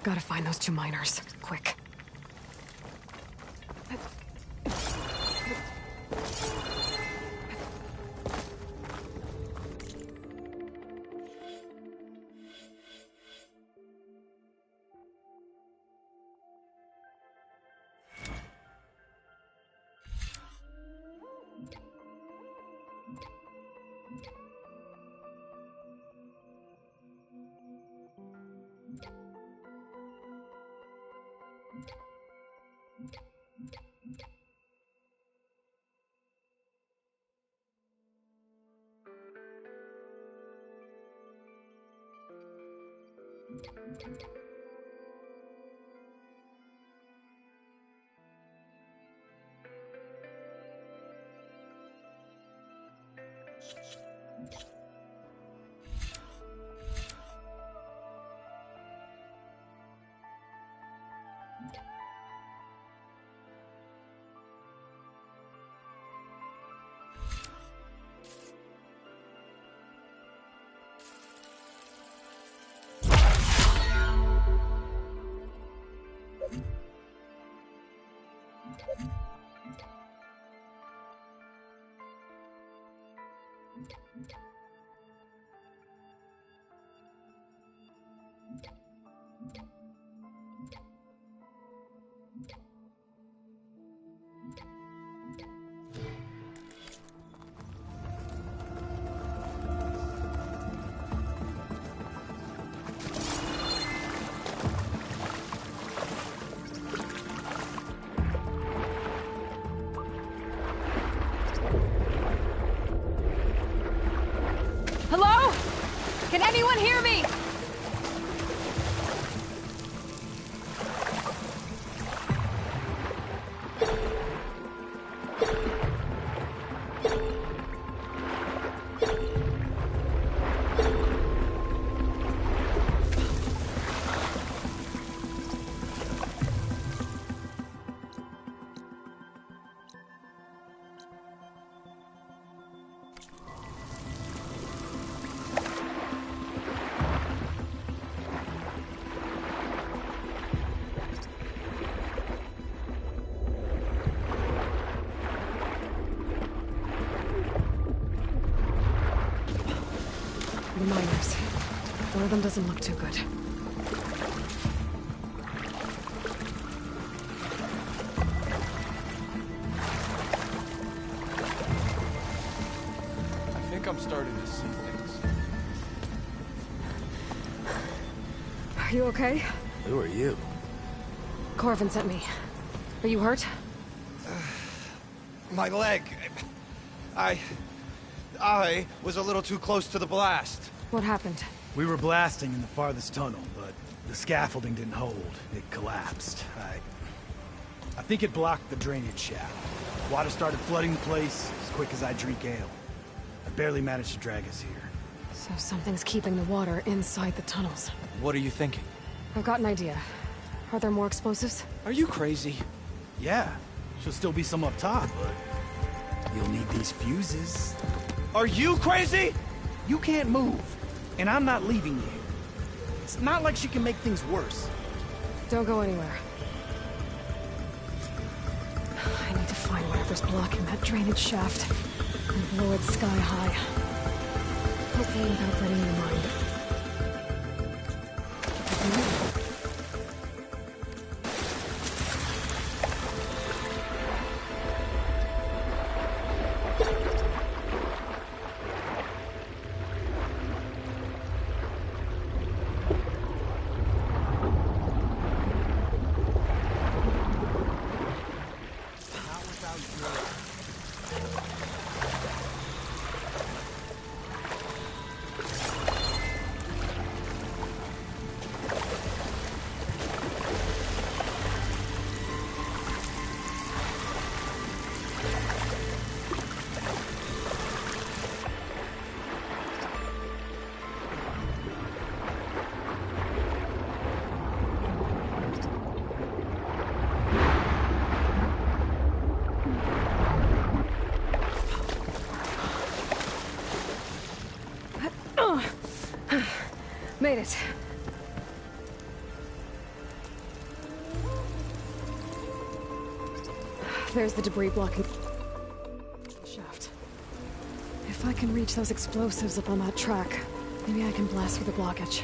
Gotta find those two miners. Quick. Hello? Can anyone hear me? The miners. One of them doesn't look too good. I think I'm starting to see things. Are you okay? Who are you? Corvin sent me. Are you hurt? My leg. I was a little too close to the blast. What happened? We were blasting in the farthest tunnel, but the scaffolding didn't hold. It collapsed. I think it blocked the drainage shaft. Water started flooding the place as quick as I drink ale. I barely managed to drag us here. So something's keeping the water inside the tunnels. What are you thinking? I've got an idea. Are there more explosives? Are you crazy? Yeah, should still be some up top, but you'll need these fuses. Are you crazy? You can't move, and I'm not leaving you. It's not like she can make things worse. Don't go anywhere. I need to find whatever's blocking that drainage shaft and blow it sky high. Hopefully without letting your mind. Made it. There's the debris blocking the shaft. If I can reach those explosives up on that track, maybe I can blast through the blockage.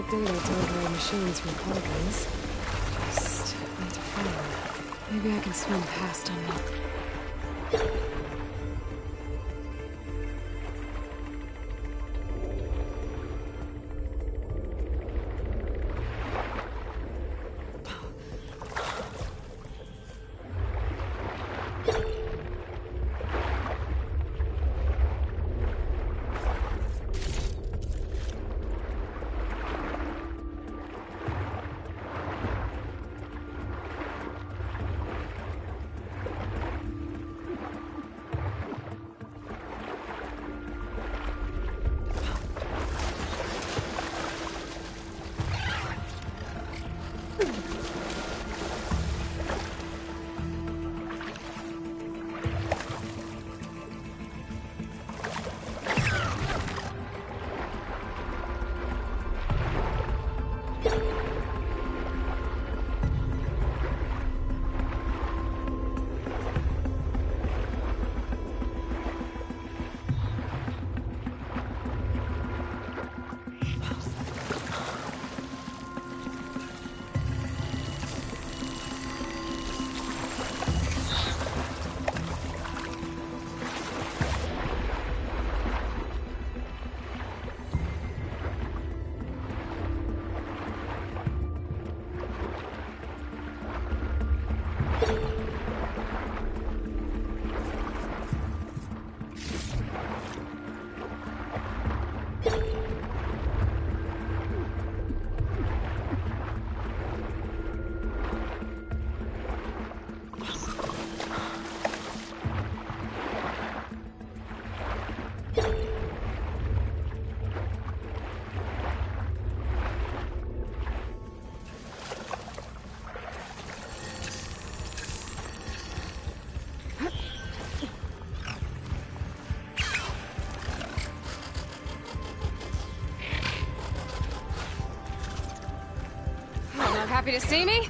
get data to override machines from Parkins. Just need to find them. Maybe I can swim past them. Happy to see me?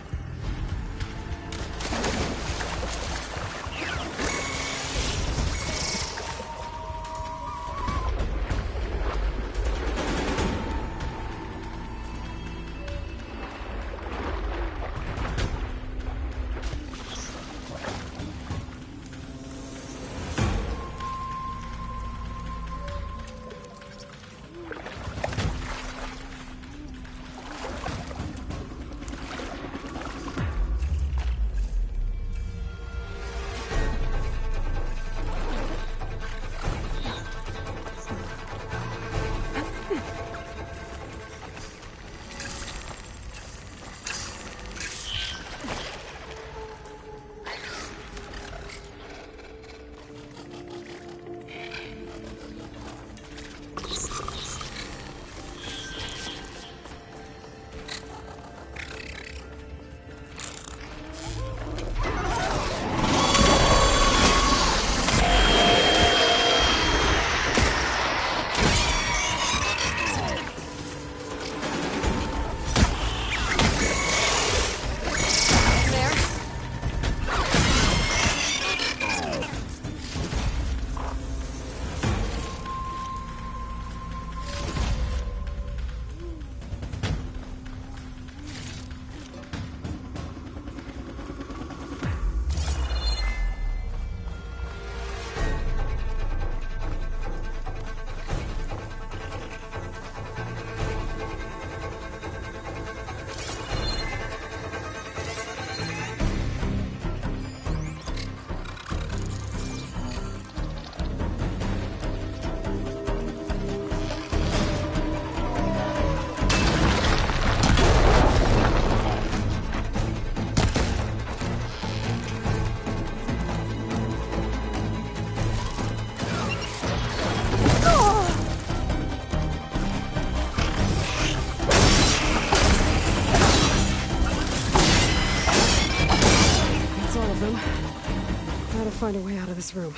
Find a way out of this room.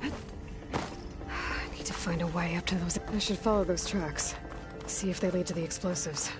I need to find a way up to those. I should follow those tracks. See if they lead to the explosives.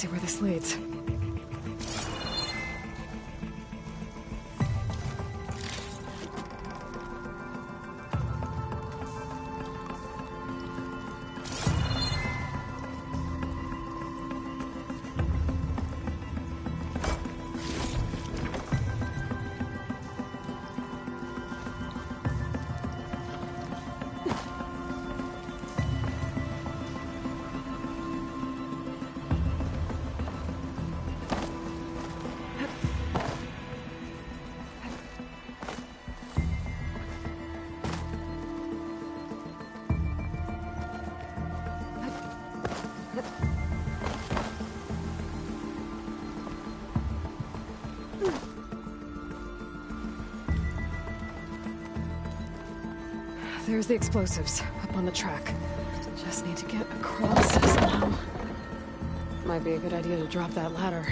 see where this leads. There's the explosives, up on the track. Just need to get across somehow. Might be a good idea to drop that ladder.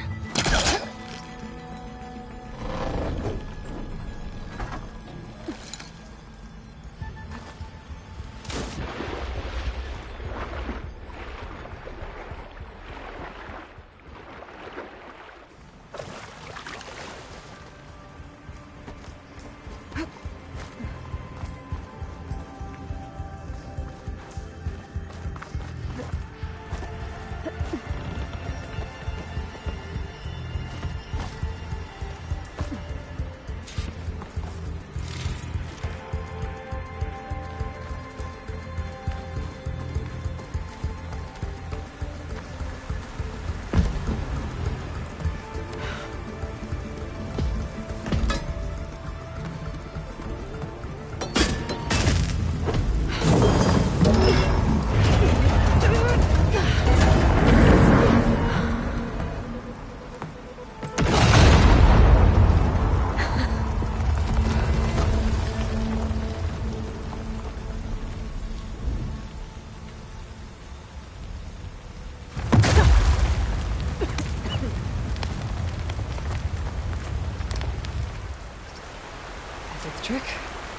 Trick.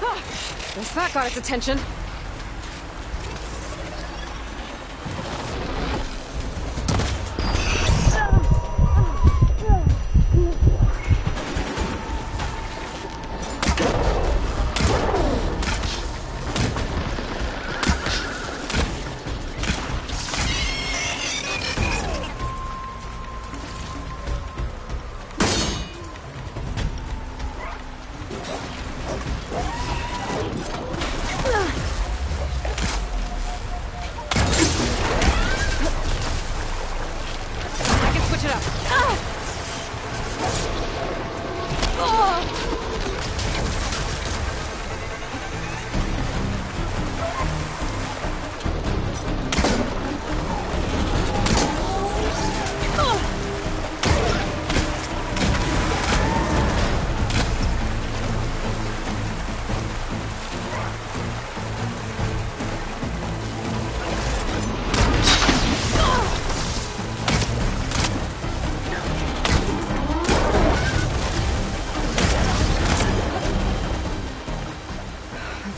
Ah, guess that got its attention.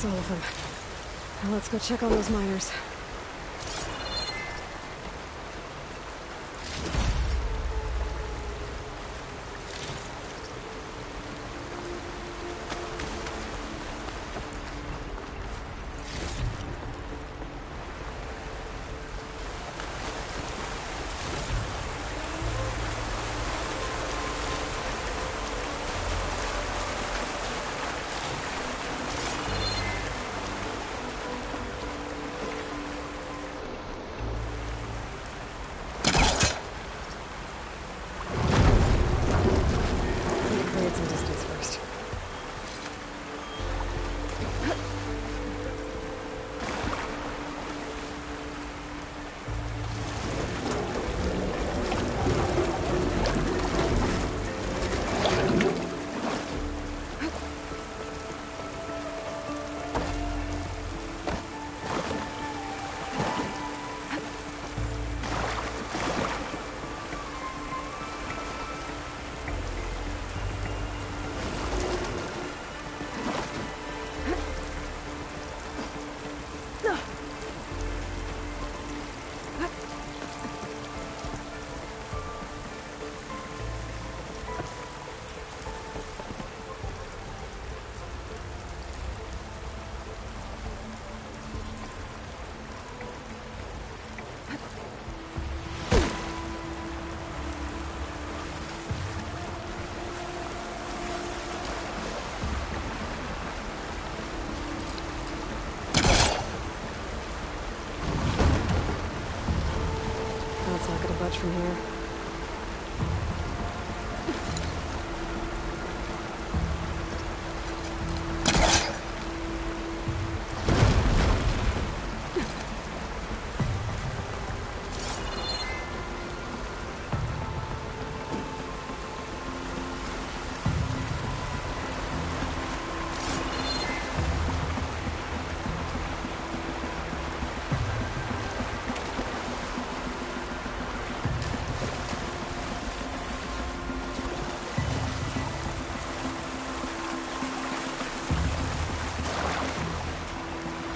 That's all of them. Now let's go check on those miners. That's not gonna budge from here.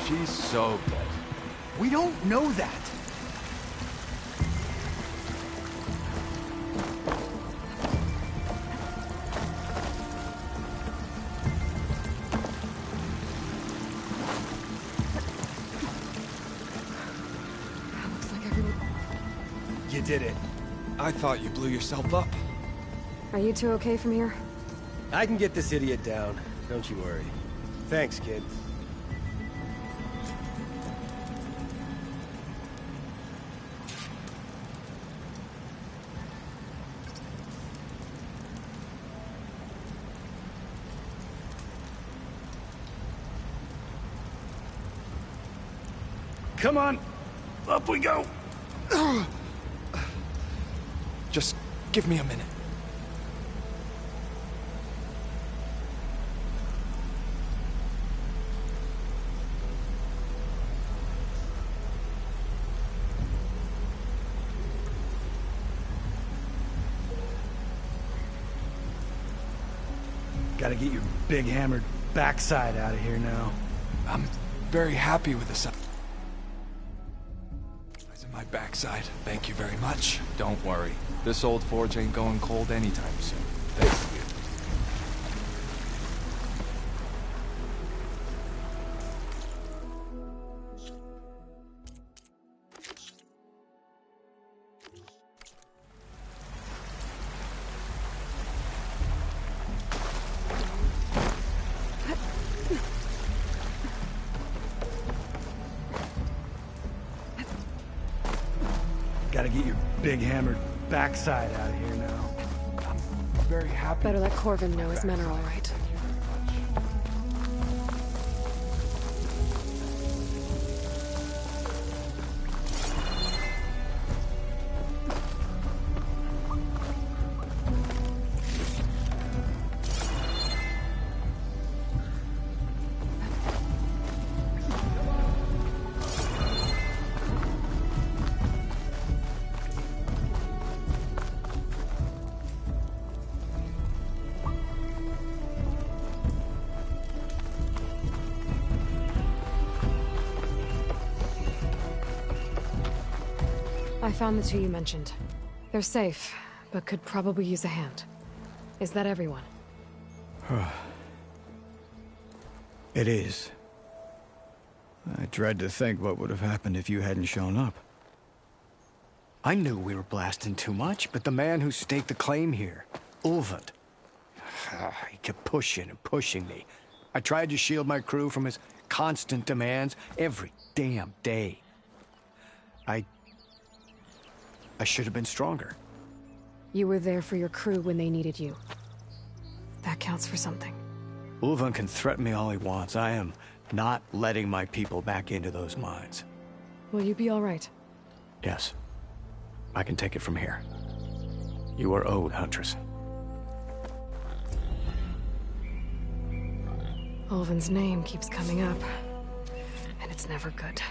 She's so dead. We don't know that. Looks like everyone... You did it. I thought you blew yourself up. Are you two okay from here? I can get this idiot down. Don't you worry. Thanks, kid. Come on. Up we go. Just give me a minute. Gotta get your big hammered backside out of here now. I'm very happy with the size of my backside. Thank you very much. Don't worry. This old forge ain't going cold anytime soon. Thank you. Gotta get your big hammered backside out of here now. I'm very happy. Better let Corvin know his men are all right. Thank you very much. I found the two you mentioned. They're safe, but could probably use a hand. Is that everyone? It is. I dread to think what would have happened if you hadn't shown up. I knew we were blasting too much, but the man who staked the claim here, Ulvund, he kept pushing and pushing me. I tried to shield my crew from his constant demands every damn day. I should have been stronger. You were there for your crew when they needed you. That counts for something. Ulvund can threaten me all he wants. I am not letting my people back into those mines. Will you be all right? Yes. I can take it from here. You are owed, Huntress. Ulvund's name keeps coming up. And it's never good.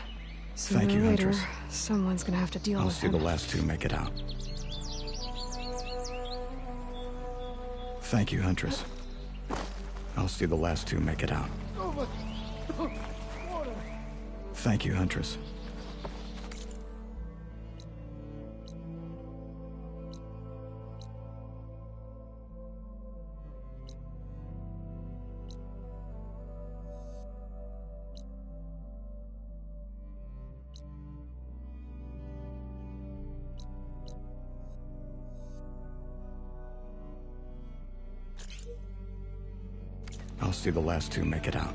Sooner Thank you, or later, Huntress. someone's gonna have to deal I'll with see him. the last two make it out. Thank you, Huntress. I'll see the last two make it out. Thank you, Huntress. I'll see the last two make it out.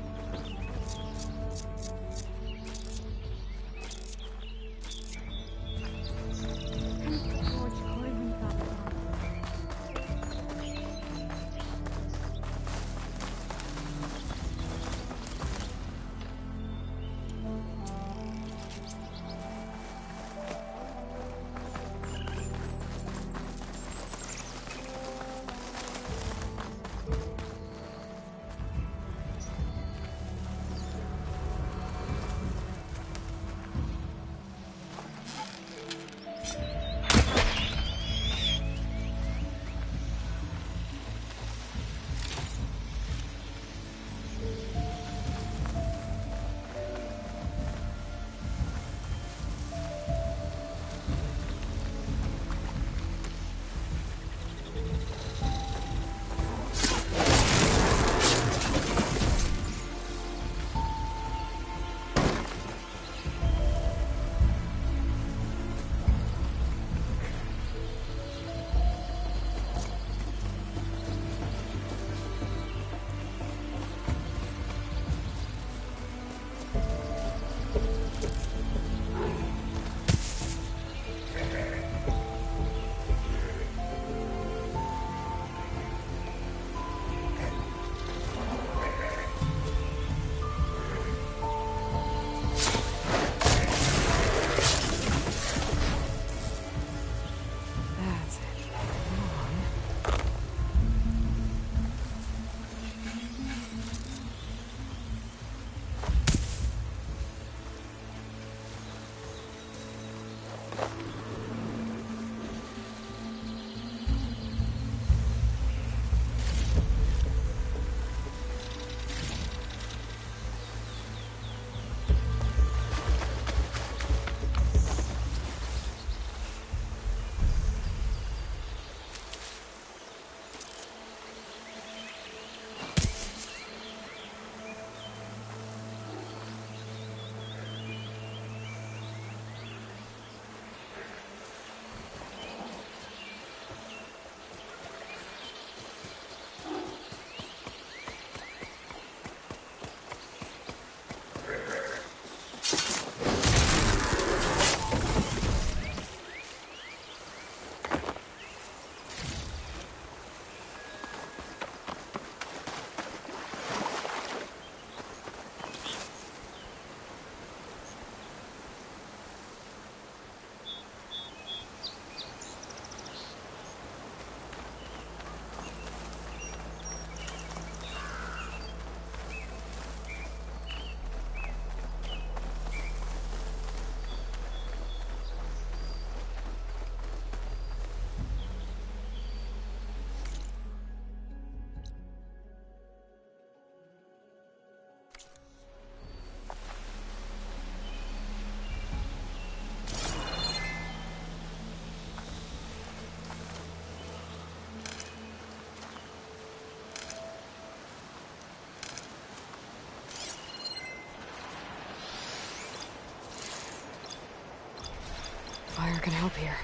Fire can help here.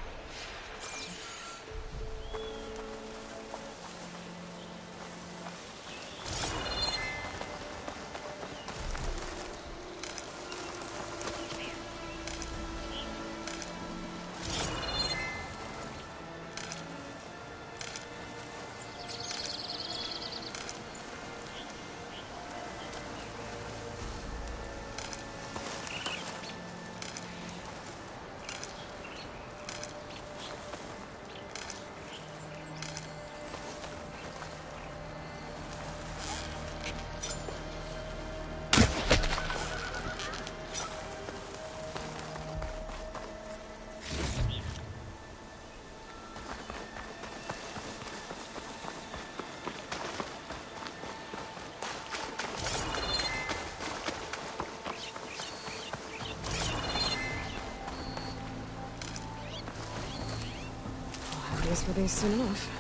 I guess we'll be soon enough.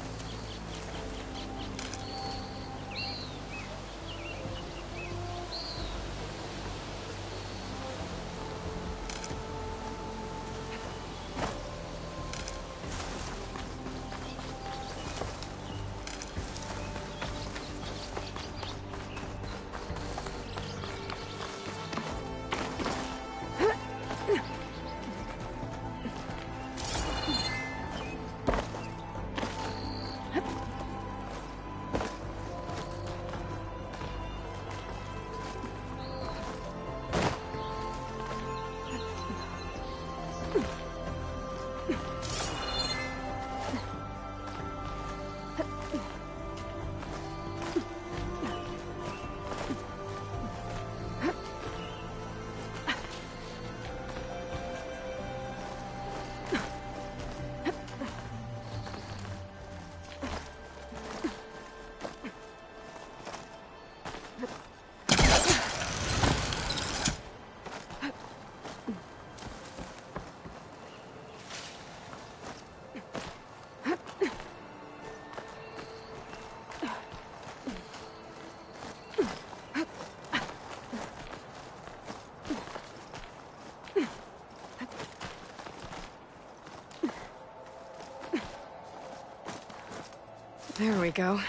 There we go.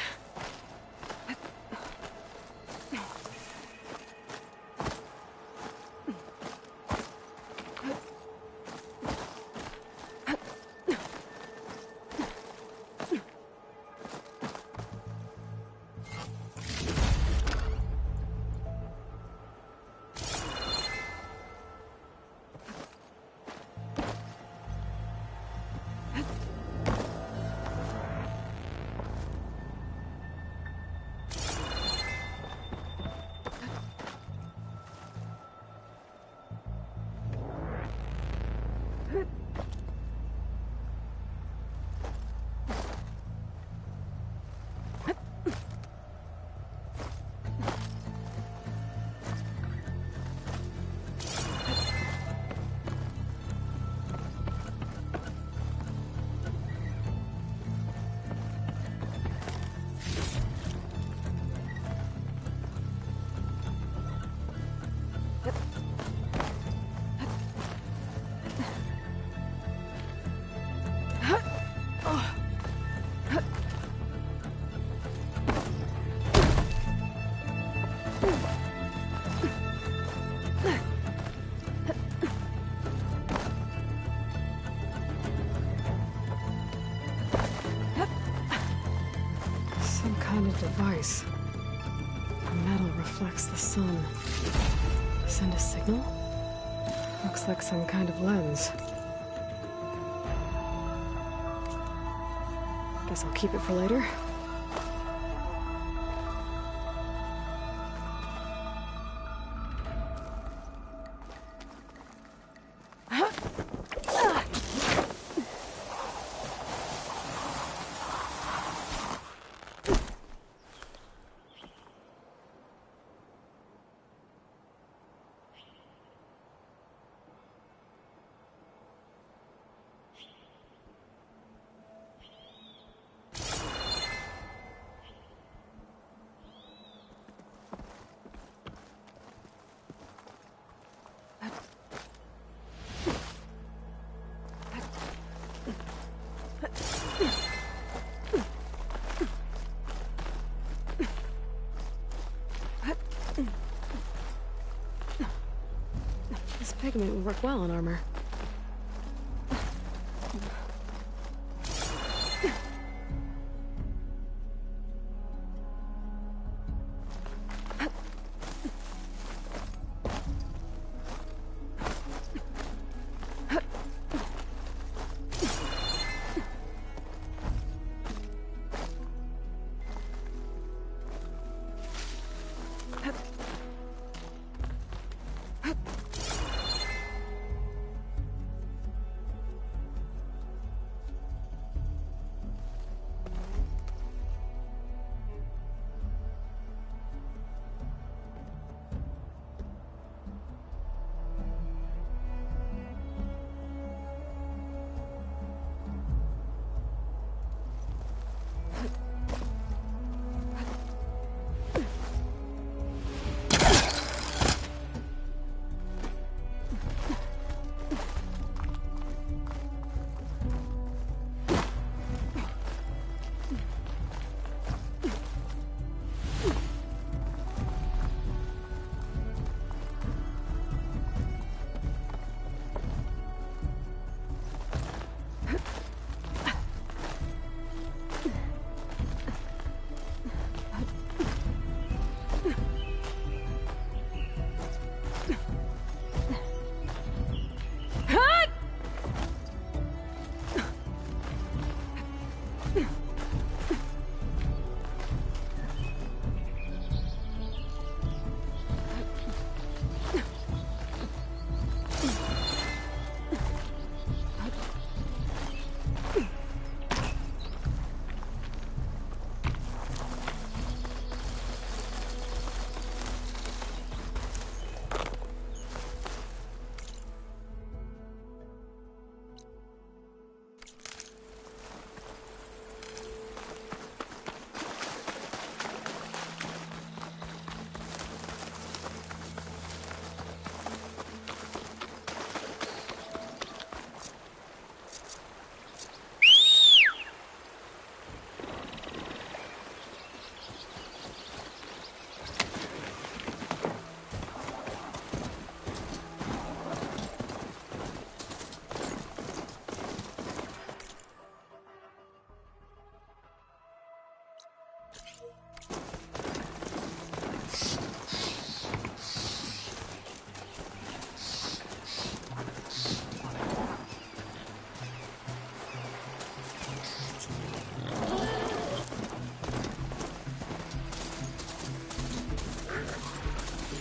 kind of device. The metal reflects the sun. Send a signal? Looks like some kind of lens. Guess I'll keep it for later. This pigment would work well on armor.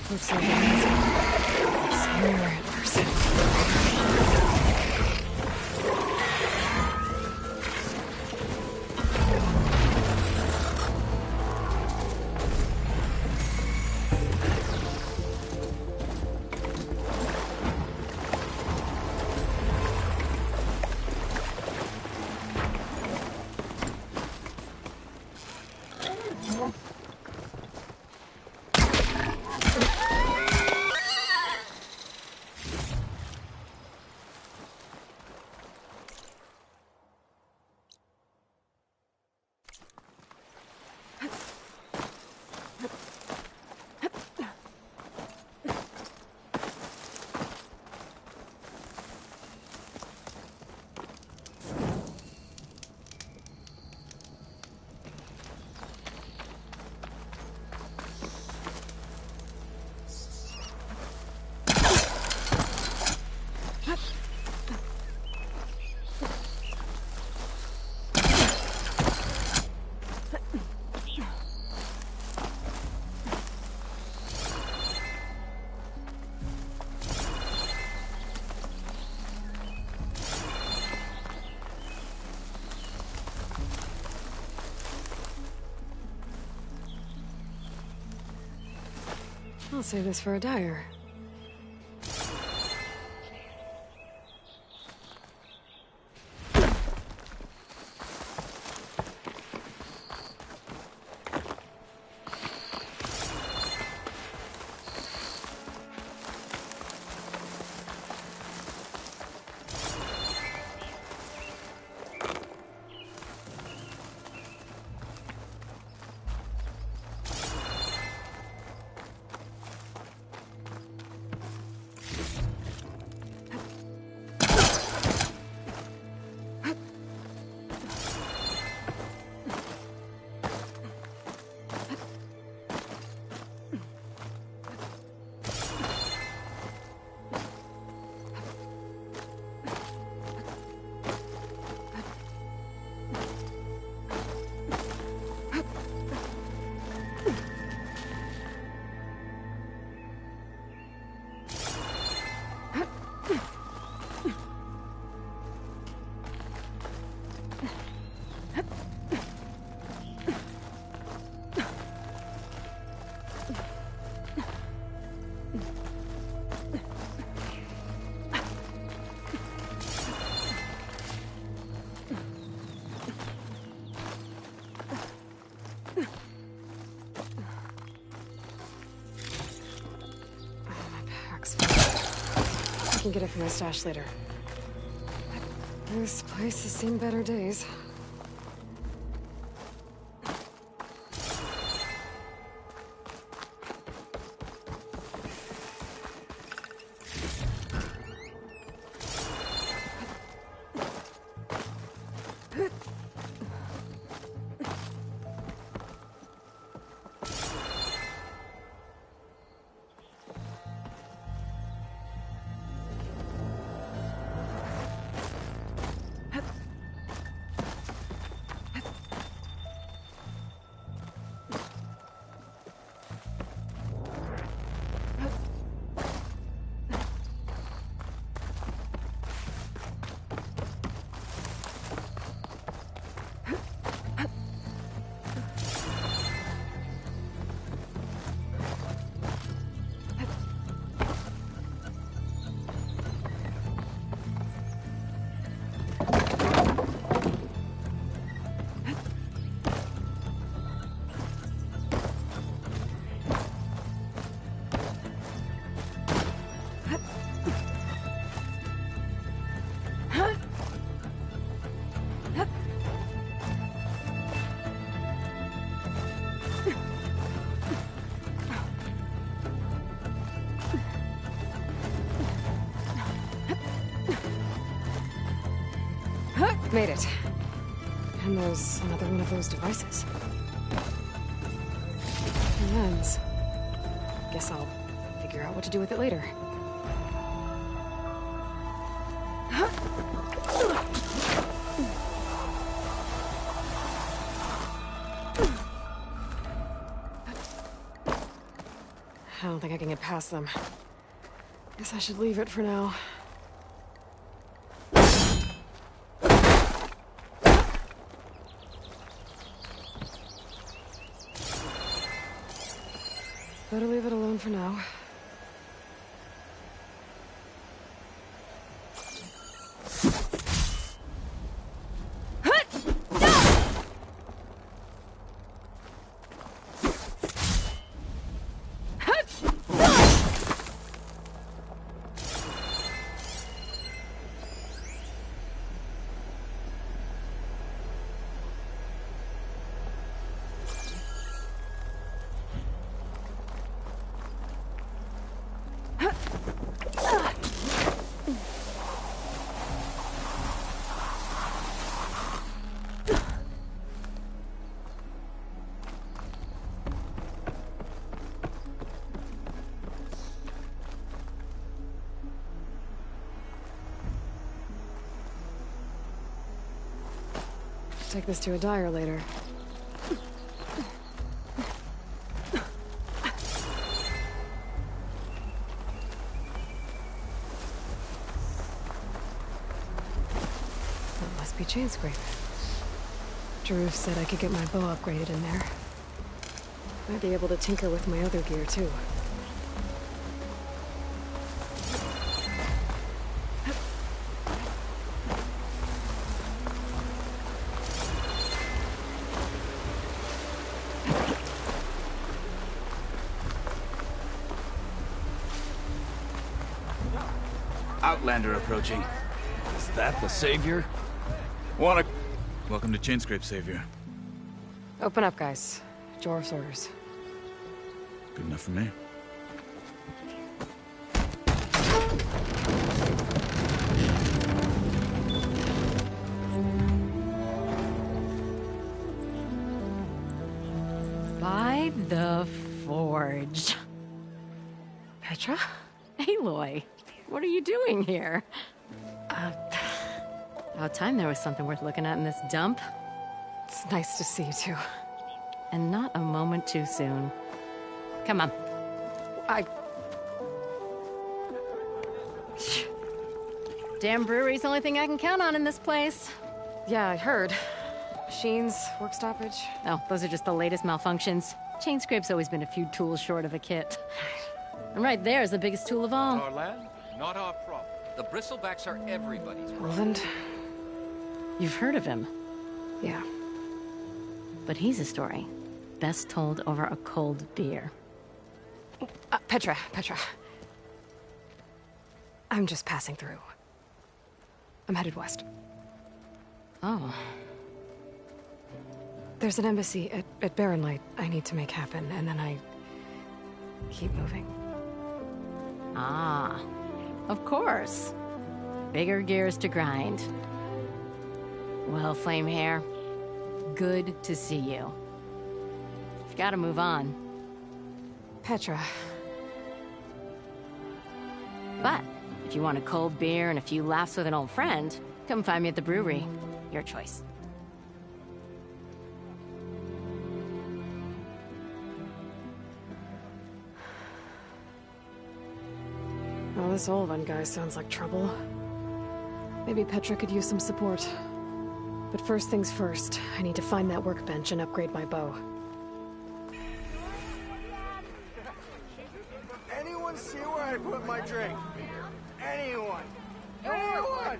Looks like it's somewhere in person. I'll save this for a dyer. I can get it from my stash later. This place has seen better days. Made it. And there's another one of those devices. The lens. Guess I'll figure out what to do with it later. I don't think I can get past them. Guess I should leave it for now. Better leave it alone for now. Take this to a dyer later. That must be chain scrape. Drew said I could get my bow upgraded in there. Might be able to tinker with my other gear too. Outlander approaching. Is that the Savior? Welcome to Chainscrape, Savior. Open up, guys. Jorah's orders. Good enough for me. By the Forge. Petra? Aloy, what are you doing here? About time there was something worth looking at in this dump. It's nice to see you too. And not a moment too soon. Come on. Damn brewery's the only thing I can count on in this place. Yeah, I heard. Machines, work stoppage. Oh, those are just the latest malfunctions. Chainscrape's always been a few tools short of a kit. And right there is the biggest tool of all. Our land, not our problem. The bristlebacks are everybody's problem. Roland? You've heard of him. Yeah. But he's a story best told over a cold beer. Petra. I'm just passing through. I'm headed west. Oh. There's an embassy at Barren Light I need to make happen, and then I keep moving. Ah, of course. Bigger gears to grind. Well, Flamehair, good to see you. You've got to move on. Petra. But if you want a cold beer and a few laughs with an old friend, come find me at the brewery. Your choice. Well, this Olvan guy sounds like trouble. Maybe Petra could use some support. But first things first, I need to find that workbench and upgrade my bow. Anyone see where I put my drink? Anyone? Anyone?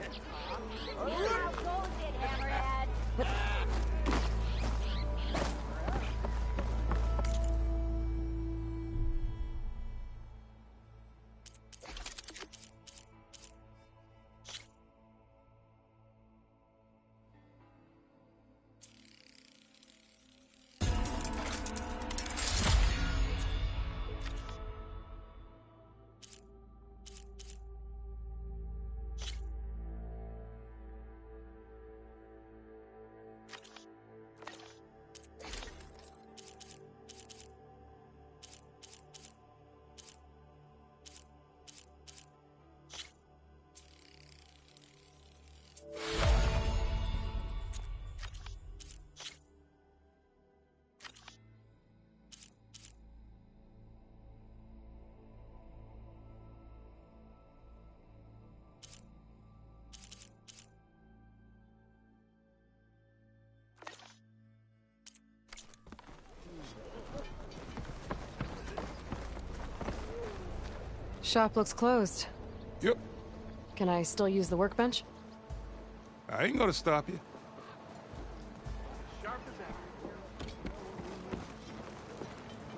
Shop looks closed. Yep. Can I still use the workbench? I ain't gonna stop you.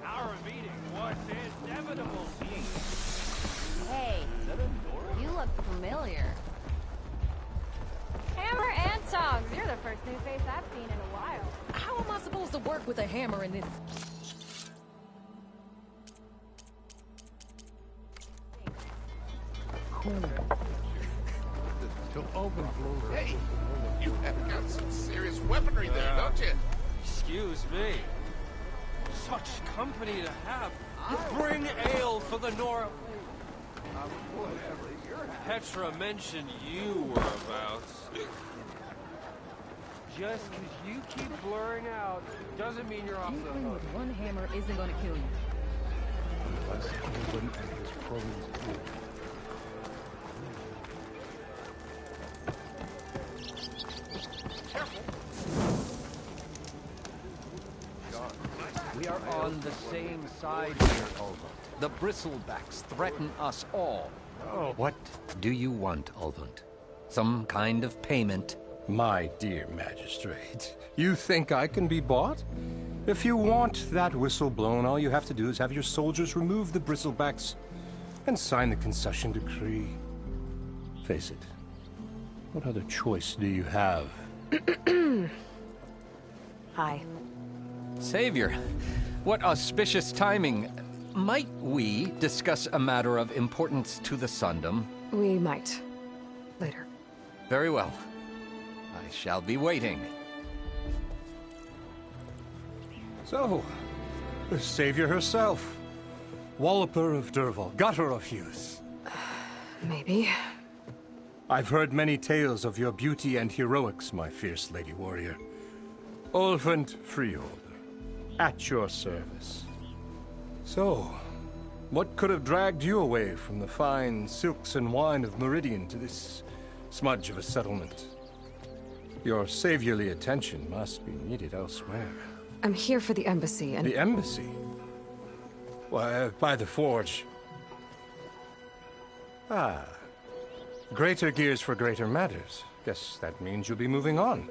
Hour of eating was inevitable. Hey, you look familiar. Hammer and tongs. You're the first new face I've seen in a while. How am I supposed to work with a hammer in this? Hey, you have got some serious weaponry there, don't you? Excuse me. Such company to have. Bring ale for the Nora. Petra mentioned you were about. Just because you keep blurring out doesn't mean you're off the Playing hook. with one hammer isn't gonna kill you. We are on the same side here, Ulva. The bristlebacks threaten us all. What do you want, Ulvund? Some kind of payment? My dear magistrate, you think I can be bought? If you want that whistle blown, all you have to do is have your soldiers remove the bristlebacks and sign the concession decree. Face it. What other choice do you have? Hi. Savior, what auspicious timing. Might we discuss a matter of importance to the Sundom? We might. Later. Very well. I shall be waiting. So, the Savior herself. Walloper of Derval, Gutter of Hughes. Maybe. I've heard many tales of your beauty and heroics, my fierce lady warrior. Ulfund Freehold, at your service. So, what could have dragged you away from the fine silks and wine of Meridian to this smudge of a settlement? Your saviorly attention must be needed elsewhere. I'm here for the embassy and... The embassy? Why, by the forge. Ah. Greater gears for greater matters. Guess that means you'll be moving on.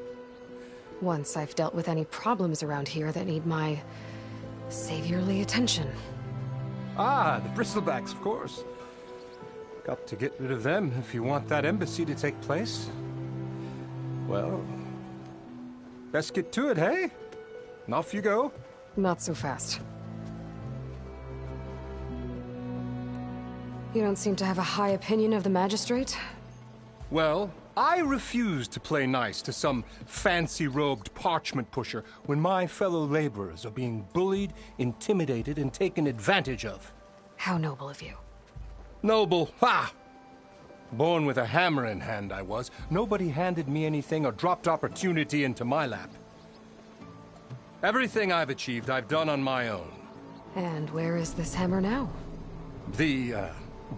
Once I've dealt with any problems around here that need my... saviorly attention. Ah, the bristlebacks, of course. Got to get rid of them if you want that embassy to take place. Well, best get to it, hey? And off you go. Not so fast. You don't seem to have a high opinion of the Magistrate? Well, I refuse to play nice to some fancy-robed parchment pusher when my fellow laborers are being bullied, intimidated, and taken advantage of. How noble of you. Noble? Ha! Born with a hammer in hand, I was. Nobody handed me anything or dropped opportunity into my lap. Everything I've achieved, I've done on my own. And where is this hammer now? The,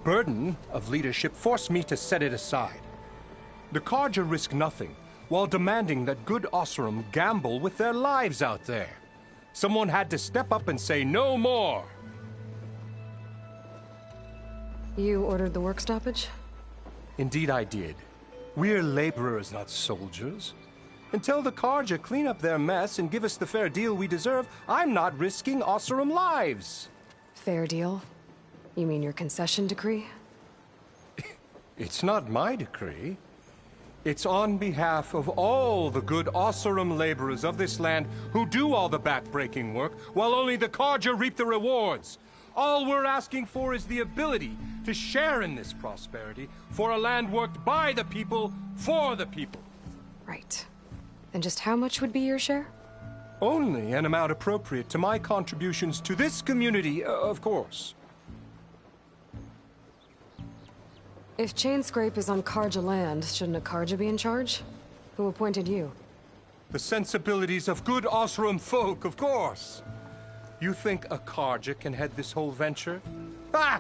burden of leadership forced me to set it aside. The Carja risk nothing, while demanding that good Oseram gamble with their lives out there. Someone had to step up and say no more. You ordered the work stoppage? Indeed I did. We're laborers, not soldiers. Until the Carja clean up their mess and give us the fair deal we deserve, I'm not risking Oseram lives. Fair deal? You mean your concession decree? It's not my decree. It's on behalf of all the good Oseram laborers of this land who do all the back-breaking work, while only the Carja reap the rewards. All we're asking for is the ability to share in this prosperity for a land worked by the people, for the people. Right. And just how much would be your share? Only an amount appropriate to my contributions to this community, of course. If Chainscrape is on Carja land, shouldn't a Carja be in charge? Who appointed you? The sensibilities of good Oseram folk, of course. You think a Carja can head this whole venture? Ah!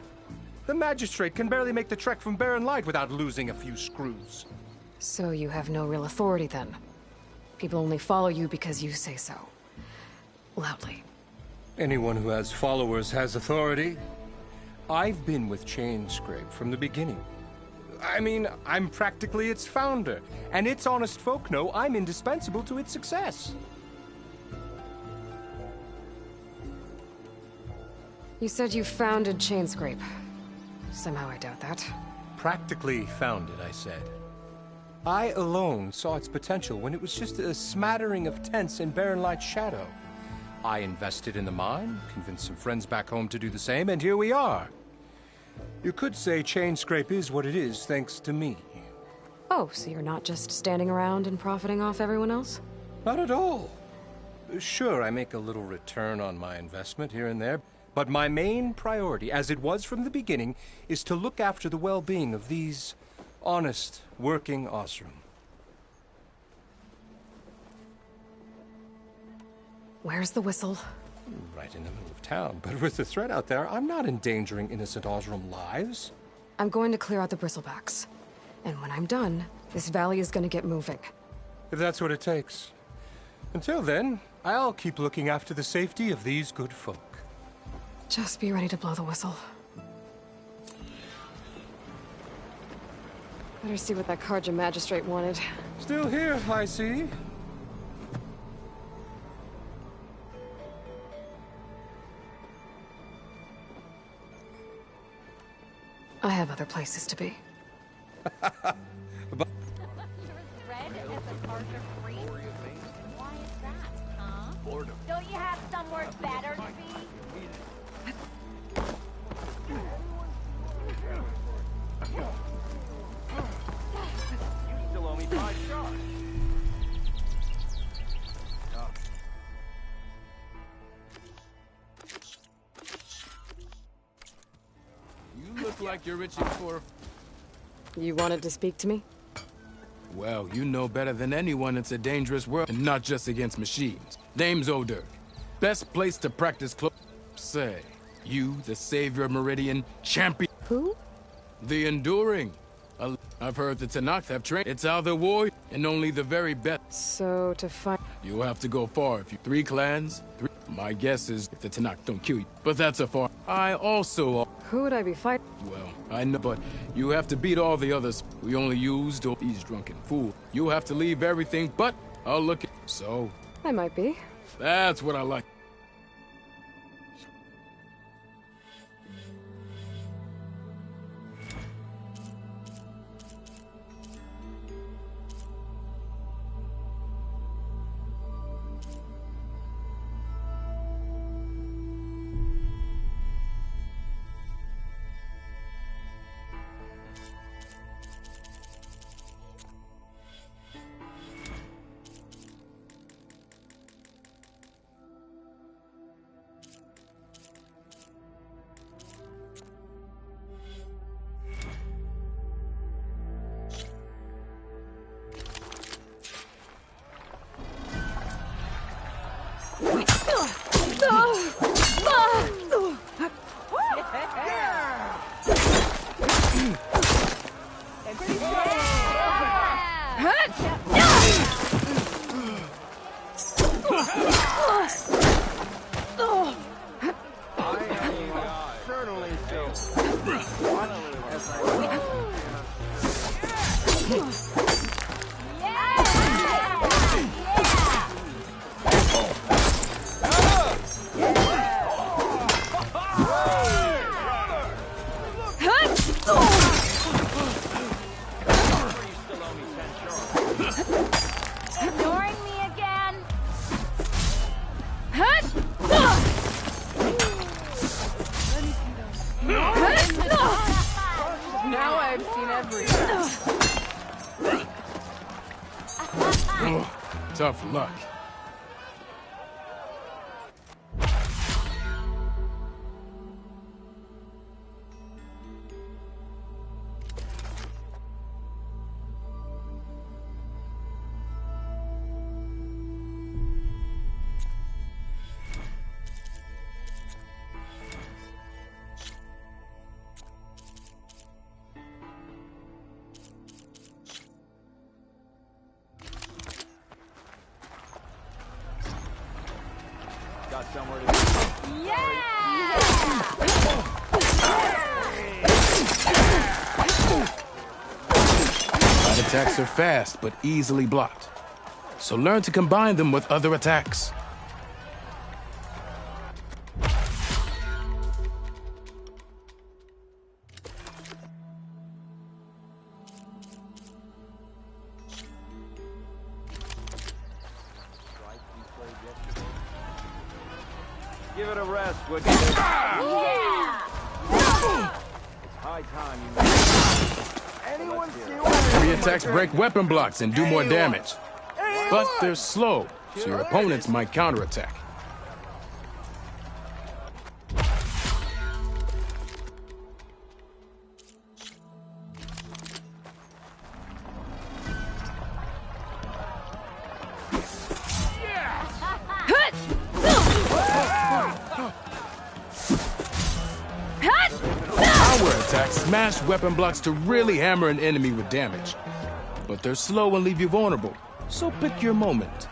The Magistrate can barely make the trek from Barren Light without losing a few screws. So you have no real authority then? People only follow you because you say so. Loudly. Anyone who has followers has authority. I've been with Chainscrape from the beginning. I mean, I'm practically its founder, and its honest folk know I'm indispensable to its success. You said you founded Chainscrape. Somehow I doubt that. Practically founded, I said. I alone saw its potential when it was just a smattering of tents in Barren Light's shadow. I invested in the mine, convinced some friends back home to do the same, and here we are. You could say Chainscrape is what it is thanks to me. Oh, so you're not just standing around and profiting off everyone else? Not at all. Sure, I make a little return on my investment here and there, but my main priority, as it was from the beginning, is to look after the well-being of these honest, working Oseram. Where's the whistle? Right in the middle of town, but with the threat out there, I'm not endangering innocent Oseram lives. I'm going to clear out the bristlebacks. And when I'm done, this valley is going to get moving. If that's what it takes. Until then, I'll keep looking after the safety of these good folk. Just be ready to blow the whistle. Better see what that Carja Magistrate wanted. Still here, I see. I have other places to be. Red as a Carter Free? Why is that, huh? Boredom. Don't you have somewhere better to be? You still owe me 5 stars. You look like you're itching for... You wanted to speak to me? Well, you know better than anyone it's a dangerous world, and not just against machines. Name's O'Dirk. Best place to practice say, you, the savior of Meridian, champion... Who? The Enduring. I've heard the Tenakth have trained. It's how the war, and only the very best. So, to find... You'll have to go far if you... 3 clans, 3... My guess is if the Tenakth don't kill you. But that's a far... I also... Who would I be fighting? Well, I know, but you have to beat all the others. We only used these drunken fool. You have to leave everything, but I'll look at... So... I might be. That's what I like. Ignoring me again? Now I've seen everything. Tough luck. Got somewhere to be. Light attacks are fast, but easily blocked. So learn to combine them with other attacks. Give it a rest, would you? Yeah! It's high time you Anyone see what 3 attacks break weapon blocks and do more damage. But they're slow, so your opponents might counterattack. Power attacks smash weapon blocks to really hammer an enemy with damage. But they're slow and leave you vulnerable, so pick your moment.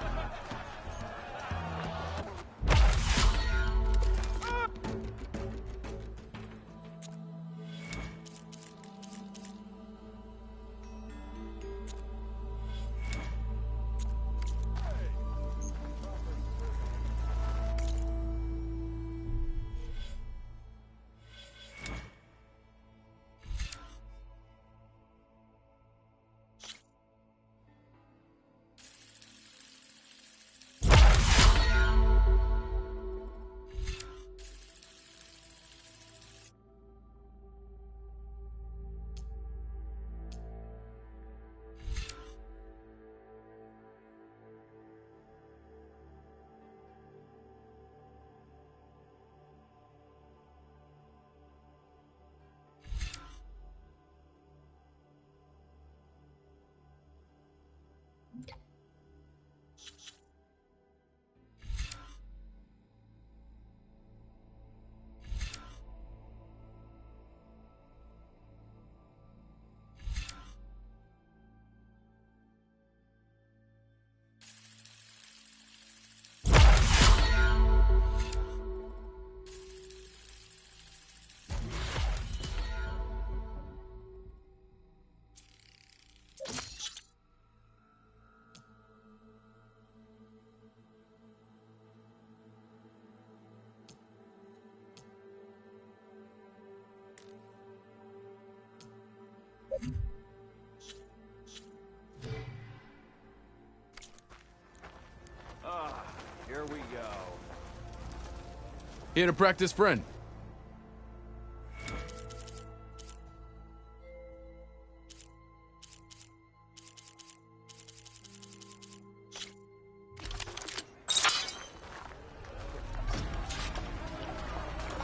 Here to practice, friend.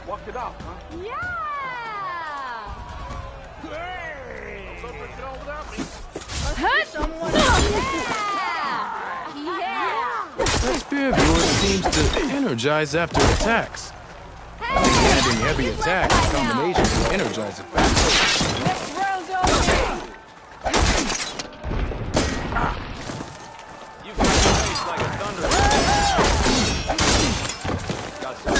Walked it off, huh? Yeah! Hey! Don't get on without me. Someone. Yeah! That spear of yours seems to energize after attacks. Landing heavy attacks in combination with energize effects. Next round's over. You've got a face like a thunder. Got some.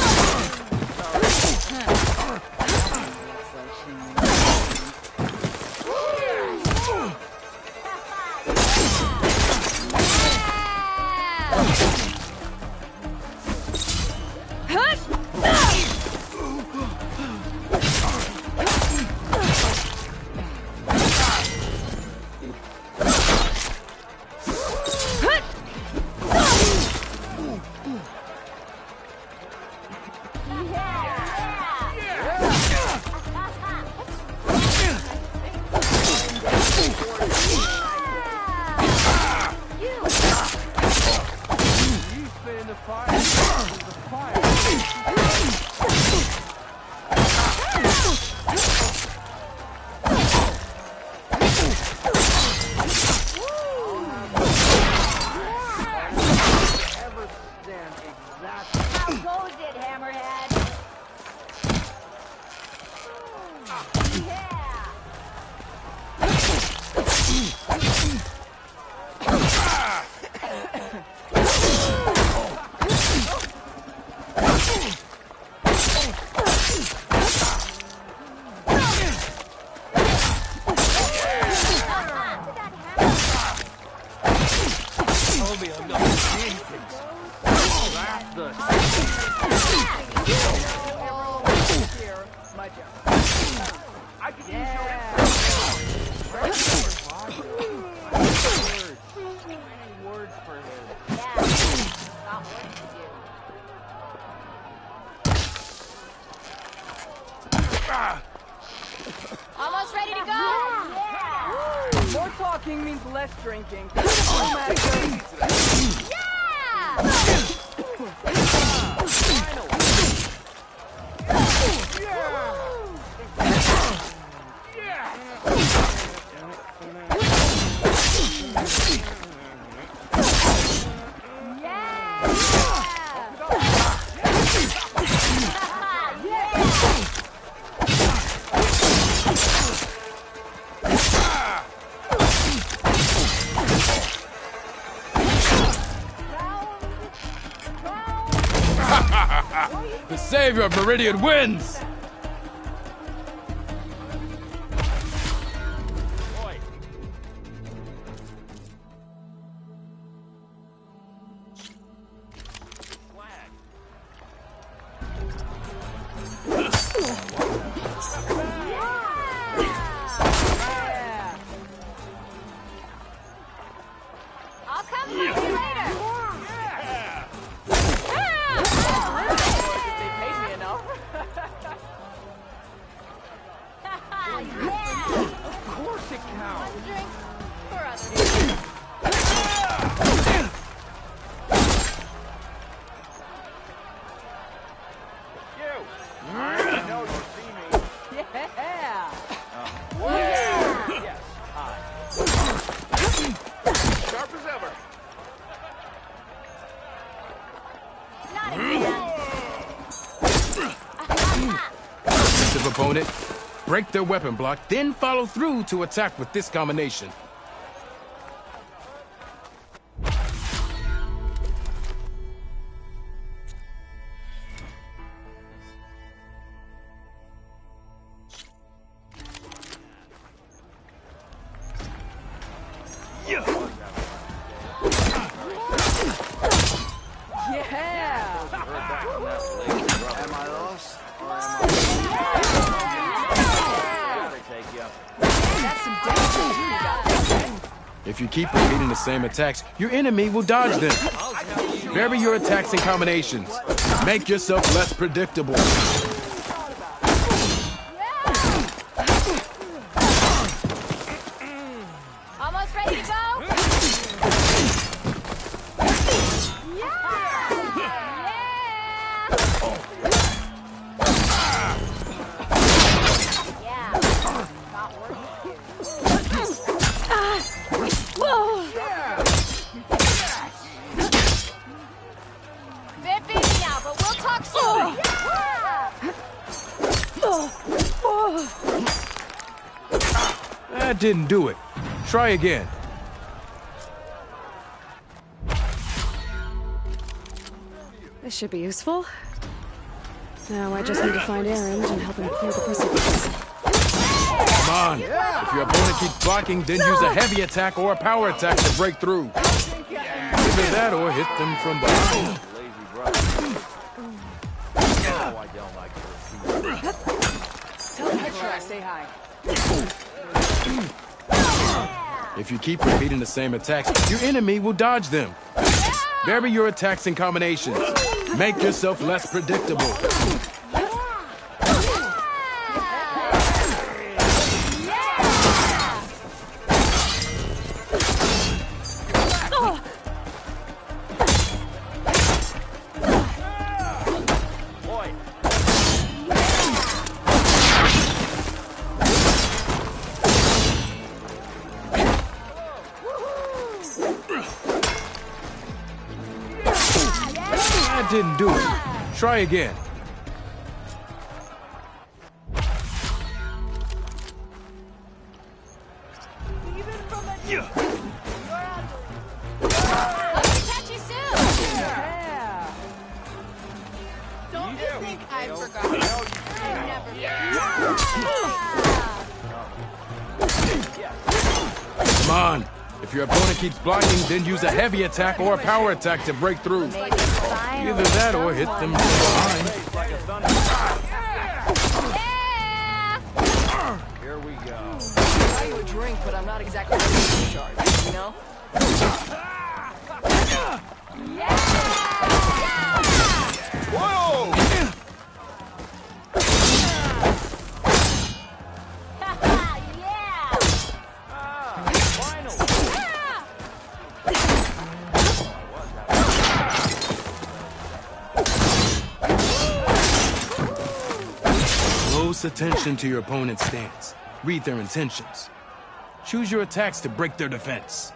How goes it, Hammerhead? Almost ready to go? Yeah! More talking means less drinking. Yeah! The savior of Meridian wins! I'll come for you later! They paid me enough. Yeah! Of course it counts. One drink for us. You! I know you see me. Yeah. Yes, I. Sharp as ever. Not again. Defensive opponent, break their weapon block, then follow through to attack with this combination. Yeah. Am I lost? Or am I... Gotta take you. That's some damage you got. If you keep repeating the same attacks, your enemy will dodge them. I'll tell you Vary your attacks and combinations. Make yourself less predictable. Almost ready to go? Bit busy now, but we'll talk soon. That didn't do it. Try again. This should be useful. Now I just need to find Aaron and help him clear the precipice. Come on. If your opponent keeps blocking, then use a heavy attack or a power attack to break through. Either that or hit them from behind. Tell Petra I say hi. If you keep repeating the same attacks, your enemy will dodge them. Vary your attacks and combinations. Make yourself less predictable. That didn't do it. Try again. Catch you soon. Don't you think I forgot? Come on. If your opponent keeps blocking, then use a heavy attack or a power attack to break through. Either that or hit them from behind. Here we go. I'll buy you a drink, but I'm not exactly ready to charge, you know? Whoa! Close attention to your opponent's stance. Read their intentions. Choose your attacks to break their defense.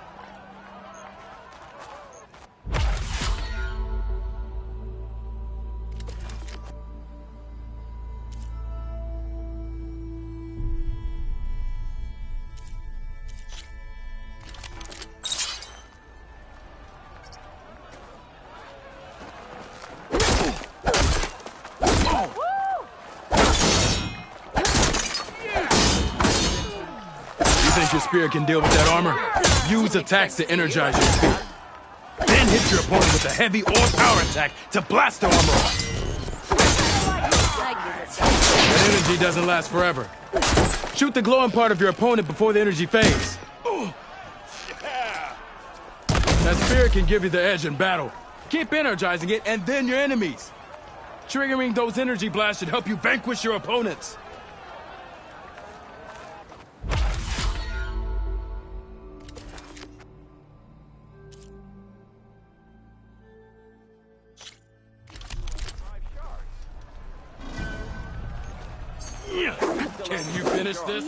Think your spear can deal with that armor? Use attacks to energize your spear. Then hit your opponent with a heavy or power attack to blast their armor off. That energy doesn't last forever. Shoot the glowing part of your opponent before the energy fades. That spear can give you the edge in battle. Keep energizing it, and then your enemies. Triggering those energy blasts should help you vanquish your opponents. Can you finish this?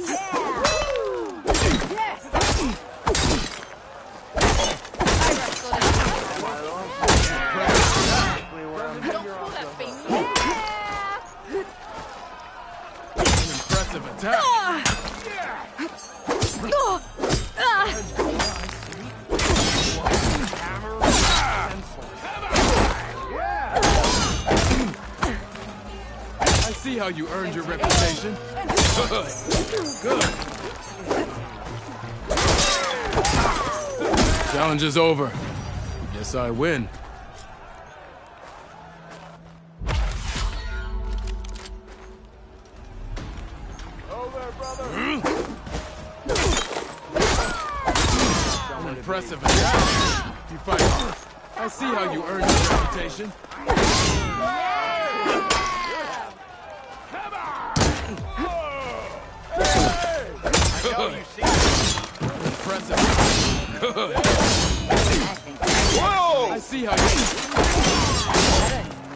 Impressive attack. I see how you earned your reputation. Good. Good. Challenge is over. Guess I win. Over, brother. Impressive attack. You fight hard. I see how you earned your reputation. Good. Impressive. Good. Whoa! I see how you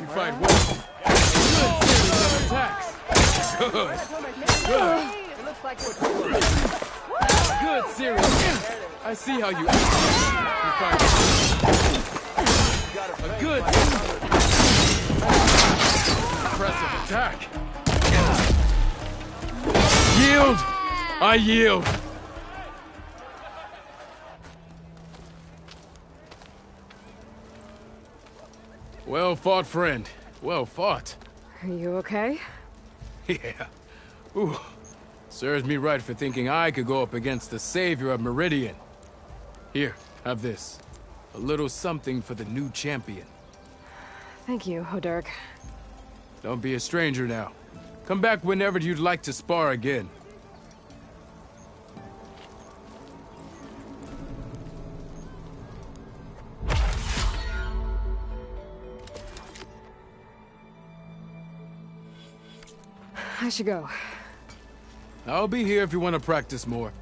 fight well. Good series of attacks. Good. Good. Good series. I see how you fight. A good impressive attack. Yield! I yield! Well fought, friend. Well fought. Are you okay? Yeah. Ooh. Serves me right for thinking I could go up against the savior of Meridian. Here, have this. A little something for the new champion. Thank you, Hodurg. Don't be a stranger now. Come back whenever you'd like to spar again. I should go. I'll be here if you want to practice more.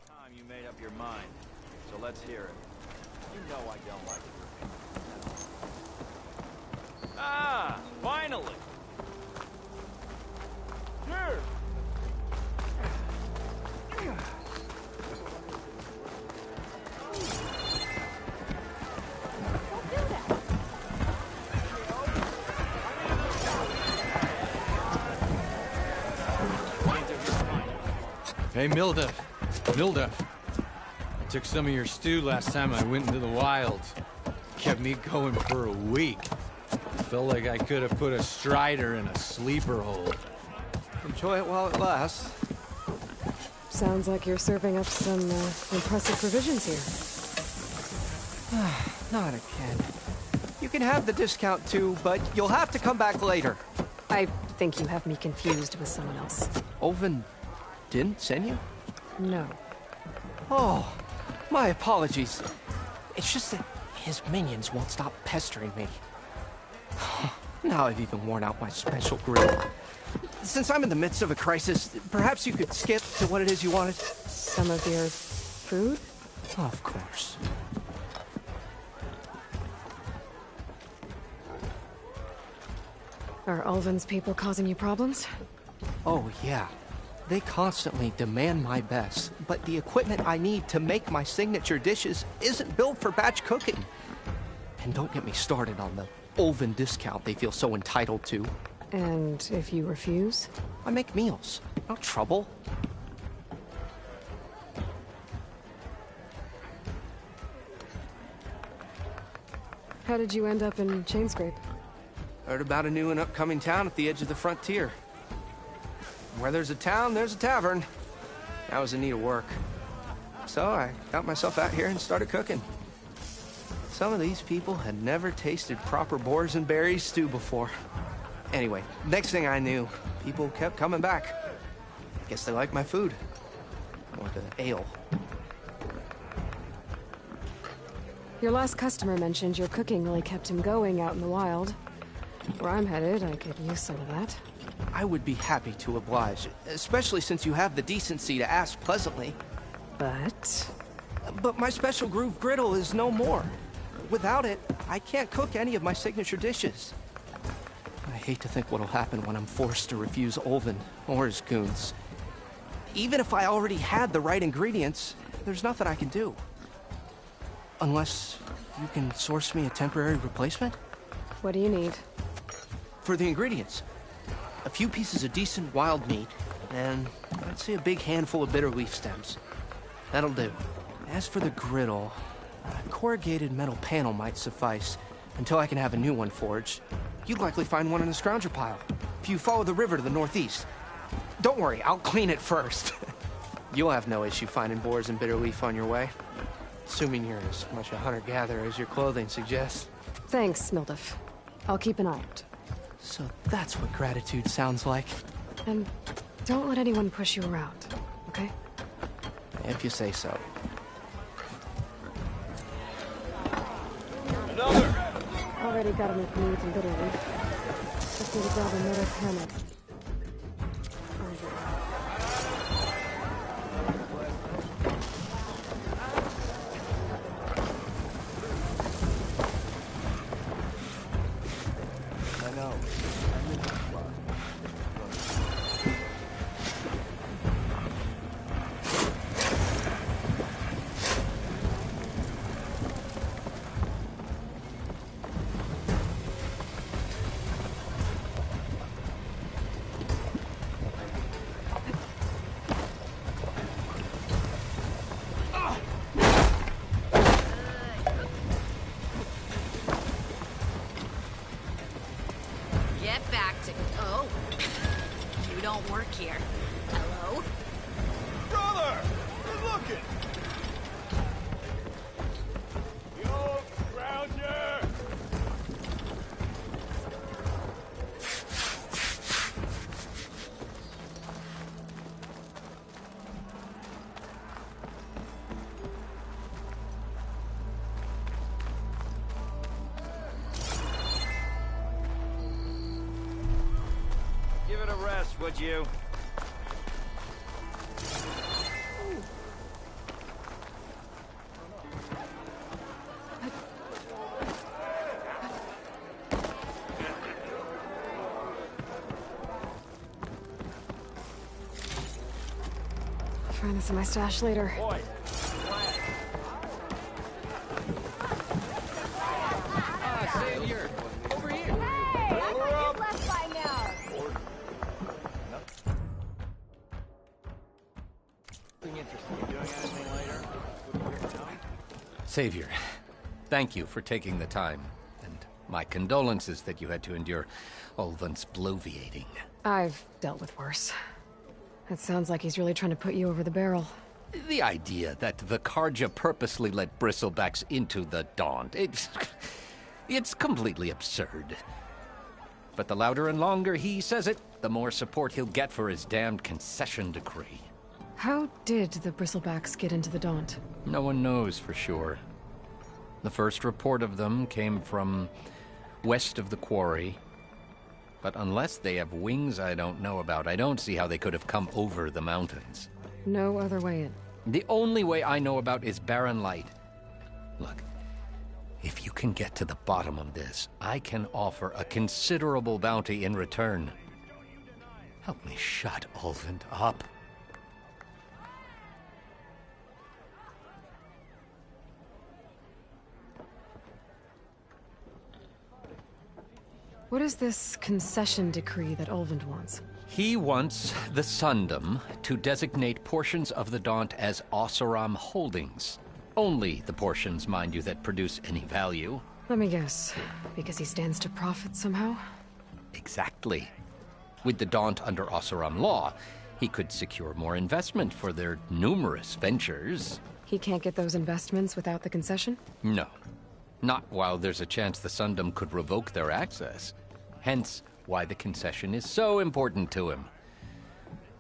Time you made up your mind, so let's hear it. You know I don't like it. Ah, finally! Sure! Hey, Milduff. Milduff. I took some of your stew last time I went into the wilds. Kept me going for a week. Felt like I could have put a strider in a sleeper hole. Enjoy it while it lasts. Sounds like you're serving up some impressive provisions here. Not again. You can have the discount too, but you'll have to come back later. I think you have me confused with someone else. Olvin didn't send you? No. Oh, my apologies. It's just that his minions won't stop pestering me. Now I've even worn out my special grill. Since I'm in the midst of a crisis, perhaps you could skip to what it is you wanted? Some of your food? Of course. Are Ulvin's people causing you problems? Oh, yeah. They constantly demand my best, but the equipment I need to make my signature dishes isn't built for batch cooking. And don't get me started on the Ulvin discount they feel so entitled to. And if you refuse? I make meals. No trouble. How did you end up in Chainscrape? Heard about a new and upcoming town at the edge of the frontier. Where there's a town, there's a tavern. I was in need of work. So I got myself out here and started cooking. Some of these people had never tasted proper boars and berries stew before. Anyway, next thing I knew, people kept coming back. Guess they like my food. Or the ale. Your last customer mentioned your cooking really kept him going out in the wild. Where I'm headed, I could use some of that. I would be happy to oblige, especially since you have the decency to ask pleasantly. But my special groove griddle is no more. Without it, I can't cook any of my signature dishes. I hate to think what'll happen when I'm forced to refuse Ulvin or his goons. Even if I already had the right ingredients, there's nothing I can do. Unless you can source me a temporary replacement? What do you need? For the ingredients, a few pieces of decent wild meat, and I'd say a big handful of bitter leaf stems. That'll do. As for the griddle, a corrugated metal panel might suffice until I can have a new one forged. You'd likely find one in the scrounger pile, if you follow the river to the northeast. Don't worry, I'll clean it first. You'll have no issue finding boars and bitter leaf on your way. Assuming you're as much a hunter-gatherer as your clothing suggests. Thanks, Mildef. I'll keep an eye out. So that's what gratitude sounds like. And don't let anyone push you around, okay? If you say so. Already got enough meat and bitterleaf. Just need to grab another hammer. I know. Get back to... Oh. You don't work here. Hello? Brother! Good looking! Yo, Grounder! Give it a rest, would you? I'll find this in my stash later. Boy, Savior! Over here! Hey, I thought you'd left by now. Savior, thank you for taking the time, and my condolences that you had to endure Ulvund's bloviating. I've dealt with worse. It sounds like he's really trying to put you over the barrel. The idea that the Carja purposely let bristlebacks into the Daunt, it's completely absurd. But the louder and longer he says it, the more support he'll get for his damned concession decree. How did the Bristlebacks get into the Daunt? No one knows for sure. The first report of them came from west of the quarry. But unless they have wings I don't know about, I don't see how they could have come over the mountains. No other way in. The only way I know about is Barren Light. Look, if you can get to the bottom of this, I can offer a considerable bounty in return. Help me shut Ulvund up. What is this concession decree that Ulvund wants? He wants the Sundom to designate portions of the Daunt as Oseram holdings. Only the portions, mind you, that produce any value. Let me guess. Because he stands to profit somehow? Exactly. With the Daunt under Oseram law, he could secure more investment for their numerous ventures. He can't get those investments without the concession? No. Not while there's a chance the Sundom could revoke their access. Hence, why the concession is so important to him.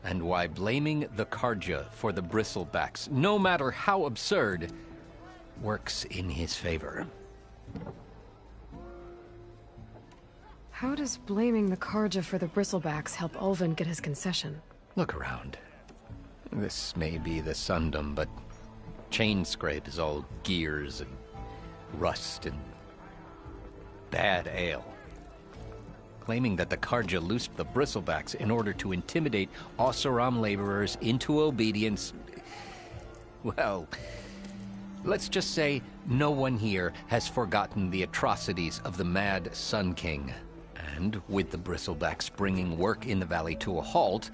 And why blaming the Carja for the Bristlebacks, no matter how absurd, works in his favor. How does blaming the Carja for the Bristlebacks help Ulvund get his concession? Look around. This may be the Sundom, but Chainscrape is all gears and rust and bad ale. Claiming that the Carja loosed the Bristlebacks in order to intimidate Oseram laborers into obedience. Well, let's just say no one here has forgotten the atrocities of the Mad Sun King. And with the Bristlebacks bringing work in the valley to a halt,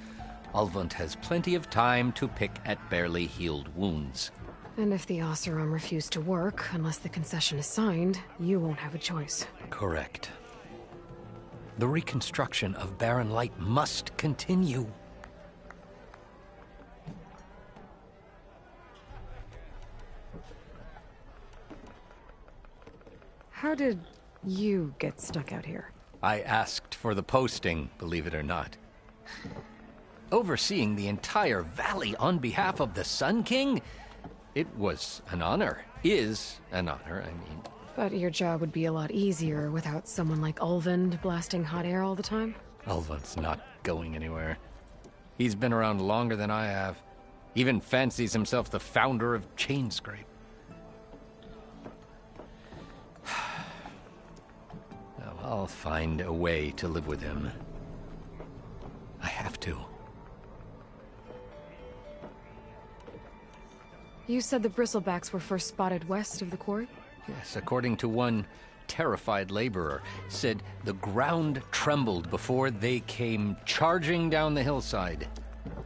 Ulvund has plenty of time to pick at barely healed wounds. And if the Oseram refuse to work, unless the concession is signed, you won't have a choice. Correct. The reconstruction of Barren Light must continue. How did You get stuck out here. I asked for the posting, believe it or not. Overseeing the entire valley on behalf of the Sun King? It was an honor. Is an honor, I mean. But your job would be a lot easier without someone like Ulvund blasting hot air all the time? Ulvund's not going anywhere. He's been around longer than I have. Even fancies himself the founder of Chainscrape. Well, I'll find a way to live with him. I have to. You said the bristlebacks were first spotted west of the quarry? Yes, according to one terrified laborer, said the ground trembled before they came charging down the hillside.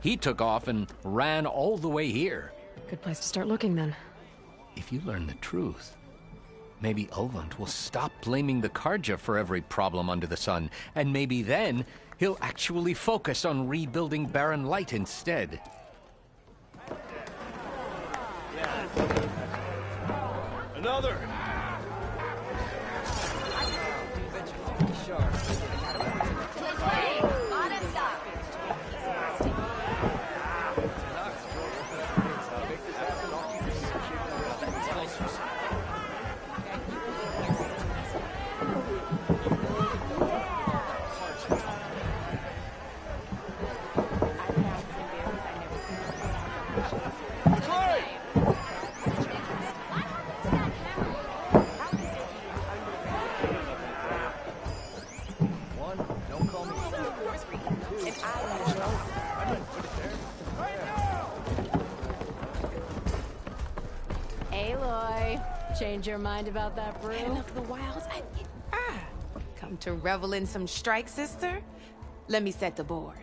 He took off and ran all the way here. Good place to start looking, then. If you learn the truth, maybe Ulvund will stop blaming the Carja for every problem under the sun, and maybe then he'll actually focus on rebuilding Barren Light instead. Another! Aloy, change your mind about that brew? Man of the wilds, come to revel in some strike, sister? Let me set the board.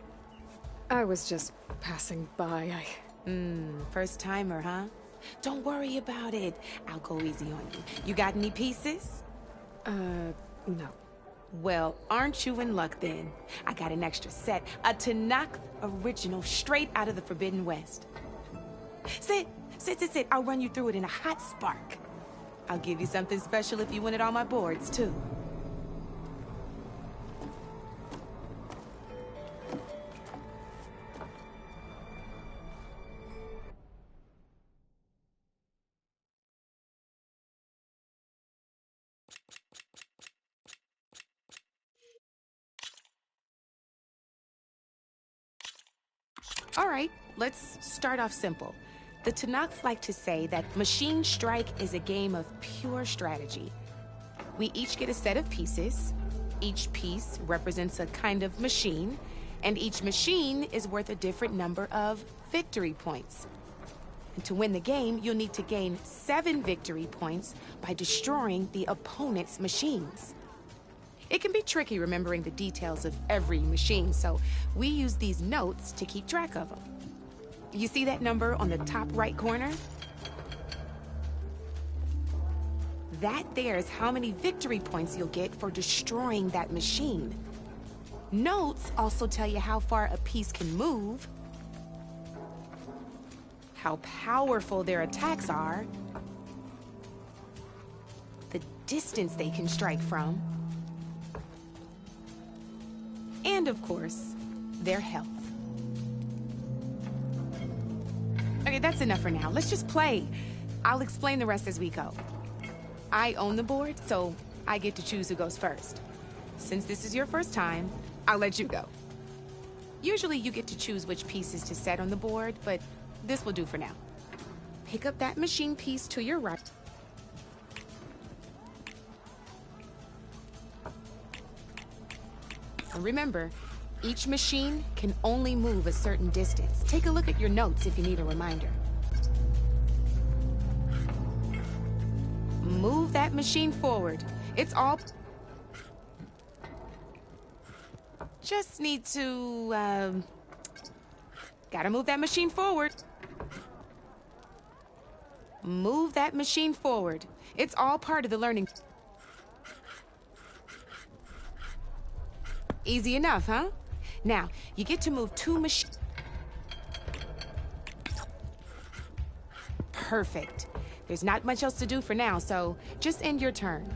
I was just passing by. First timer, huh? Don't worry about it. I'll go easy on you. You got any pieces? No. Well, aren't you in luck then? I got an extra set, a Tenakth original, straight out of the Forbidden West. Sit. I'll run you through it in a hot spark. I'll give you something special if you win it on my boards, too. All right, let's start off simple. The Tenakth like to say that Machine Strike is a game of pure strategy. We each get a set of pieces. Each piece represents a kind of machine, and each machine is worth a different number of victory points. And to win the game, you'll need to gain 7 victory points by destroying the opponent's machines. It can be tricky remembering the details of every machine, so we use these notes to keep track of them. You see that number on the top right corner? That there is how many victory points you'll get for destroying that machine. Notes also tell you how far a piece can move, how powerful their attacks are, the distance they can strike from, and of course, their health. Okay, that's enough for now. Let's just play. I'll explain the rest as we go. I own the board, so I get to choose who goes first. Since this is your first time, I'll let you go. Usually you get to choose which pieces to set on the board, but this will do for now. Pick up that machine piece to your right. And remember, each machine can only move a certain distance. Take a look at your notes if you need a reminder. Move that machine forward. It's all... Just need to, gotta move that machine forward. Move that machine forward. It's all part of the learning. Easy enough, huh? Now, you get to move 2 machines. Perfect. There's not much else to do for now, so just end your turn.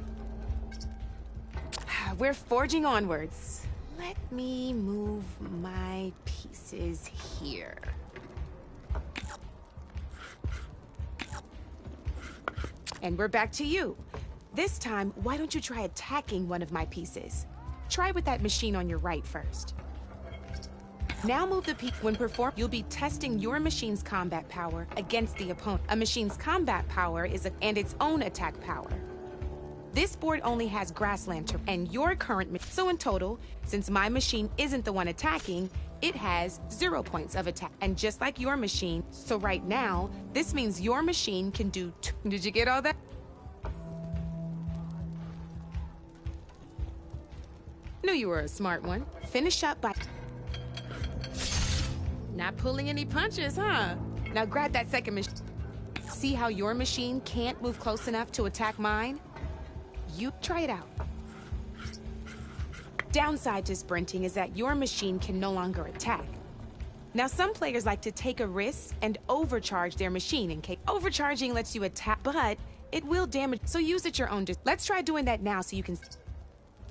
We're forging onwards. Let me move my pieces here. And we're back to you. This time, why don't you try attacking one of my pieces? Try with that machine on your right first. Now move the piece. When performed, you'll be testing your machine's combat power against the opponent. A machine's combat power is and its own attack power. This board only has grassland and your current. So in total, since my machine isn't the one attacking, it has 0 points of attack. And just like your machine, so right now, this means your machine can do 2. Did you get all that? Knew you were a smart one. Finish up by not pulling any punches, huh? Now grab that second machine. See how your machine can't move close enough to attack mine? You try it out. Downside to sprinting is that your machine can no longer attack. Now some players like to take a risk and overcharge their machine in case. Overcharging lets you attack, but it will damage, so use at your own. Let's try doing that now so you can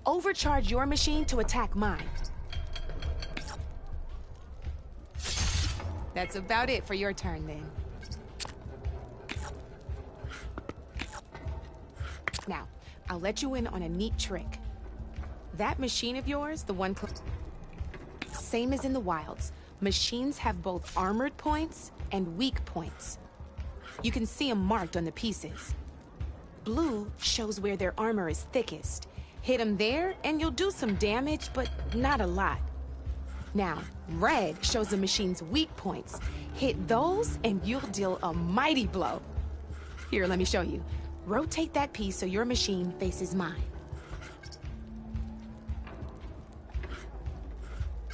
overcharge your machine to attack mine. That's about it for your turn then. Now, I'll let you in on a neat trick. That machine of yours, the one same as in the wilds, machines have both armored points and weak points. You can see them marked on the pieces. Blue shows where their armor is thickest. Hit them there and you'll do some damage, but not a lot. Now, red shows the machine's weak points. Hit those and you'll deal a mighty blow. Here, let me show you. Rotate that piece so your machine faces mine.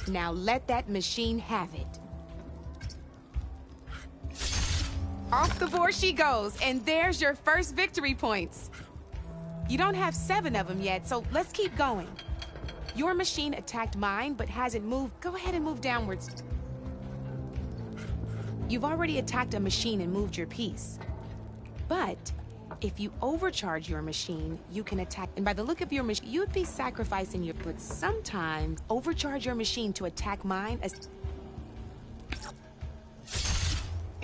Now let that machine have it. Off the board she goes, and there's your first victory points. You don't have 7 of them yet, so let's keep going. Your machine attacked mine, but hasn't moved. Go ahead and move downwards. You've already attacked a machine and moved your piece. But if you overcharge your machine, you can attack. And by the look of your machine, you'd be sacrificing your. But sometimes, overcharge your machine to attack mine as.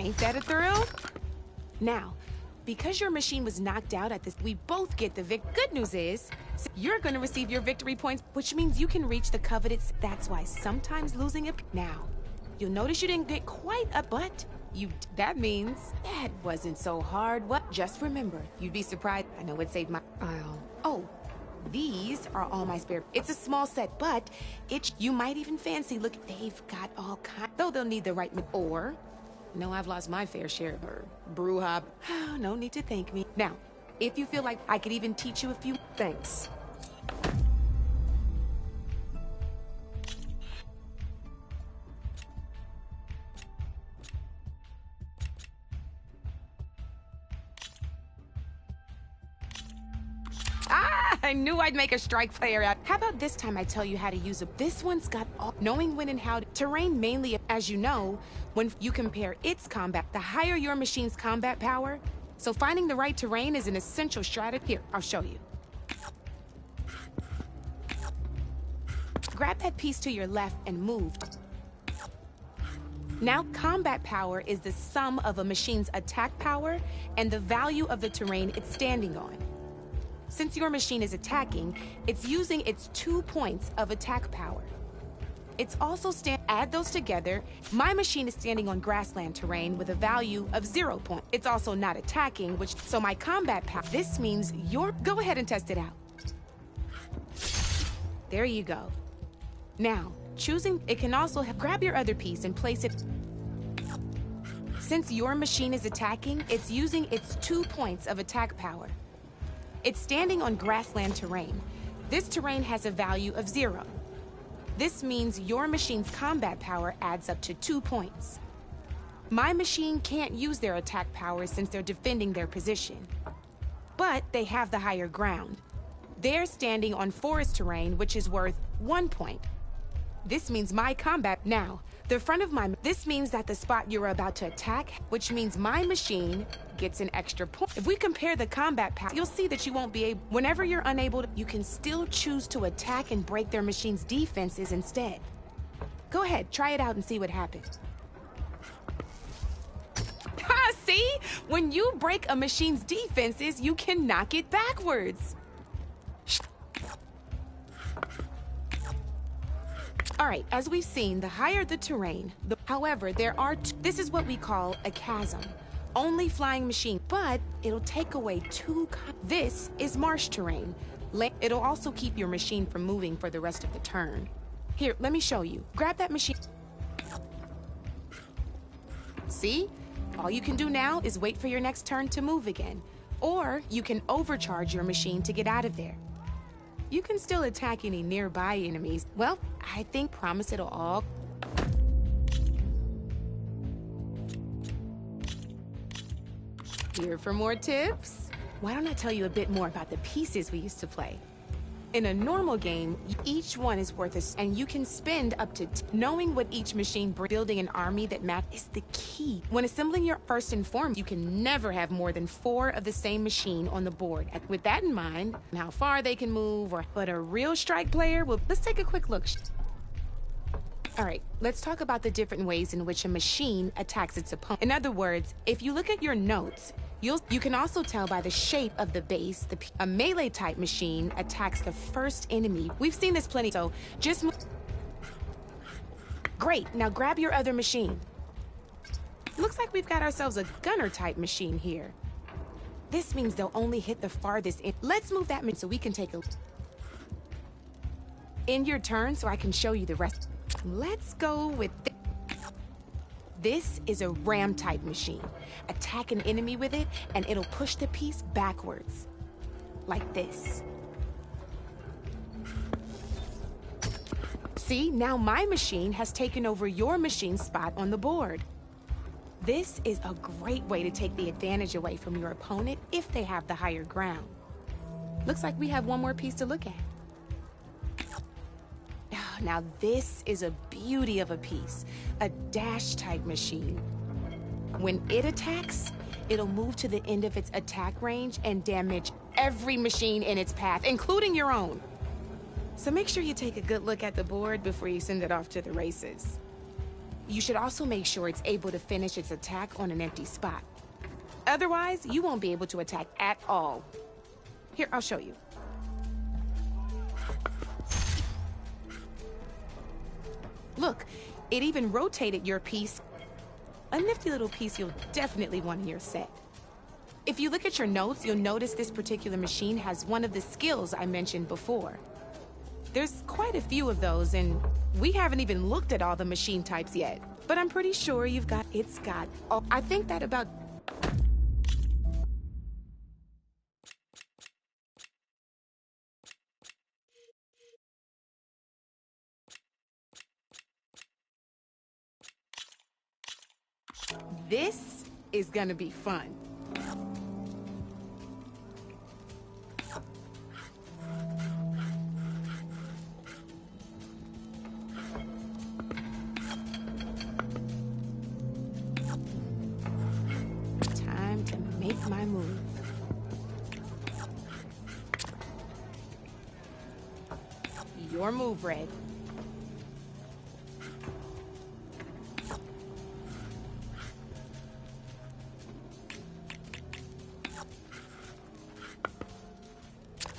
Ain't that a thrill? Now, because your machine was knocked out at this, we both get the Good news is, you're gonna receive your victory points, which means you can reach the coveted. That's why sometimes losing it. Now, you'll notice you didn't get quite a but. That means that wasn't so hard. What? Just remember, you'd be surprised. I know it saved my aisle. Oh, these are all my spare. It's a small set, but you might even fancy. Look, they've got all kinds. Though they'll need the right. Or, no, I've lost my fair share of her brouhaha. No need to thank me. Now, if you feel like I could even teach you a few. Thanks. I knew I'd make a strike player out. How about this time I tell you how to use it? This one's got all knowing when and how to. Terrain mainly, as you know, when you compare its combat, the higher your machine's combat power. So finding the right terrain is an essential strategy. Here, I'll show you. Grab that piece to your left and move. Now, combat power is the sum of a machine's attack power and the value of the terrain it's standing on. Since your machine is attacking, it's using its 2 points of attack power. It's also add those together. My machine is standing on grassland terrain with a value of 0 points. It's also not attacking, so my combat power. This means go ahead and test it out. There you go. Now, choosing, it can also grab your other piece and place it. Since your machine is attacking, it's using its 2 points of attack power. It's standing on grassland terrain. This terrain has a value of 0. This means your machine's combat power adds up to 2 points. My machine can't use their attack power since they're defending their position. But they have the higher ground. They're standing on forest terrain, which is worth 1 point. This means my combat now. The front of my... This means that the spot you're about to attack, which means my machine gets an extra point. If we compare the combat path, you'll see that you won't be able... Whenever you're unable to, you can still choose to attack and break their machine's defenses instead. Go ahead, try it out and see what happens. Ha! See? When you break a machine's defenses, you can knock it backwards. All right, as we've seen, the higher the terrain, however, there are this is what we call a chasm. Only flying machine, but it'll take away this is marsh terrain. It'll also keep your machine from moving for the rest of the turn. Here, let me show you. Grab that machine. See? All you can do now is wait for your next turn to move again. Or you can overcharge your machine to get out of there. You can still attack any nearby enemies. Well, I think promise it'll all... Here for more tips? Why don't I tell you a bit more about the pieces we used to play? In a normal game, each one is worth a... And you can spend up to... Knowing what each machine building an army that is the key. When assembling your first and foremost, you can never have more than 4 of the same machine on the board. With that in mind, how far they can move, but a real strike player will... Let's take a quick look. All right, let's talk about the different ways in which a machine attacks its opponent. In other words, if you look at your notes, you can also tell by the shape of the base, a melee-type machine attacks the first enemy. We've seen this plenty, so just move. Great, now grab your other machine. Looks like we've got ourselves a gunner-type machine here. This means they'll only hit the farthest end. Let's move that so we can take a... End your turn so I can show you the rest. Let's go with this is a ram-type machine. Attack an enemy with it, and it'll push the piece backwards. Like this. See, now my machine has taken over your machine's spot on the board. This is a great way to take the advantage away from your opponent if they have the higher ground. Looks like we have one more piece to look at. Now this is a beauty of a piece, a dash-type machine. When it attacks, it'll move to the end of its attack range and damage every machine in its path, including your own. So make sure you take a good look at the board before you send it off to the races. You should also make sure it's able to finish its attack on an empty spot. Otherwise, you won't be able to attack at all. Here, I'll show you. Look, it even rotated your piece. A nifty little piece you'll definitely want in your set. If you look at your notes, you'll notice this particular machine has one of the skills I mentioned before. There's quite a few of those, and we haven't even looked at all the machine types yet. But I'm pretty sure it's got... Oh, I think that about... This is gonna be fun. Time to make my move. Your move, Red.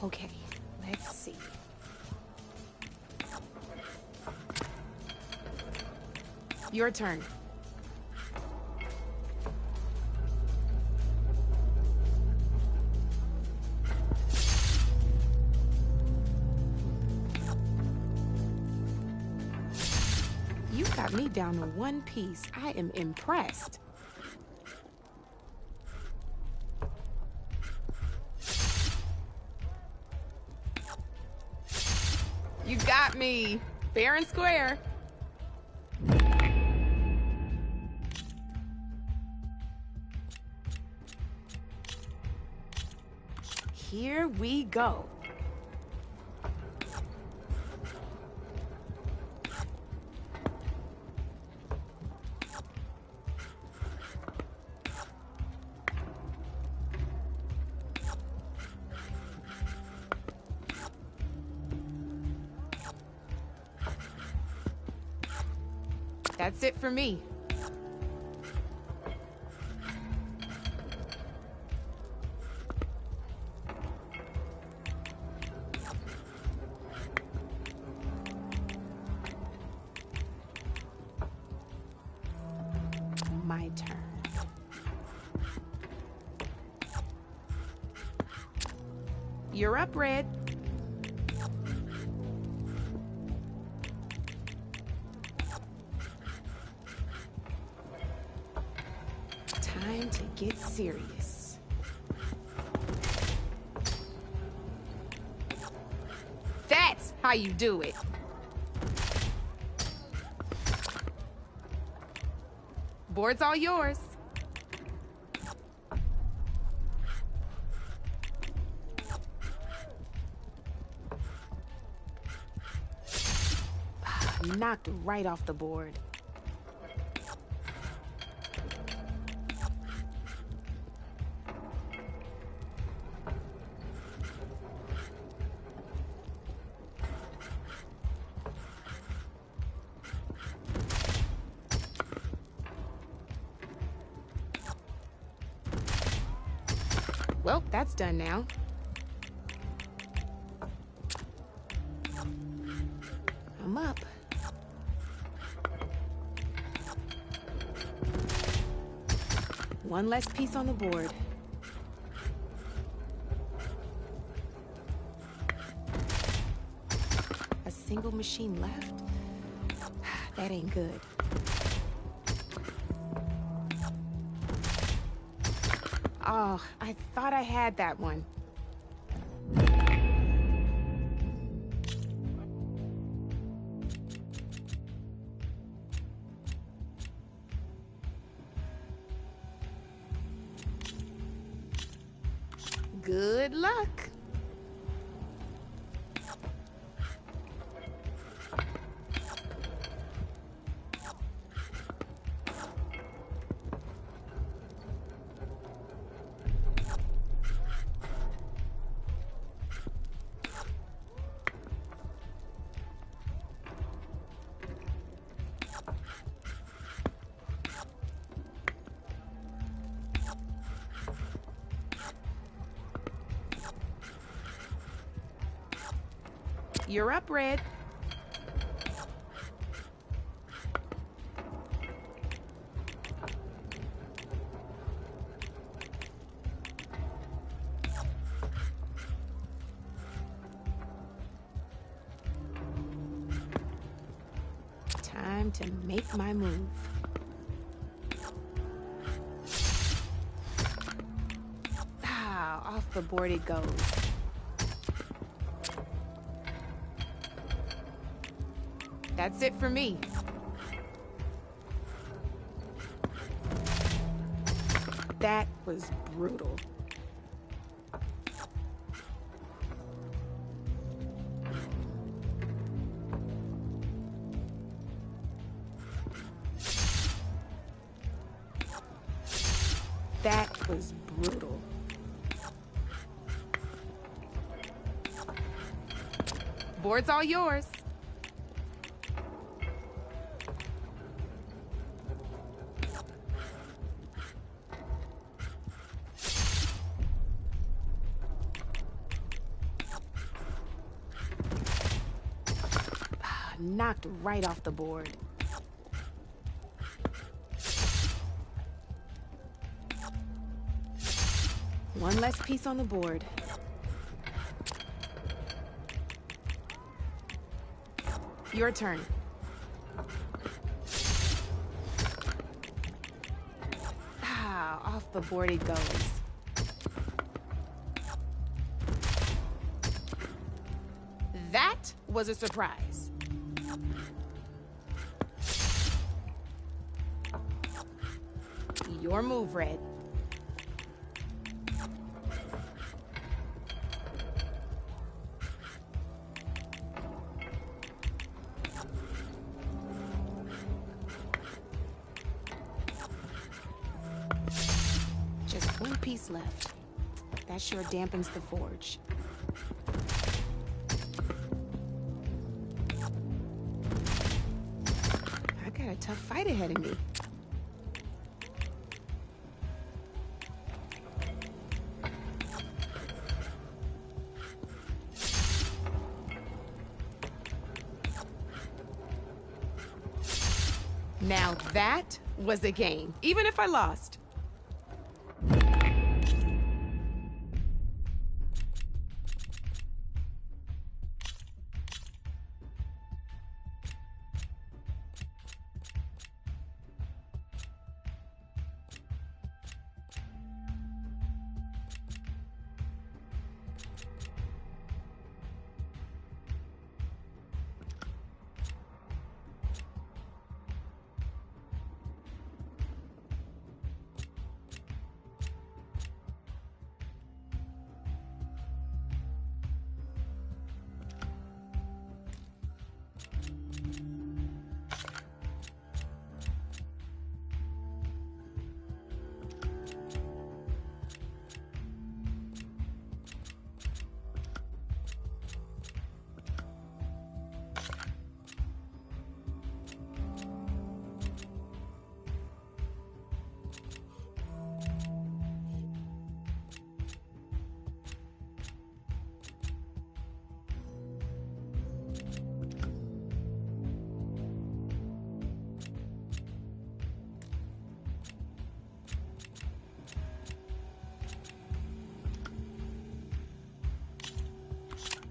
Okay, let's see. Your turn. You got me down to one piece. I am impressed. You got me, fair and square. Here we go. That's it for me. My turn. You're up, Red. Time to get serious. That's how you do it. Board's all yours. Knocked right off the board. Well, that's done now. I'm up. One less piece on the board. A single machine left? That ain't good. Oh, I thought I had that one. Good luck. You're up, Red. Time to make my move. Ah, off the board it goes. That's it for me. That was brutal. That was brutal. Board's all yours. Knocked right off the board. One less piece on the board. Your turn. Ah, off the board it goes. That was a surprise. Your move, Red. Just one piece left. That sure dampens the forge. I gotta a tough fight ahead of me. Now that was a game, even if I lost.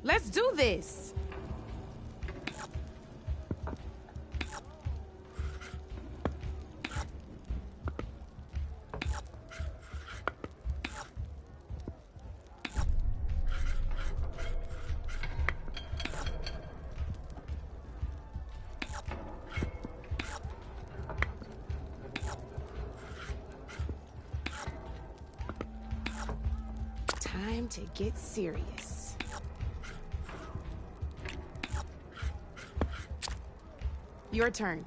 Let's do this. Time to get serious. Your turn.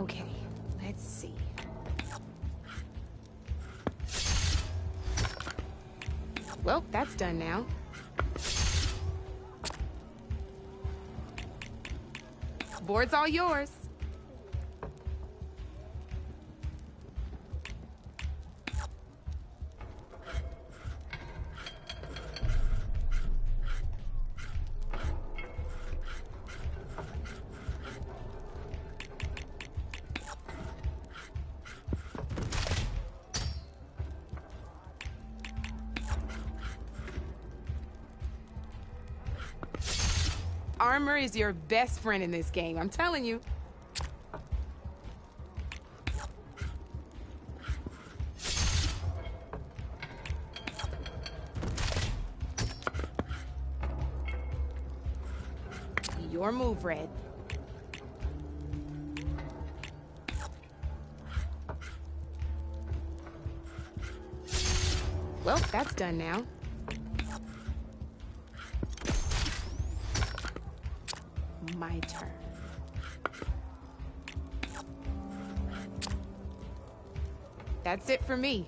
Okay, let's see. Well, that's done now. Board's all yours. Armor is your best friend in this game, I'm telling you. Your move, Red. Well, that's done now. My turn. That's it for me.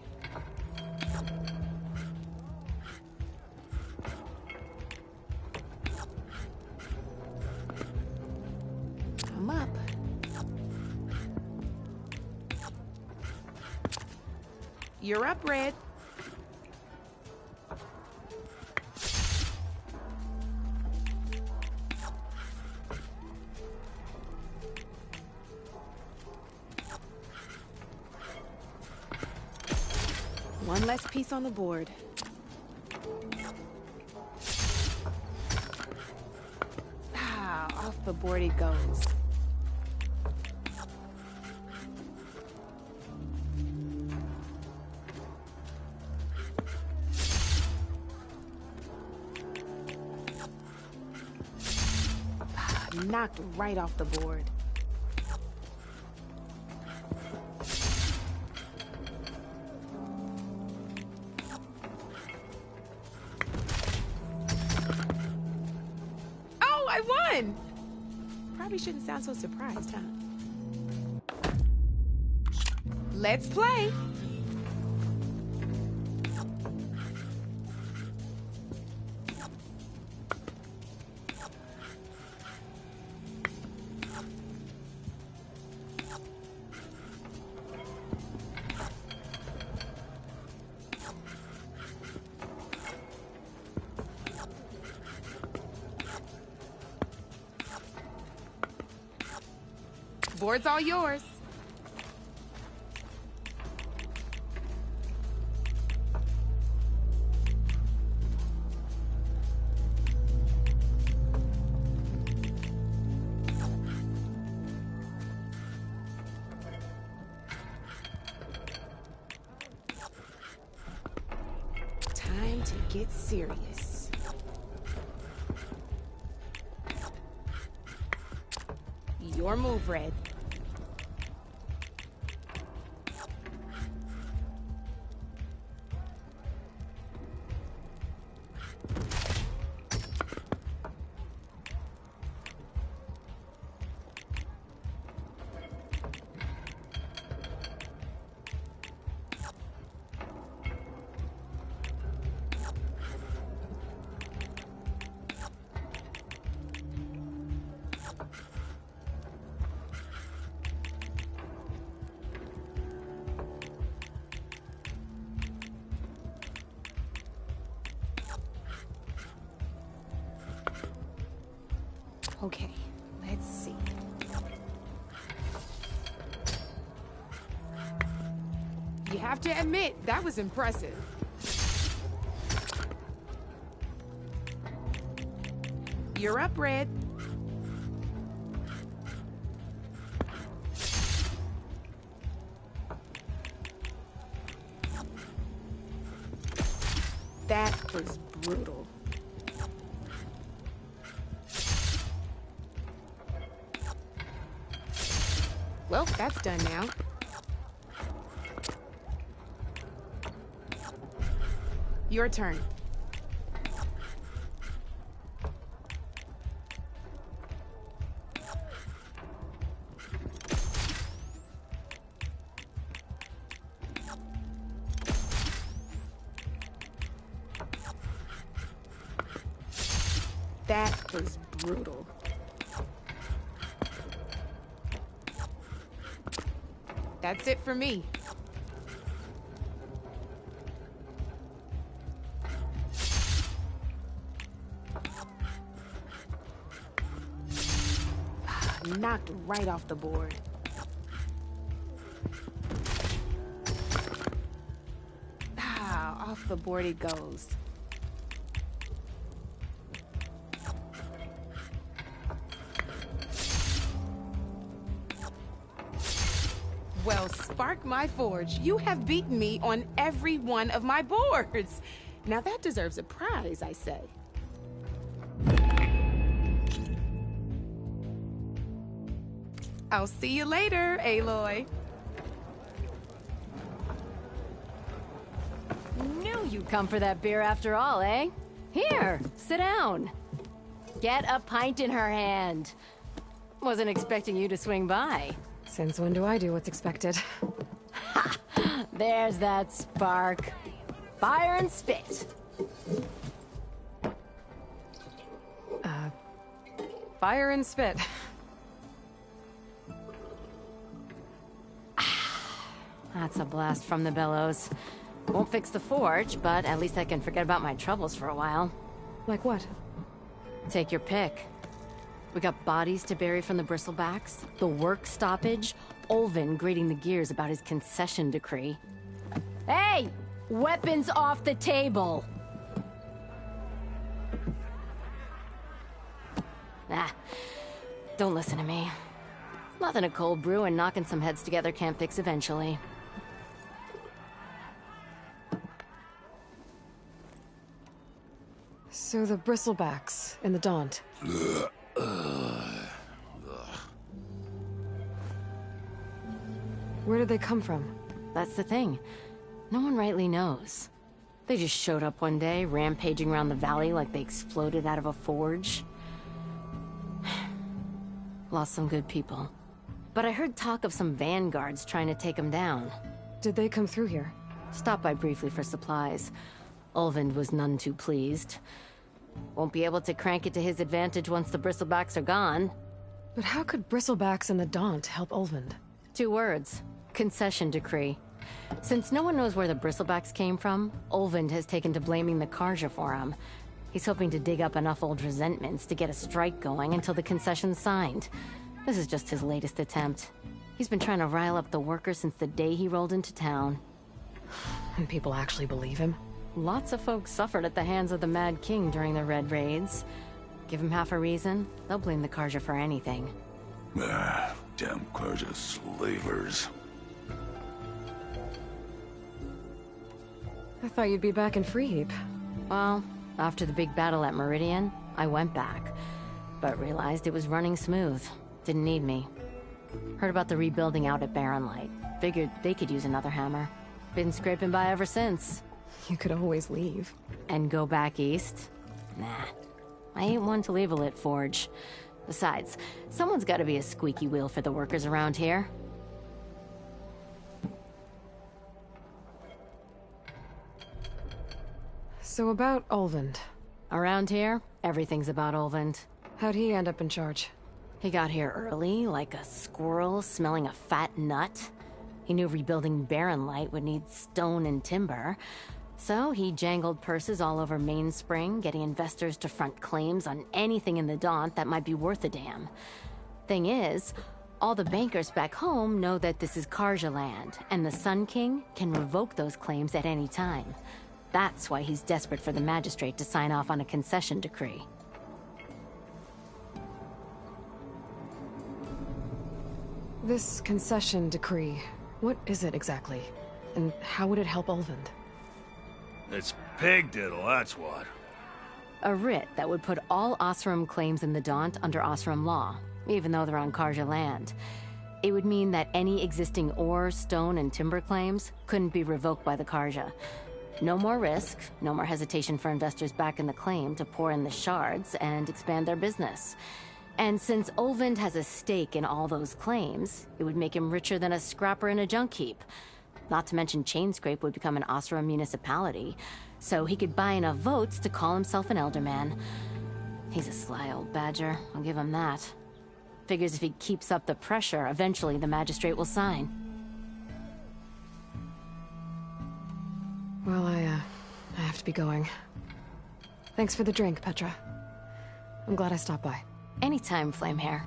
I'm up. You're up, Red. One less piece on the board. Ah, off the board it goes. Knocked right off the board. Oh, I won! Probably shouldn't sound so surprised, huh? Let's play. Board's all yours. Time to get serious. Your move, Red. Okay, let's see. You have to admit, that was impressive. You're up, Red. That was brutal. Well, that's done now. Your turn. That was brutal. That's it for me. Knocked right off the board. Off the board it goes. Well, spark my forge. You have beaten me on every one of my boards. Now that deserves a prize, I say. I'll see you later, Aloy. Knew you'd come for that beer after all, eh? Here, sit down. Get a pint in her hand. Wasn't expecting you to swing by. Since when do I do what's expected? Ha! There's that spark. Fire and spit. Fire and spit. That's a blast from the bellows. Won't fix the forge, but at least I can forget about my troubles for a while. Like what? Take your pick. We got bodies to bury from the bristlebacks, the work stoppage, Ulvin grating the gears about his concession decree. Hey! Weapons off the table! Ah, don't listen to me. Nothing a cold brew and knocking some heads together can't fix eventually. So the bristlebacks and the Daunt. Where did they come from? That's the thing. No one rightly knows. They just showed up one day, rampaging around the valley like they exploded out of a forge. Lost some good people. But I heard talk of some vanguards trying to take them down. Did they come through here? Stopped by briefly for supplies. Ulvund was none too pleased. Won't be able to crank it to his advantage once the bristlebacks are gone. But how could Bristlebacks and the Daunt help Ulvund? 2 words. Concession decree. Since no one knows where the bristlebacks came from, Ulvund has taken to blaming the Karja for him. He's hoping to dig up enough old resentments to get a strike going until the concession's signed. This is just his latest attempt. He's been trying to rile up the workers since the day he rolled into town. And people actually believe him? Lots of folks suffered at the hands of the Mad King during the Red Raids. Give him half a reason, they'll blame the Karja for anything. Damn Karja slavers. I thought you'd be back in Freeheap. Well, after the big battle at Meridian, I went back. But realized it was running smooth. Didn't need me. Heard about the rebuilding out at Barren Light. Figured they could use another hammer. Been scraping by ever since. You could always leave. And go back east? Nah. I ain't one to leave a lit forge. Besides, someone's gotta be a squeaky wheel for the workers around here. So about Ulvund. Around here, everything's about Ulvund. How'd he end up in charge? He got here early, like a squirrel smelling a fat nut. He knew rebuilding Barren Light would need stone and timber. So he jangled purses all over Mainspring, getting investors to front claims on anything in the Daunt that might be worth a damn. Thing is, all the bankers back home know that this is Karja land, and the Sun King can revoke those claims at any time. That's why he's desperate for the magistrate to sign off on a concession decree. This concession decree, what is it exactly? And how would it help Ulvund? It's pig diddle, that's what. A writ that would put all Oseram claims in the Daunt under Oseram law, even though they're on Karja land. It would mean that any existing ore, stone, and timber claims couldn't be revoked by the Karja. No more risk, no more hesitation for investors back in the claim to pour in the shards and expand their business. And since Ulvund has a stake in all those claims, it would make him richer than a scrapper in a junk heap. Not to mention Chainscrape would become an Oseram municipality, so he could buy enough votes to call himself an Elderman. He's a sly old badger, I'll give him that. Figures if he keeps up the pressure, eventually the magistrate will sign. Well, I have to be going. Thanks for the drink, Petra. I'm glad I stopped by. Anytime, Flamehair.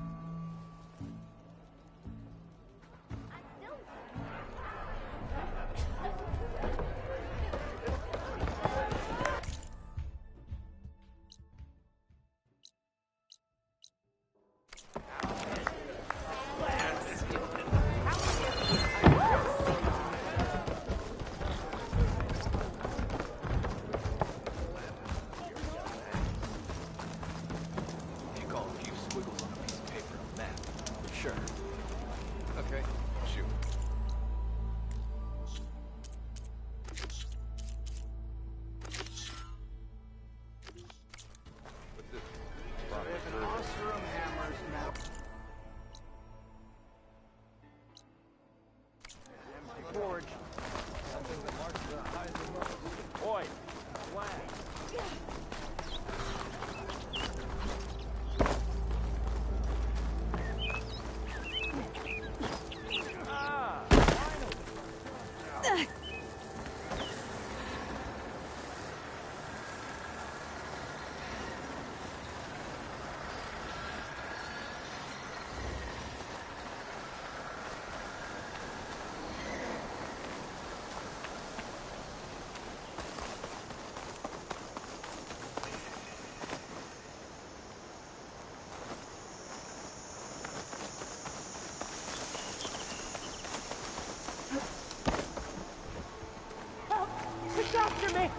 After me!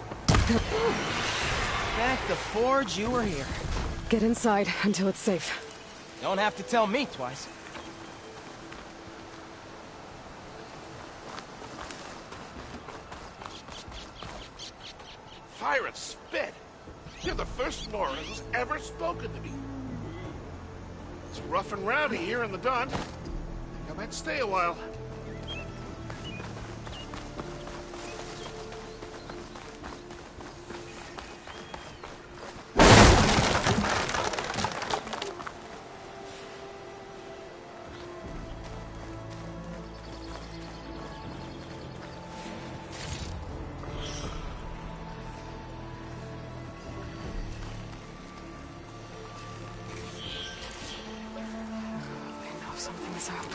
Thank the forge you were here. Get inside until it's safe. Don't have to tell me twice. pirate spit. You're the first Nora who's ever spoken to me. It's rough and rowdy here in the Dun. I might stay a while. Something's up.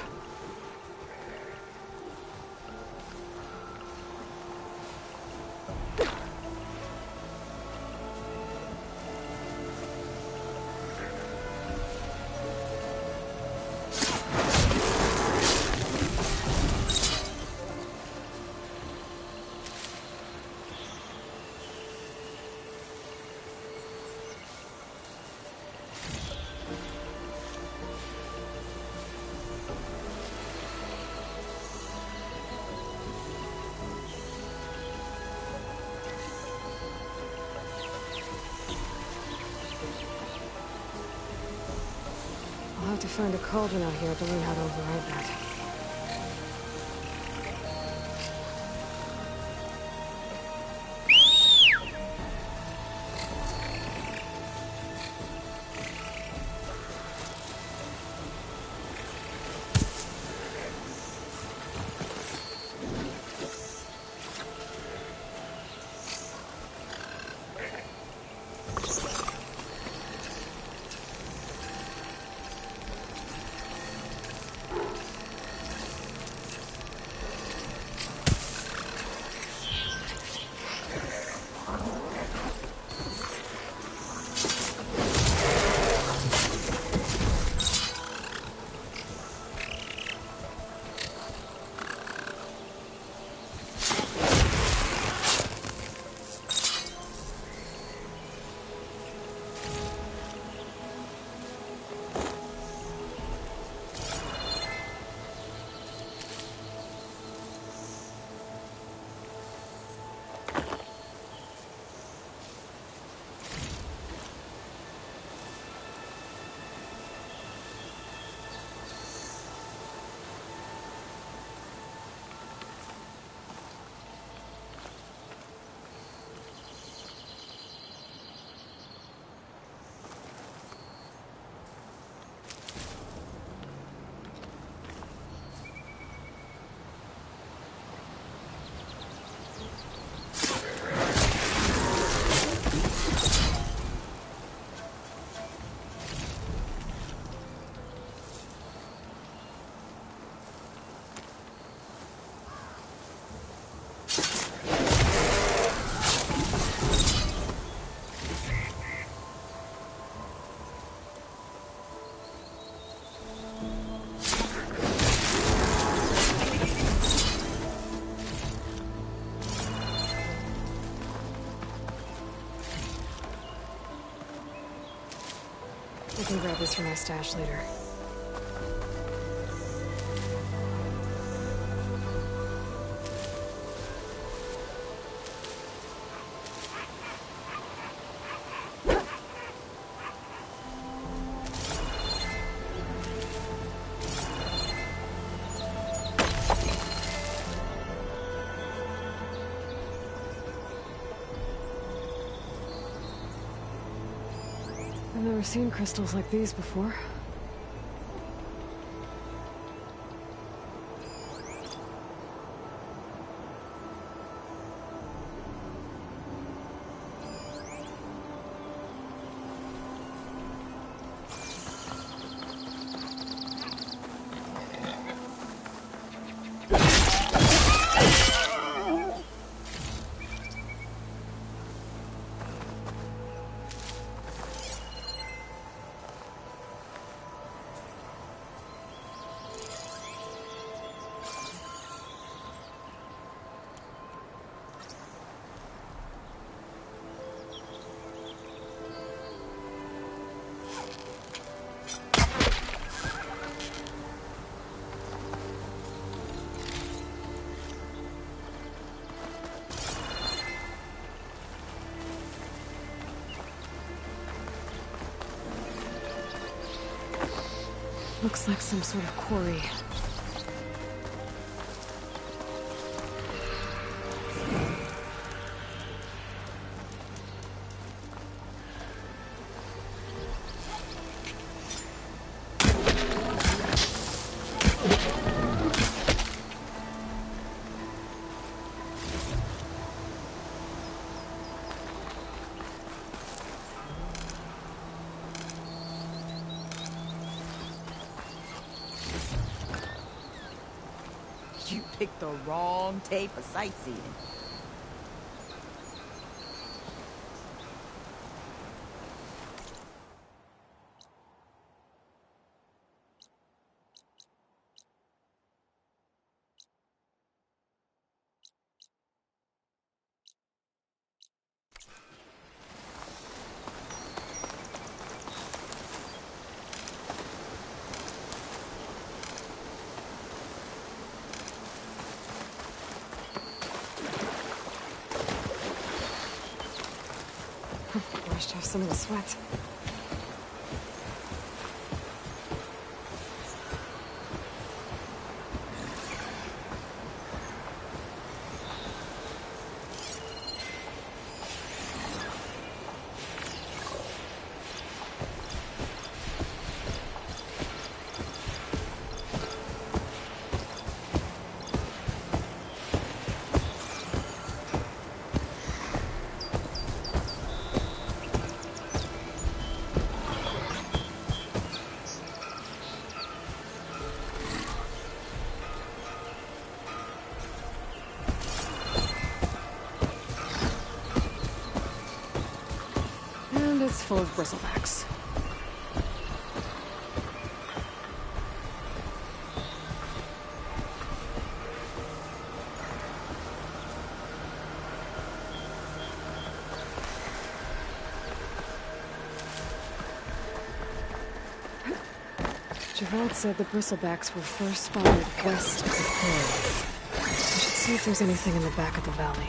I'll have to find a cauldron out here to learn how to override that. I can grab this from my stash later. I've never seen crystals like these before. Looks like some sort of quarry. You picked the wrong day for sightseeing. Brushed off some of the sweat. And it's full of bristlebacks. Gerald said the bristlebacks were first spotted west of the quarry. I should see if there's anything in the back of the valley.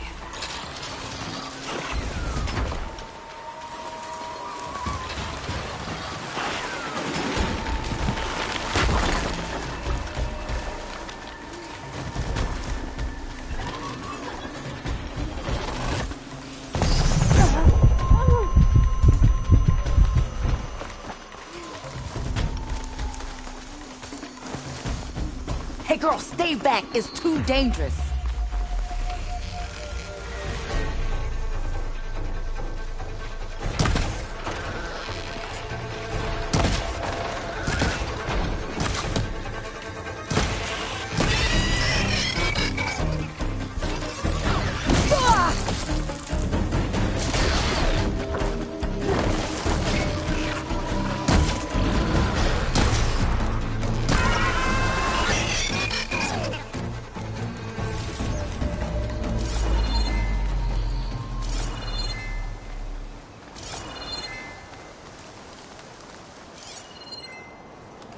Hey girl, stay back. It's too dangerous.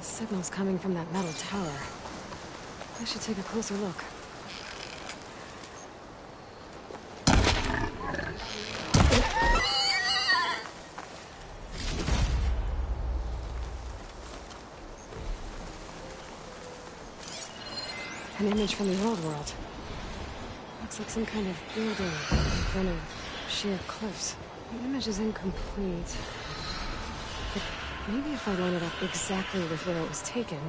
Signal's coming from that metal tower. I should take a closer look. An image from the old world. Looks like some kind of building in front of sheer cliffs. The image is incomplete. But maybe if I line it up exactly with where it was taken,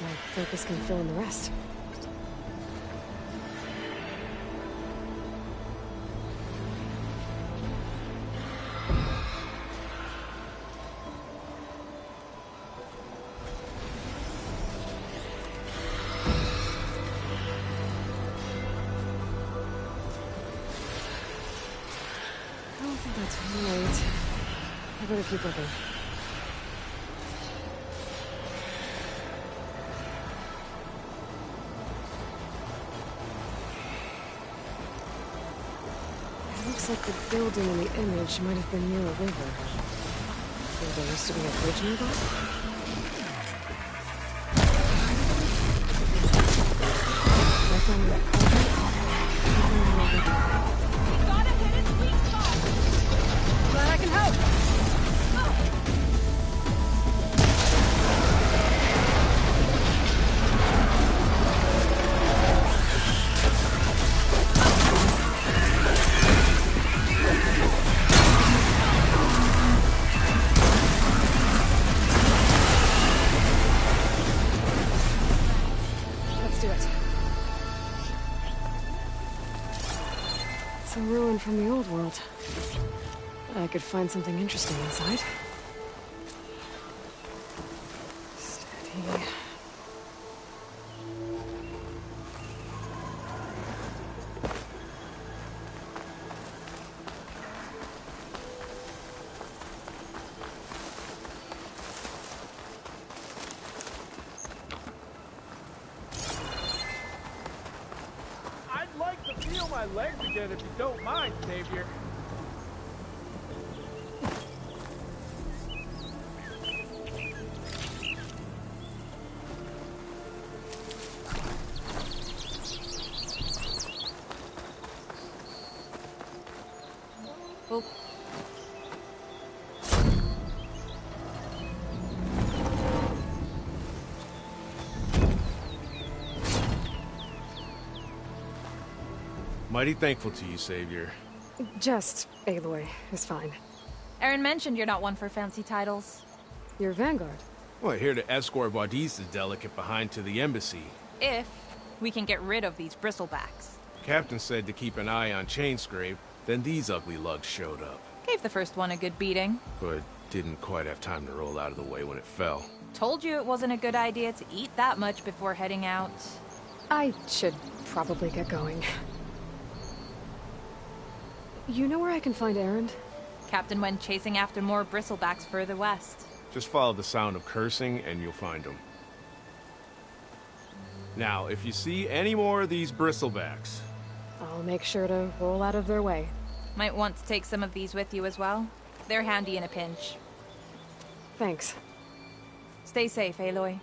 my focus can fill in the rest. I don't think that's right. I better keep looking. It looks like the building in the image might have been near a river. Maybe there used to be a bridge nearby? Right on that Glad I can help. a ruin from the old world. I could find something interesting inside. Steady. I'd like to feel my legs again if you don't mind, Savior. Well, Mighty thankful to you, Savior. Just Aloy is fine. Aaron mentioned you're not one for fancy titles. You're Vanguard. Well, here to escort Wadis's delegate behind to the embassy. If we can get rid of these bristlebacks. Captain said to keep an eye on Chainscrape, then these ugly lugs showed up. Gave the first one a good beating. But didn't quite have time to roll out of the way when it fell. Told you it wasn't a good idea to eat that much before heading out. I should probably get going. You know where I can find Erend? Captain went chasing after more bristlebacks further west. Just follow the sound of cursing and you'll find them. Now, if you see any more of these bristlebacks... I'll make sure to roll out of their way. Might want to take some of these with you as well. They're handy in a pinch. Thanks. Stay safe, Aloy.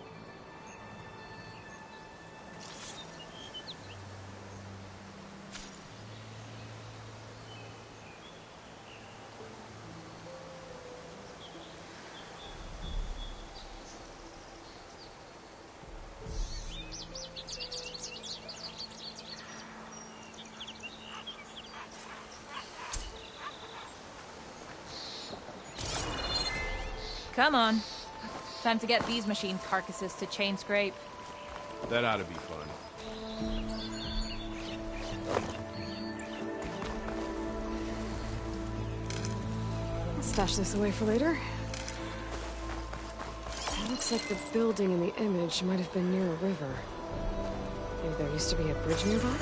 Come on. Time to get these machine carcasses to Chainscrape. That ought to be fun. I'll stash this away for later. It looks like the building in the image might have been near a river. Maybe there used to be a bridge nearby?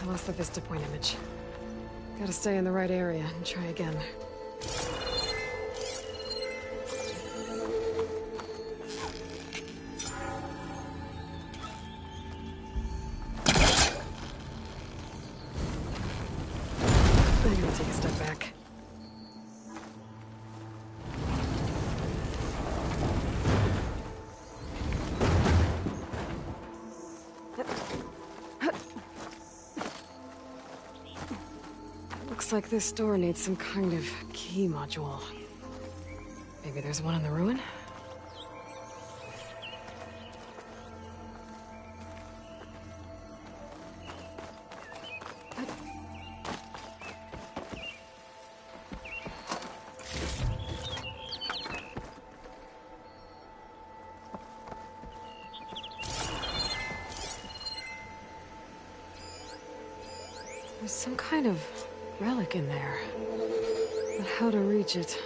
I lost the Vista Point image. Gotta stay in the right area and try again. I'm gonna take a step back. Looks like this door needs some kind of key module. Maybe there's one in the ruin? There's some kind of relic in there. But how to reach it?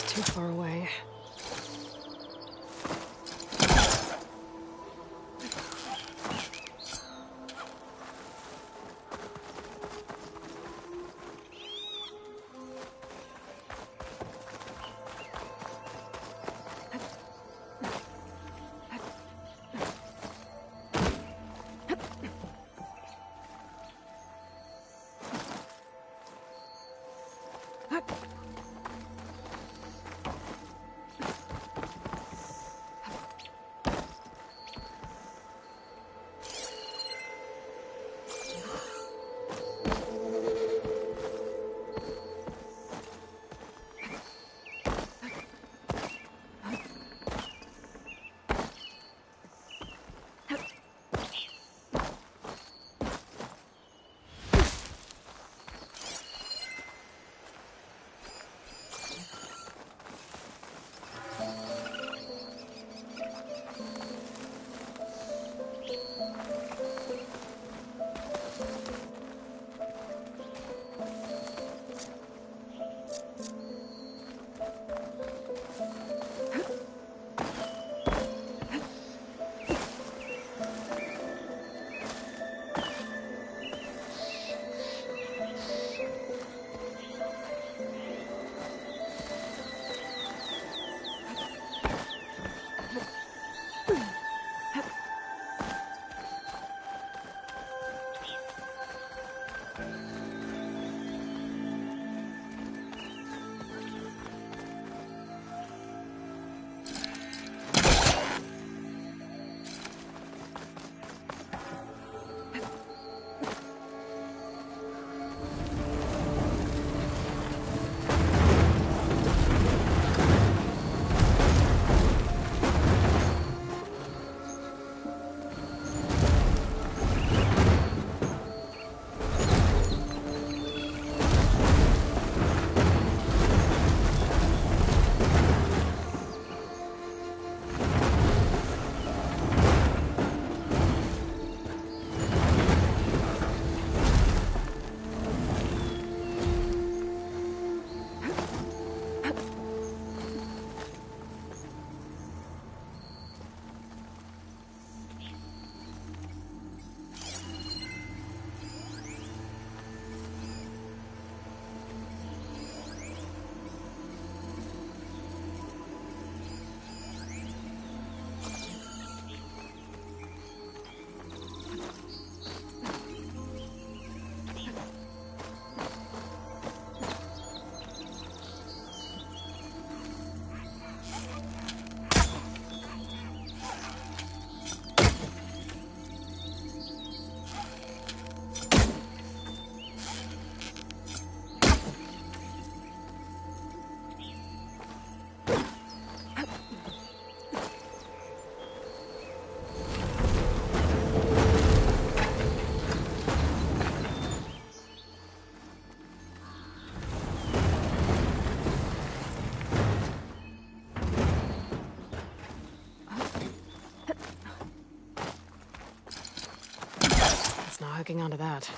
Too far away. hooking onto that.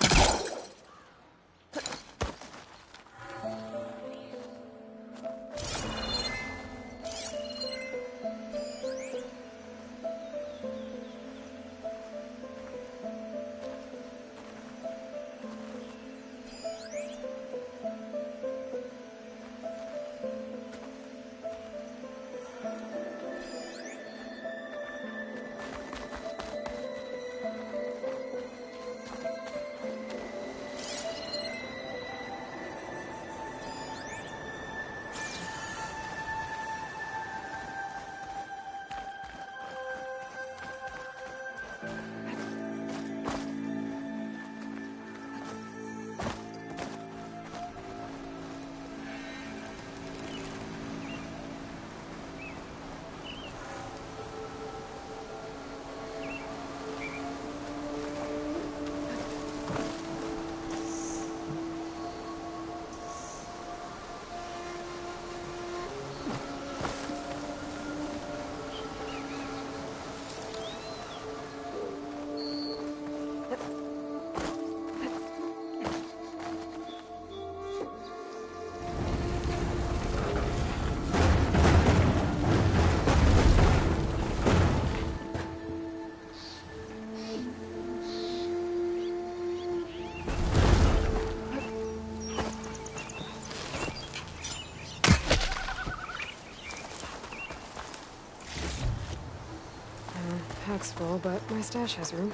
Pack's full, but my stash has room.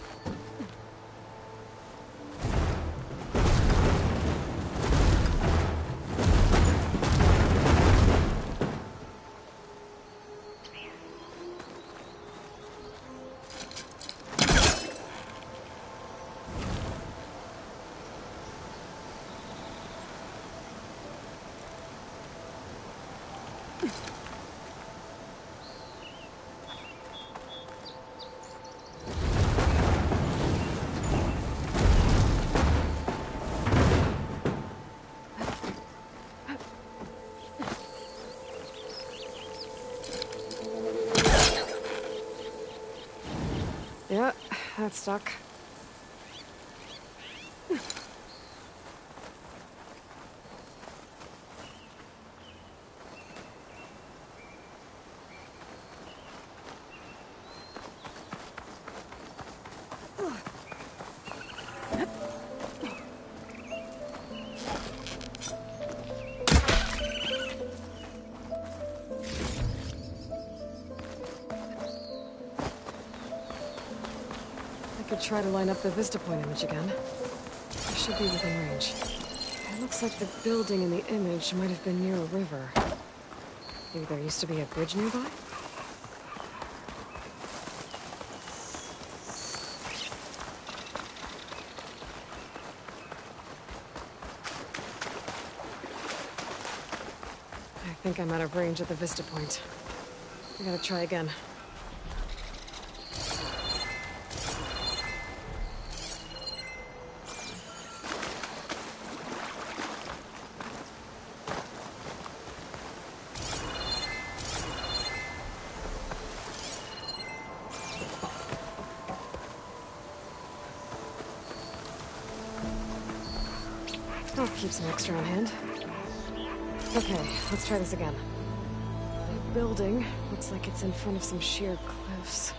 Yeah, that's stuck. Try to line up the Vista Point image again. I should be within range. It looks like the building in the image might have been near a river. Maybe there used to be a bridge nearby? I think I'm out of range at the Vista Point. I gotta try again. I'll keep some extra on hand. Okay, let's try this again. The building looks like it's in front of some sheer cliffs.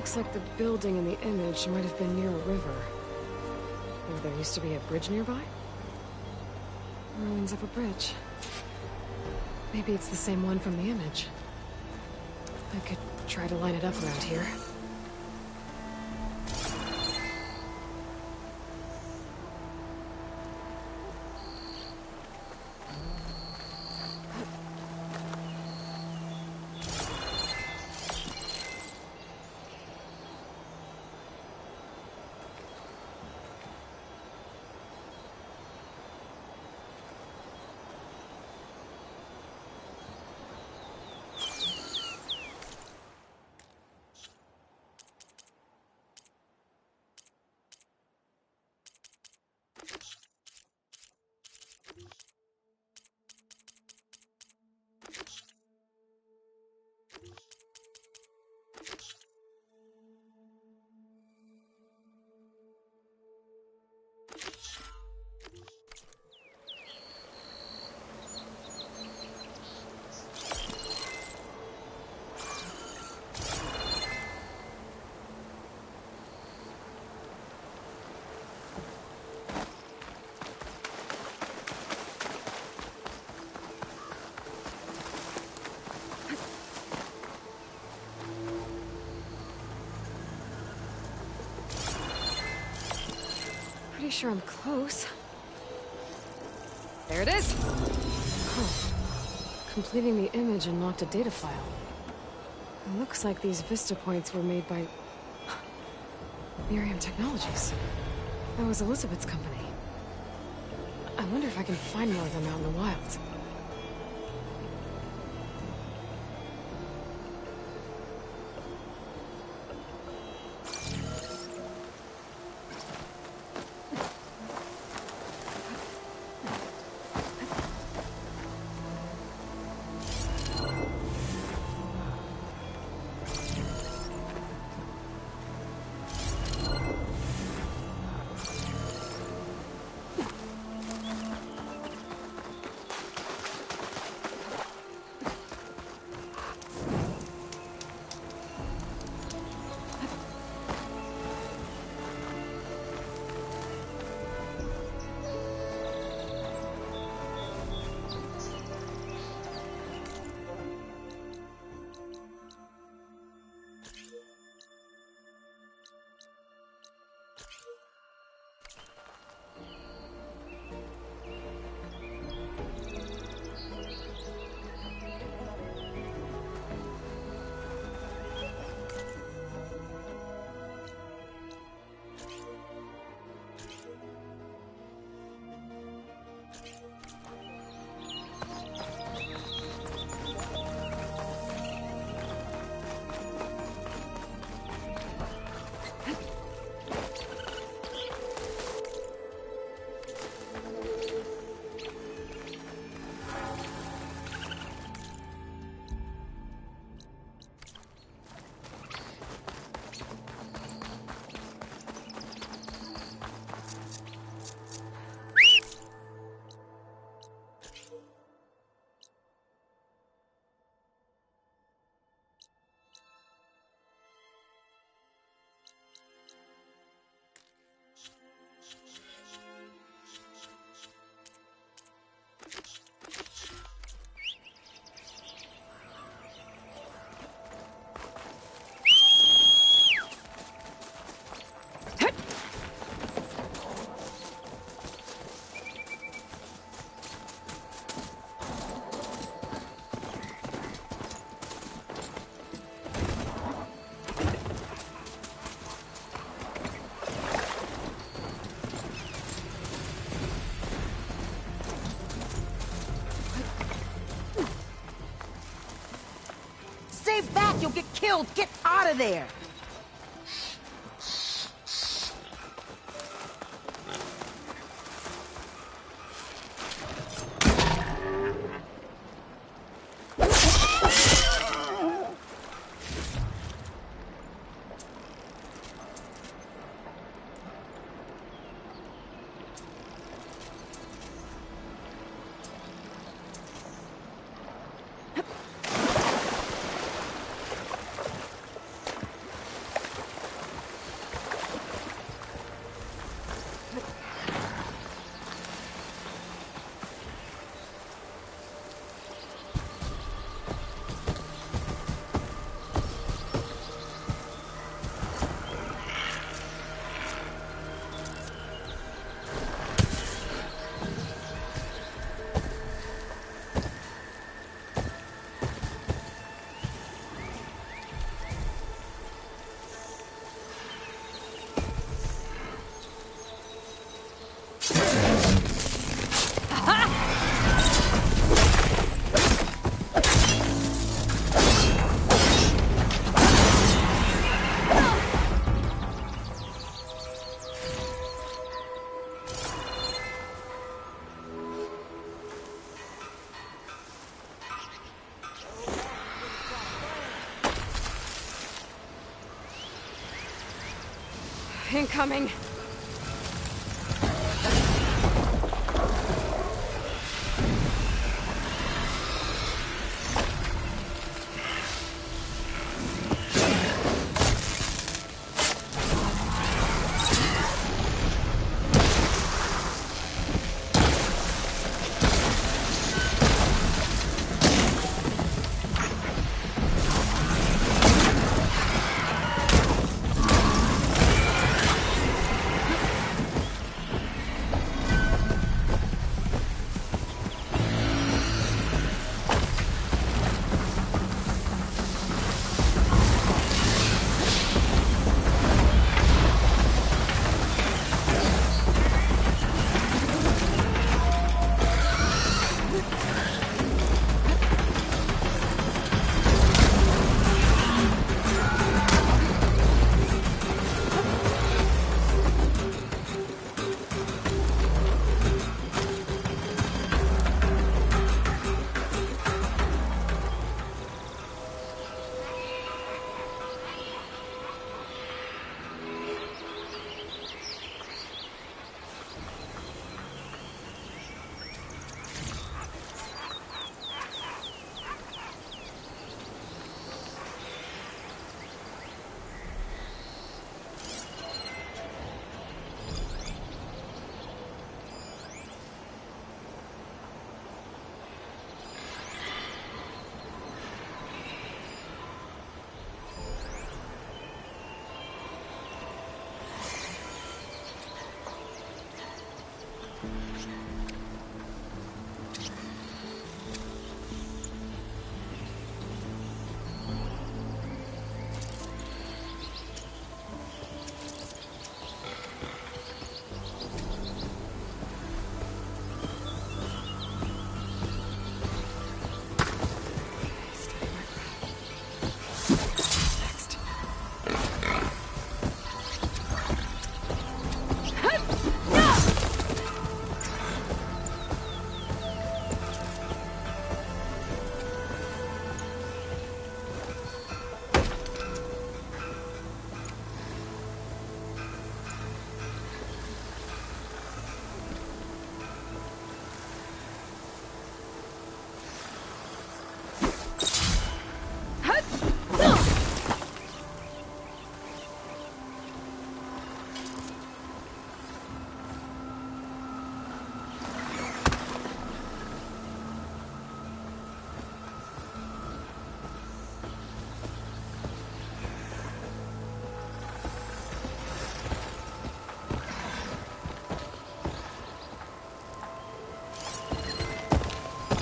Looks like the building in the image might have been near a river. Maybe there used to be a bridge nearby? Ruins of a bridge. Maybe it's the same one from the image. I could try to line it up around here. Pretty sure I'm close. There it is! Oh. Completing the image unlocked a data file. It looks like these Vista points were made by... Miriam Technologies. That was Elizabeth's company. I wonder if I can find more of them out in the wild. Stay back, you'll get killed. Get out of there. Incoming.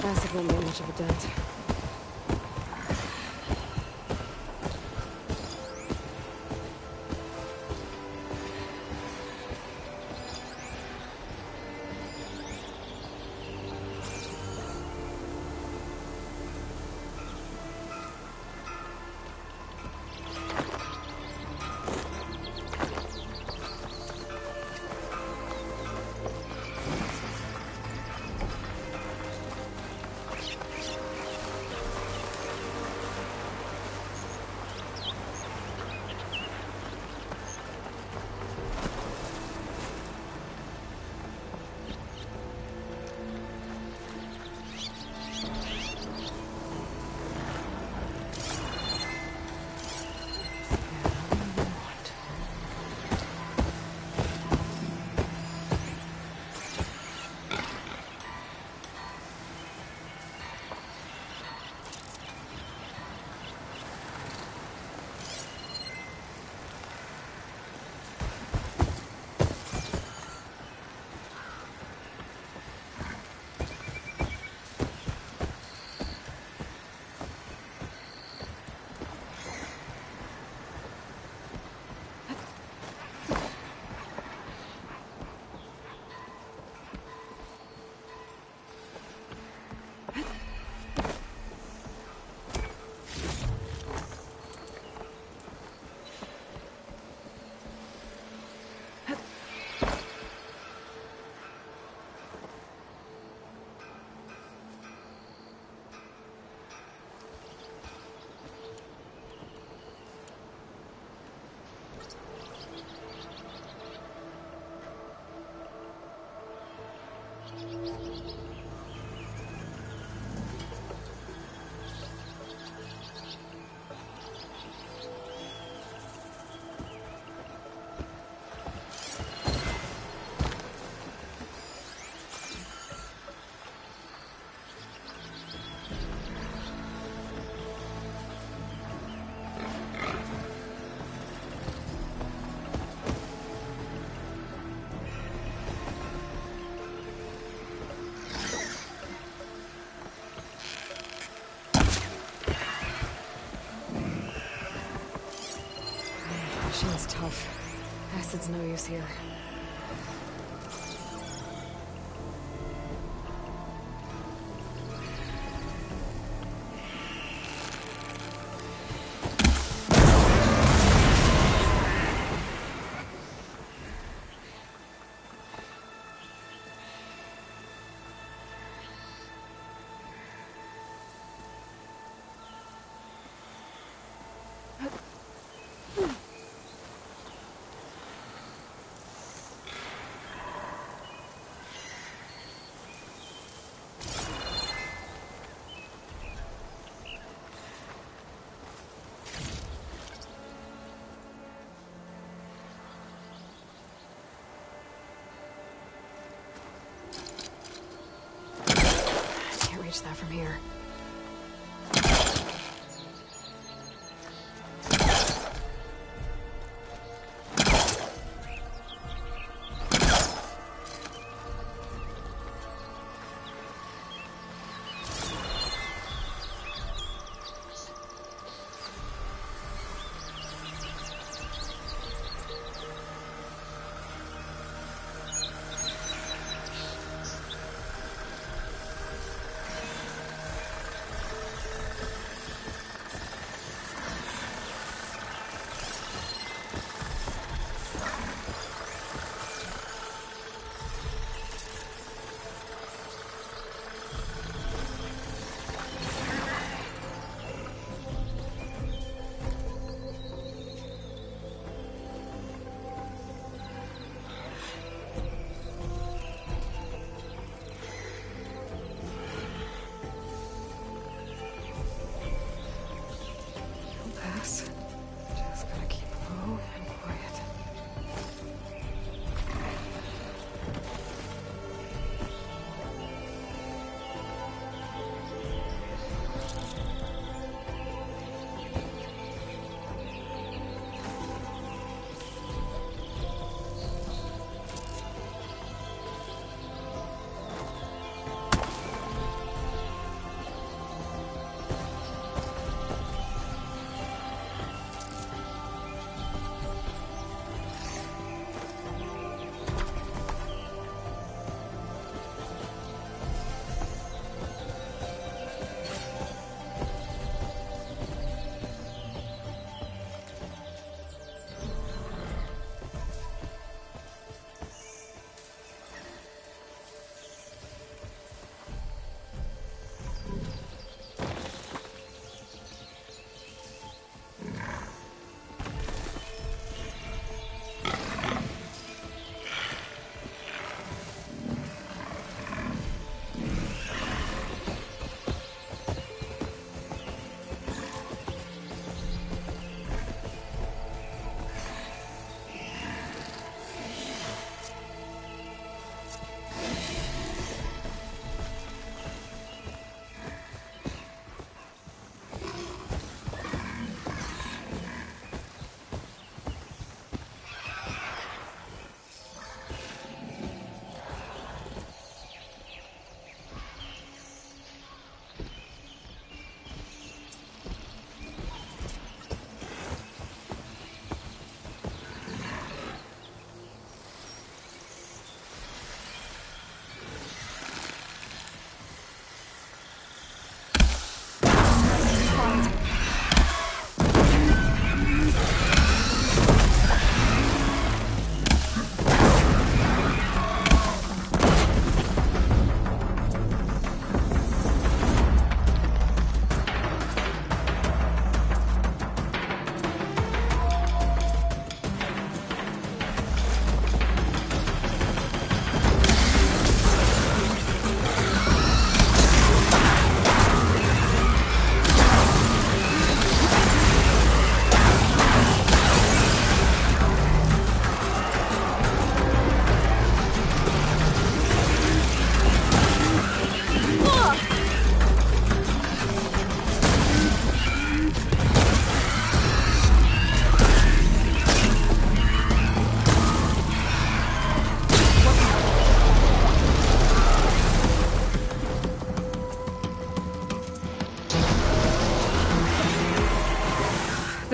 Acid won't make much of a dent. machine's tough. Acid's no use here. That from here.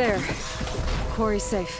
There. Quarry's safe.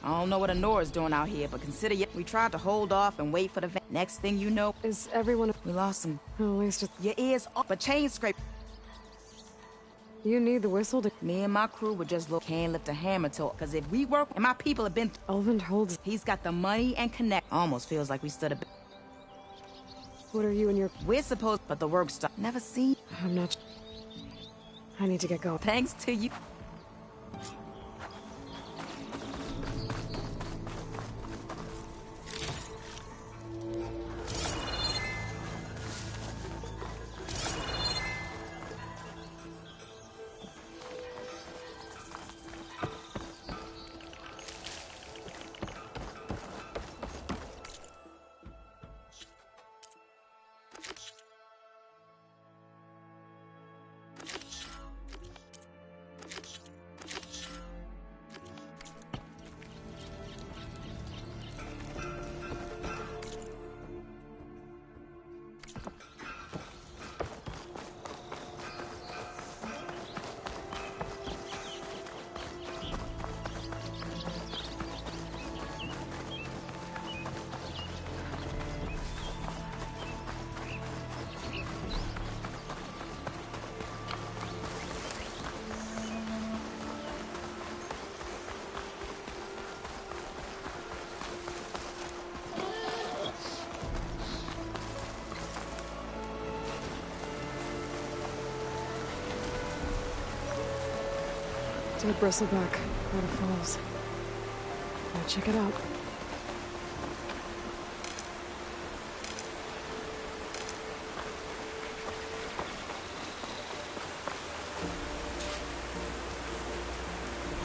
I don't know what Honora's doing out here, but consider it. We tried to hold off and wait for the van. Next thing you know... Is everyone... We lost him. Well, at least it's... Your ears off, but chain scrape. You need the whistle to... Me and my crew would just look. Can't lift a hammer till... Because if we work, and my people have been... Ulvund holds... He's got the money and connect. Almost feels like we stood a bit... What are you and your... We're supposed... But the work stopped. Never seen... I'm not... I need to get going. Thanks to you. Dead Bristleback, Water Falls. Now check it out.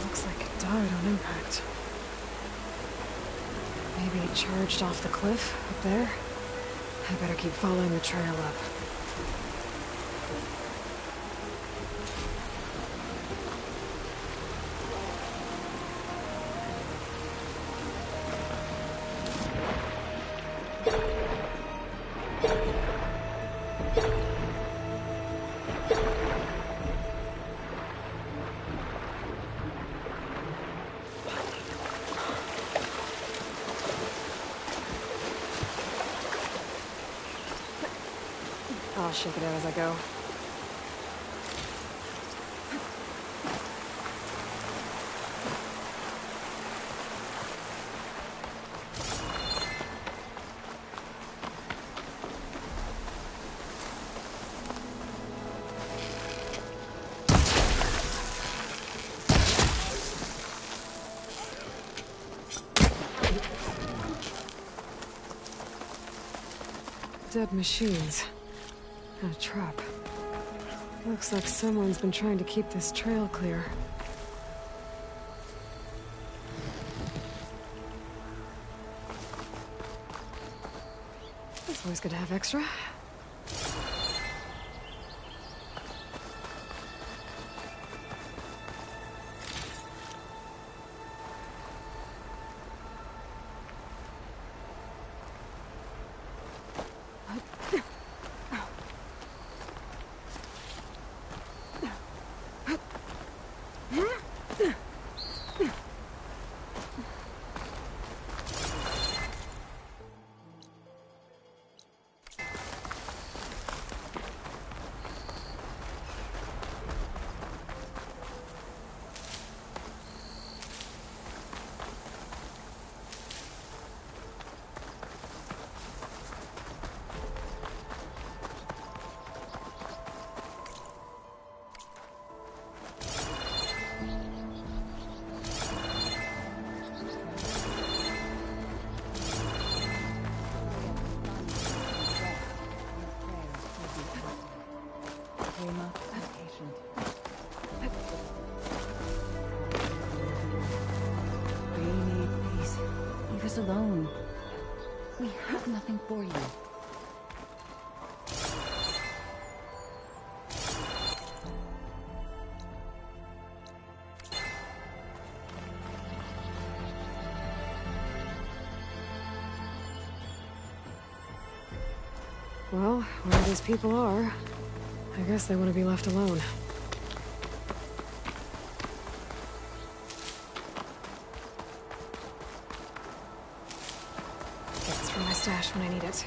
Looks like it died on impact. Maybe it charged off the cliff up there. I better keep following the trail up. I'll shake it out as I go. Dead machines. And a trap. Looks like someone's been trying to keep this trail clear. It's always good to have extra. Alone. We have nothing for you. Well, where these people are, I guess they want to be left alone. from my stash when I need it.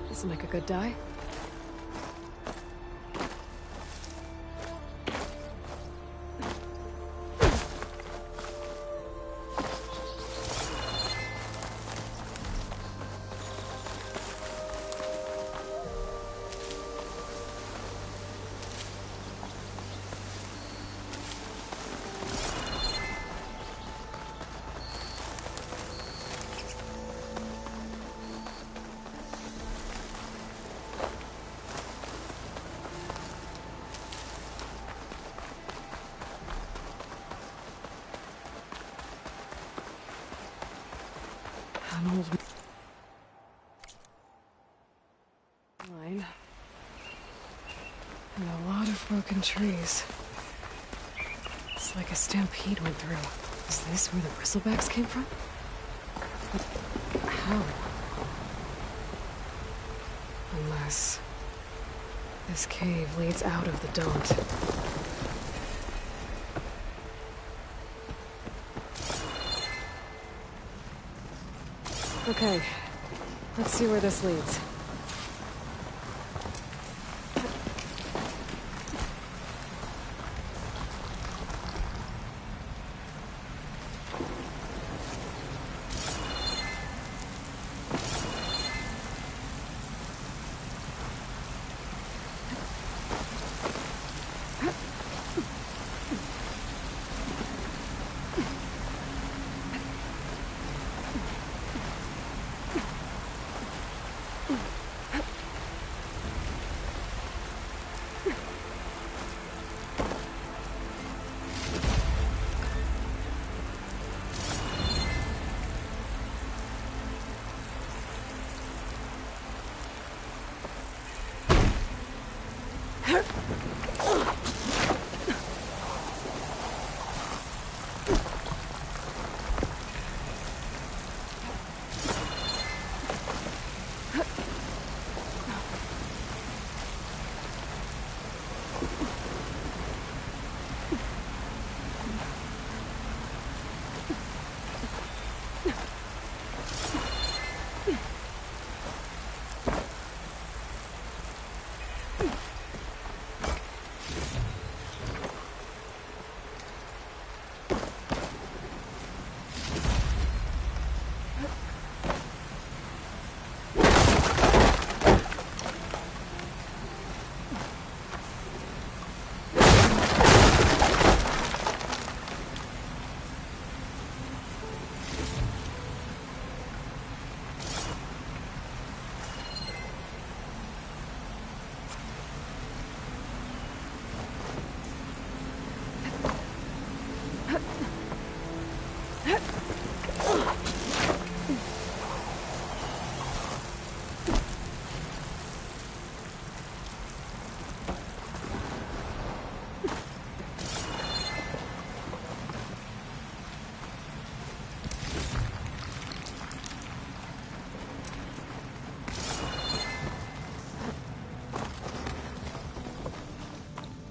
This'll make a good die. An old line. And a lot of broken trees. It's like a stampede went through. Is this where the bristlebacks came from? But how? Unless this cave leads out of the Daunt. Okay, let's see where this leads.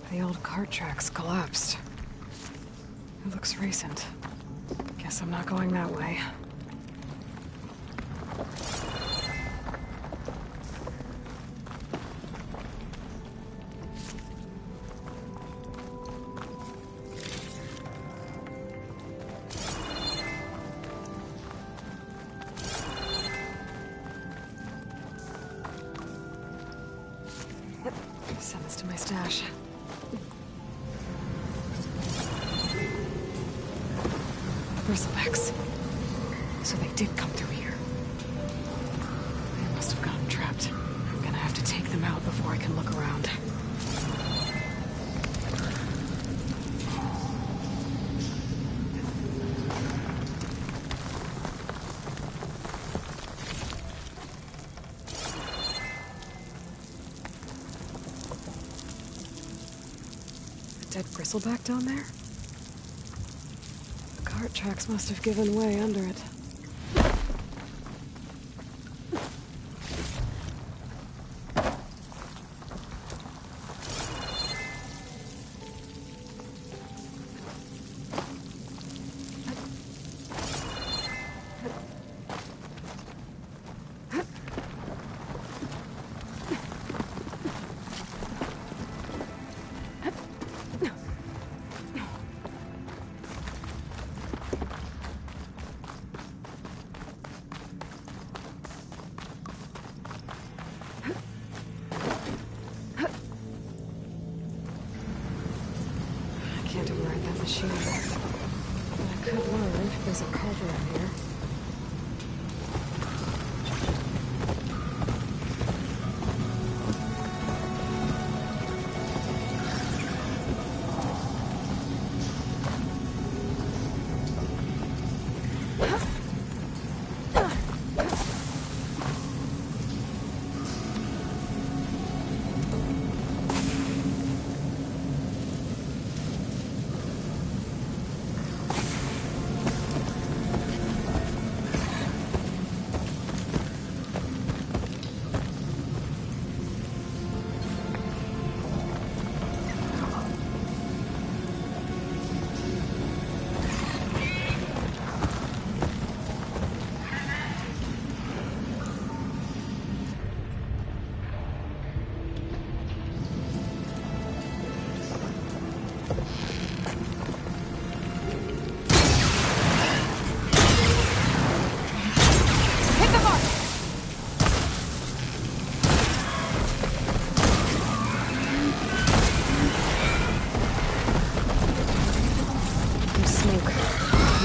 The old cart tracks collapsed. It looks recent. Guess I'm not going that way. Send this to my stash. Bristlebacks. So they did come through here. They must have gotten trapped. I'm gonna have to take them out before I can look around. Dead bristleback down there? The cart tracks must have given way under it. Can't override that machine. But I could learn if there's a cauldron in here.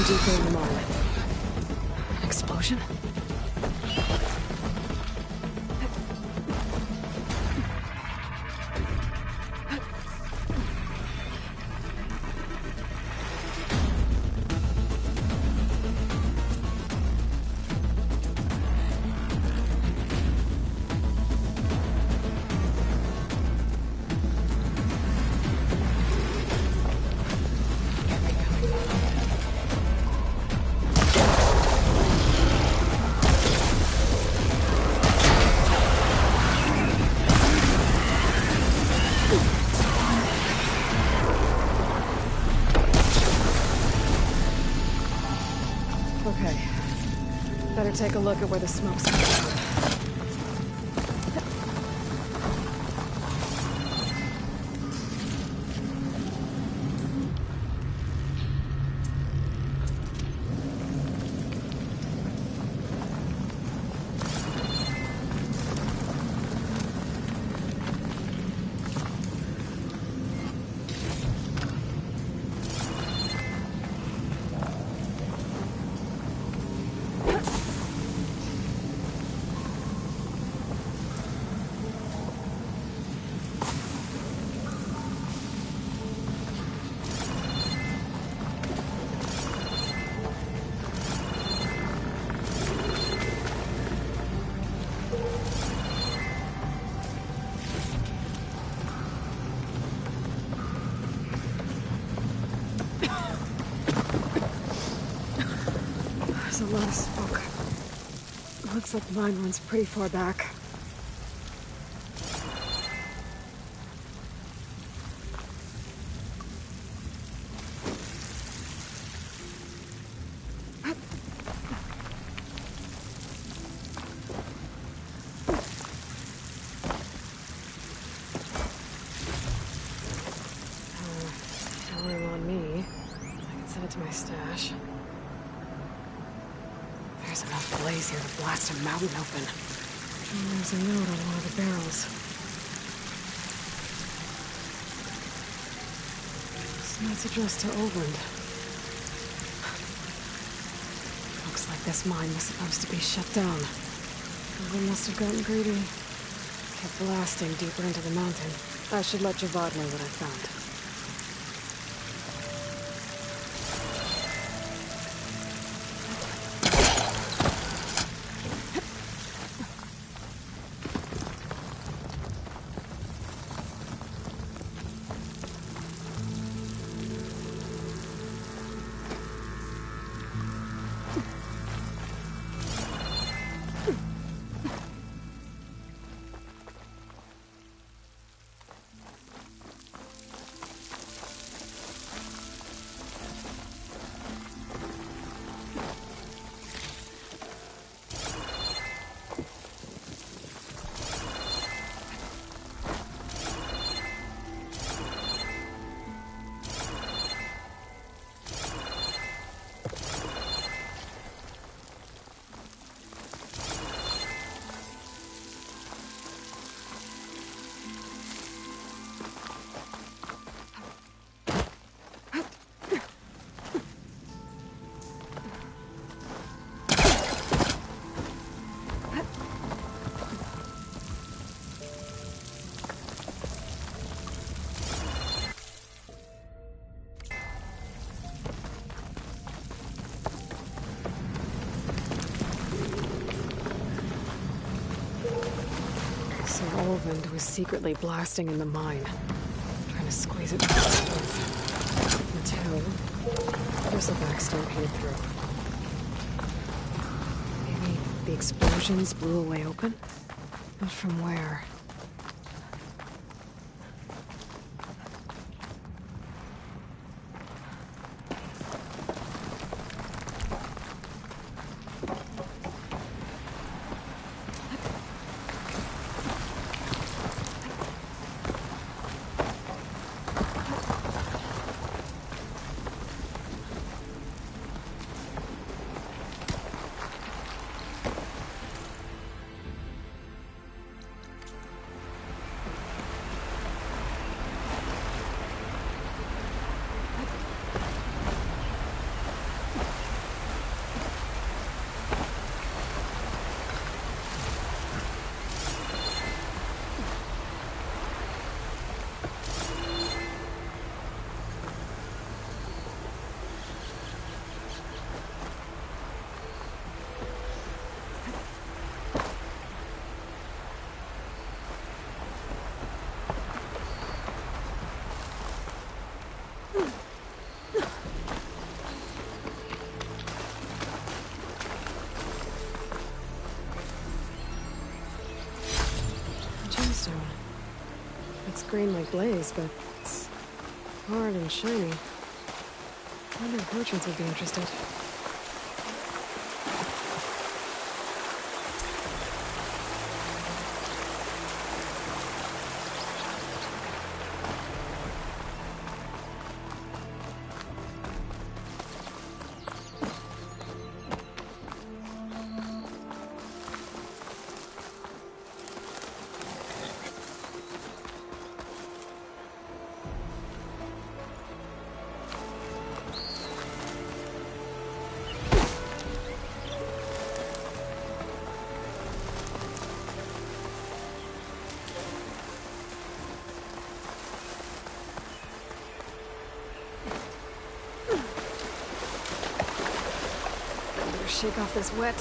Deeper in the mine. An explosion? Okay. Better take a look at where the smoke's coming from. There's a lot of smoke. Looks like the mine runs pretty far back. Powering on me. I can send it to my stash. There's enough blaze here to blast a mountain open. And there's a note on one of the barrels. This note's addressed to Obernd. Looks like this mine was supposed to be shut down. Obernd must have gotten greedy. kept blasting deeper into the mountain. I should let Javad know what I found. Olvend was secretly blasting in the mine, trying to squeeze it back and forth. Until Bristleback stampeded through. Maybe the explosions blew a way open? But from where? It's green like glaze, but it's hard and shiny. I wonder if merchants would be interested. Shake off this wet.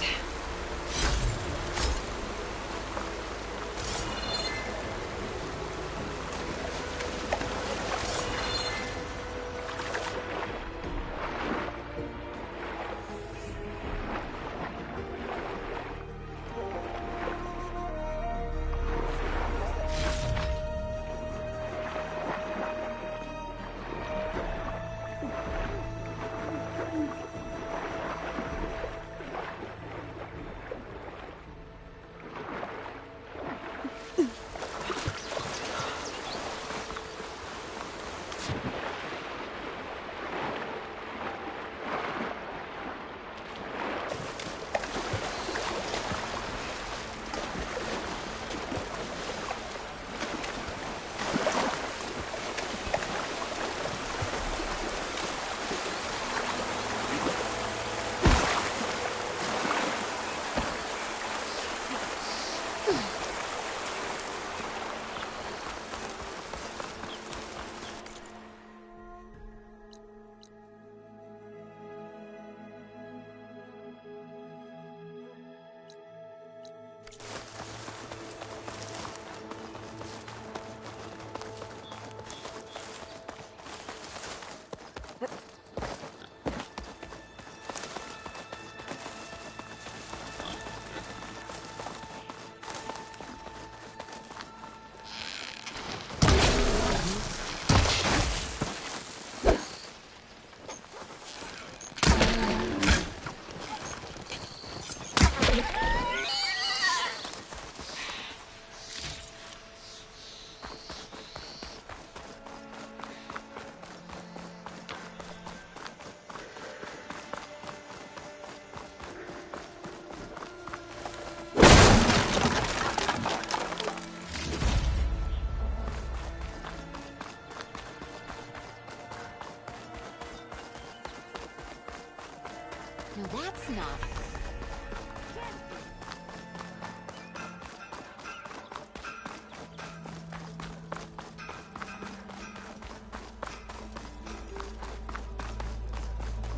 No, that's not.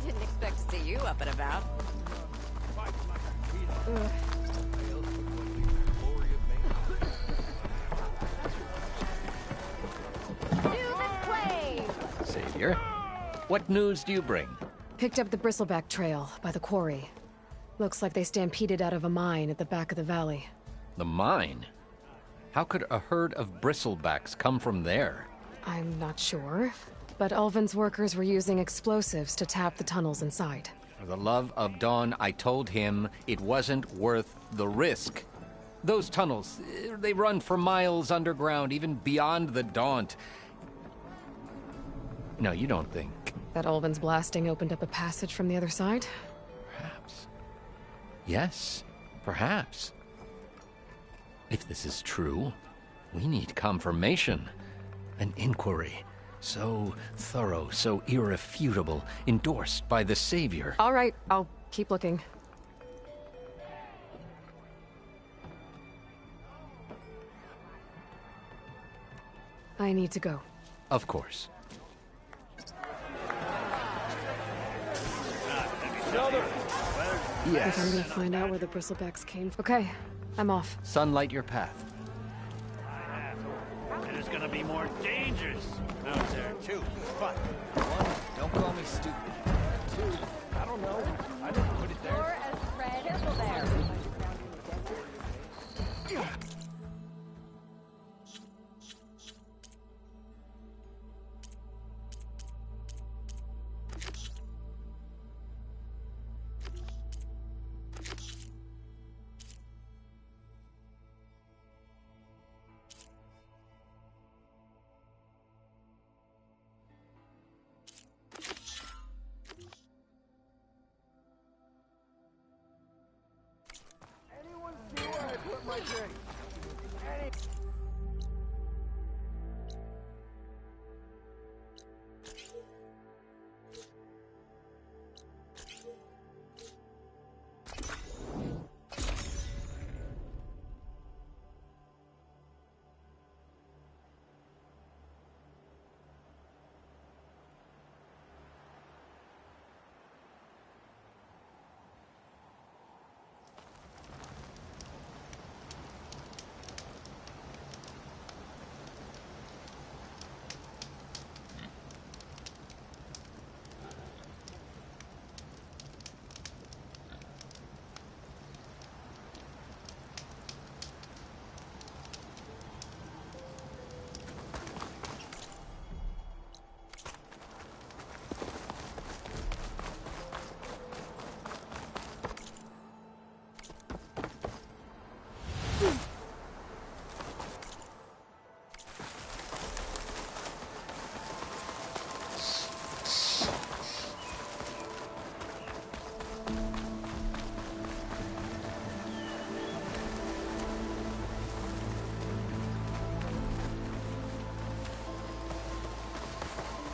Didn't expect to see you up and about. Savior, what news do you bring? Picked up the Bristleback Trail by the quarry. Looks like they stampeded out of a mine at the back of the valley. The mine? How could a herd of bristlebacks come from there? I'm not sure, but Ulvin's workers were using explosives to tap the tunnels inside. For the love of Dawn, I told him it wasn't worth the risk. Those tunnels, they run for miles underground, even beyond the Daunt. No, you don't think... That Ulvin's blasting opened up a passage from the other side? Perhaps. Yes, perhaps. If this is true, we need confirmation. An inquiry. So thorough, so irrefutable, endorsed by the Savior. All right, I'll keep looking. I need to go. Of course. Yes. I'm gonna find out where the bristlebacks came from. Okay, I'm off. Sunlight your path. And it's gonna be more dangerous out there, too. But, one, don't call me stupid. Two, I don't know. I didn't put it there. Or as red as there.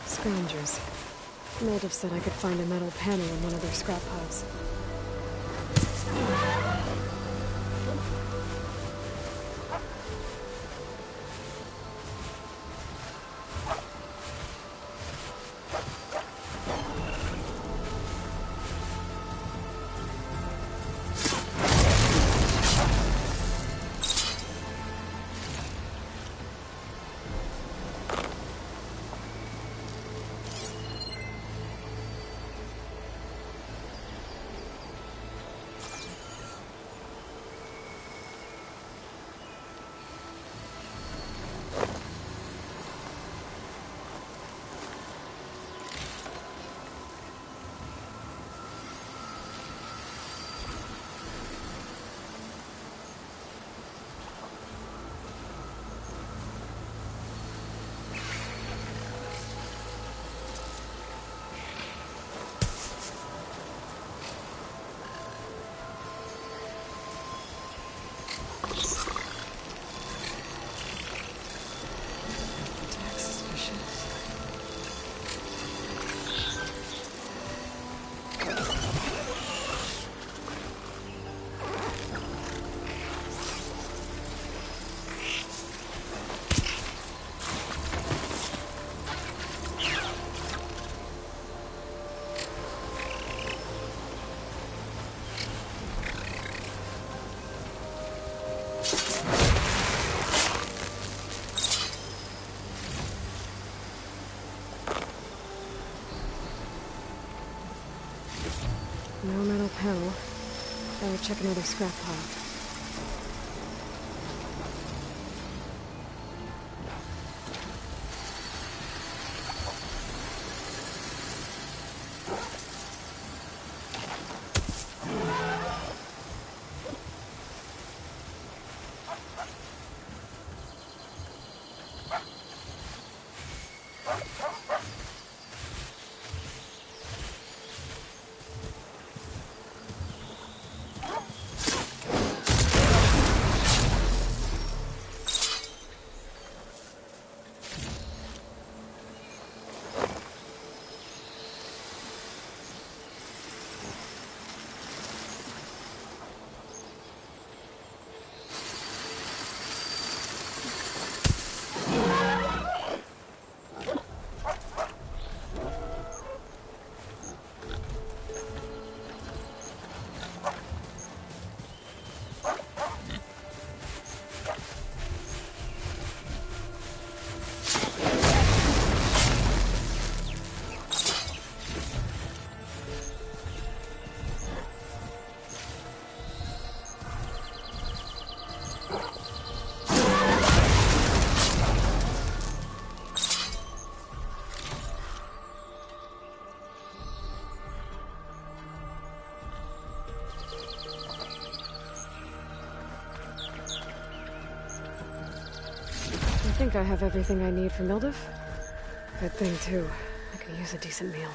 Scavengers. Native said I could find a metal panel in one of their scrap piles. No metal panel. Better check another scrap pile. I think I have everything I need for Mildev. Good thing, too. I could use a decent meal.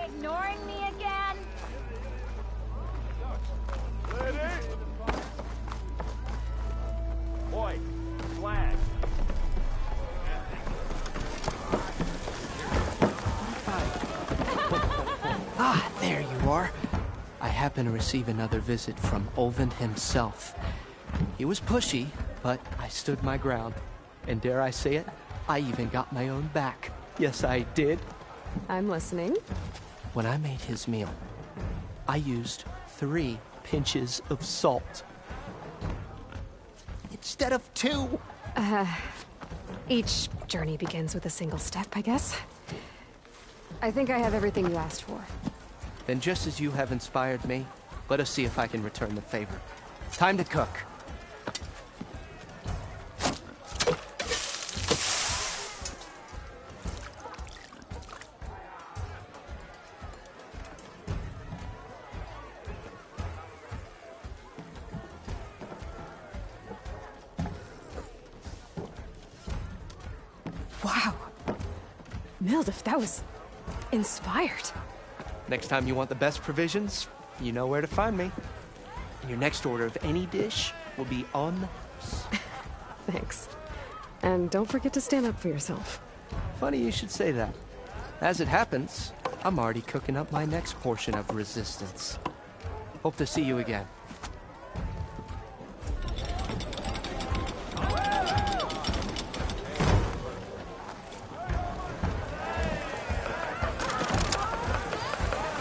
Ignoring me again? Boy, flag. Ah, there you are. I happen to receive another visit from Ulvund himself. He was pushy, but I stood my ground. And dare I say it, I even got my own back. Yes, I did. I'm listening. When I made his meal, I used 3 pinches of salt. Instead of 2. Each journey begins with a single step, I guess. I think I have everything you asked for. Then just as you have inspired me, let us see if I can return the favor. Time to cook. Wow. Mildef, that was inspired. Next time you want the best provisions, you know where to find me. And your next order of any dish will be on. Thanks. And don't forget to stand up for yourself. Funny you should say that. As it happens, I'm already cooking up my next portion of resistance. Hope to see you again.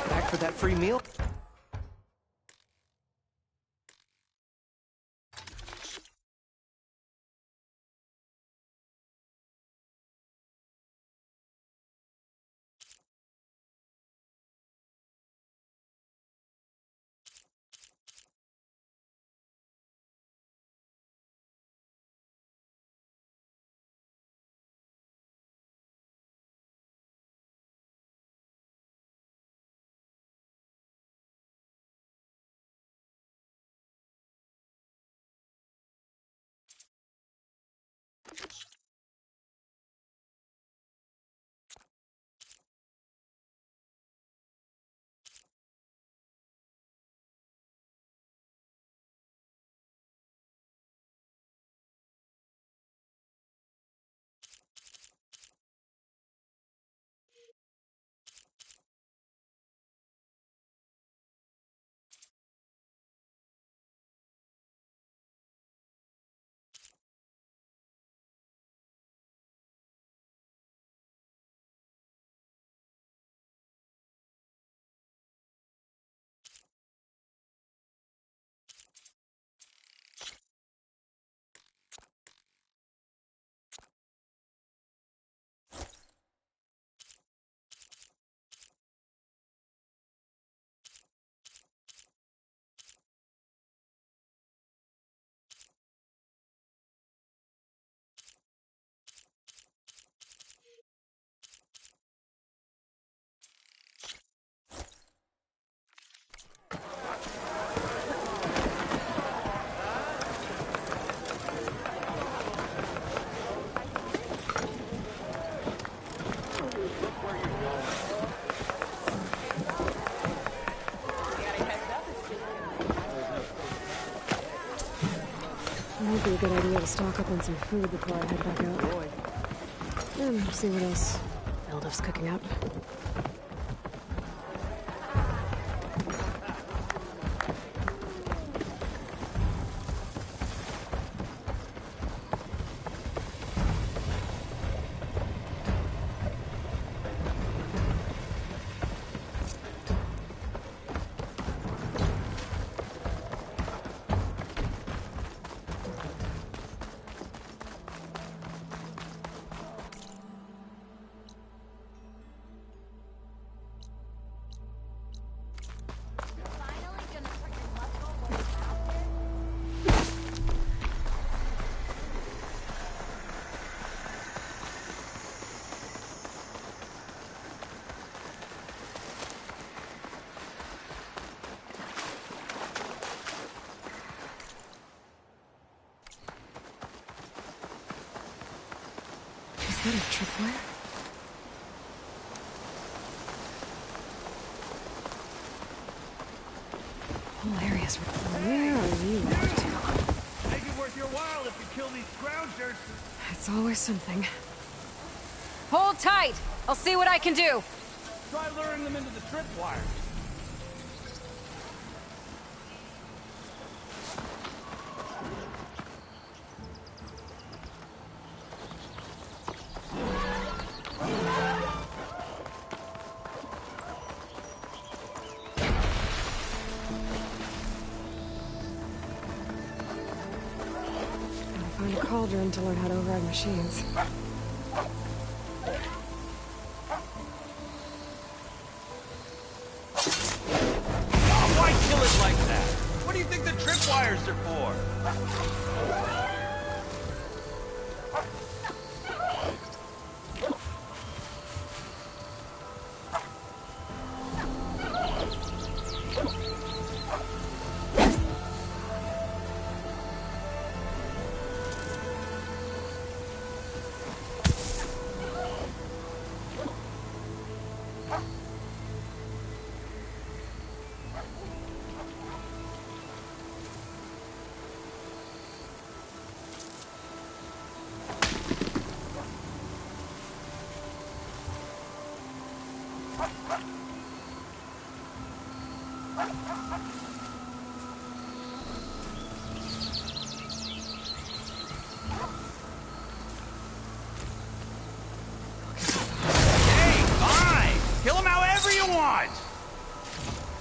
Back for that free meal? It might be a good idea to stock up on some food before I head back out. And see what else Mildef's cooking up. Is that a tripwire? Whole area's... Where are you up to? Make it worth your while if you kill these scroungers. It's always something. Hold tight! I'll see what I can do! Try luring them into the tripwire. Find a cauldron to learn how to override machines. Why kill it like that? What do you think the tripwires are for?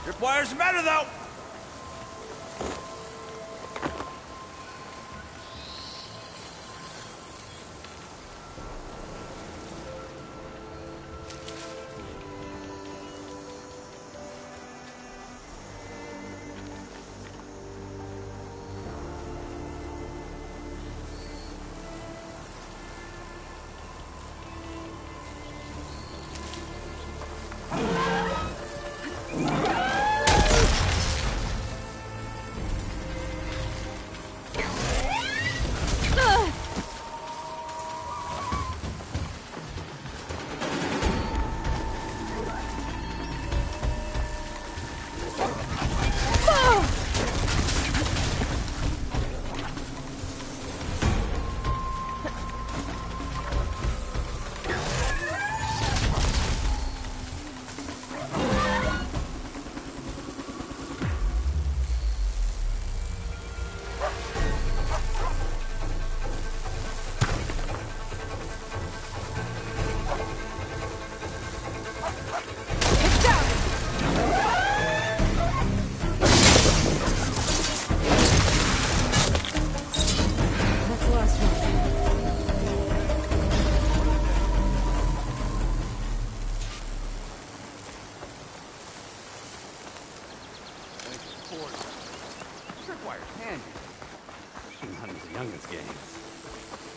Tripwires are better, though.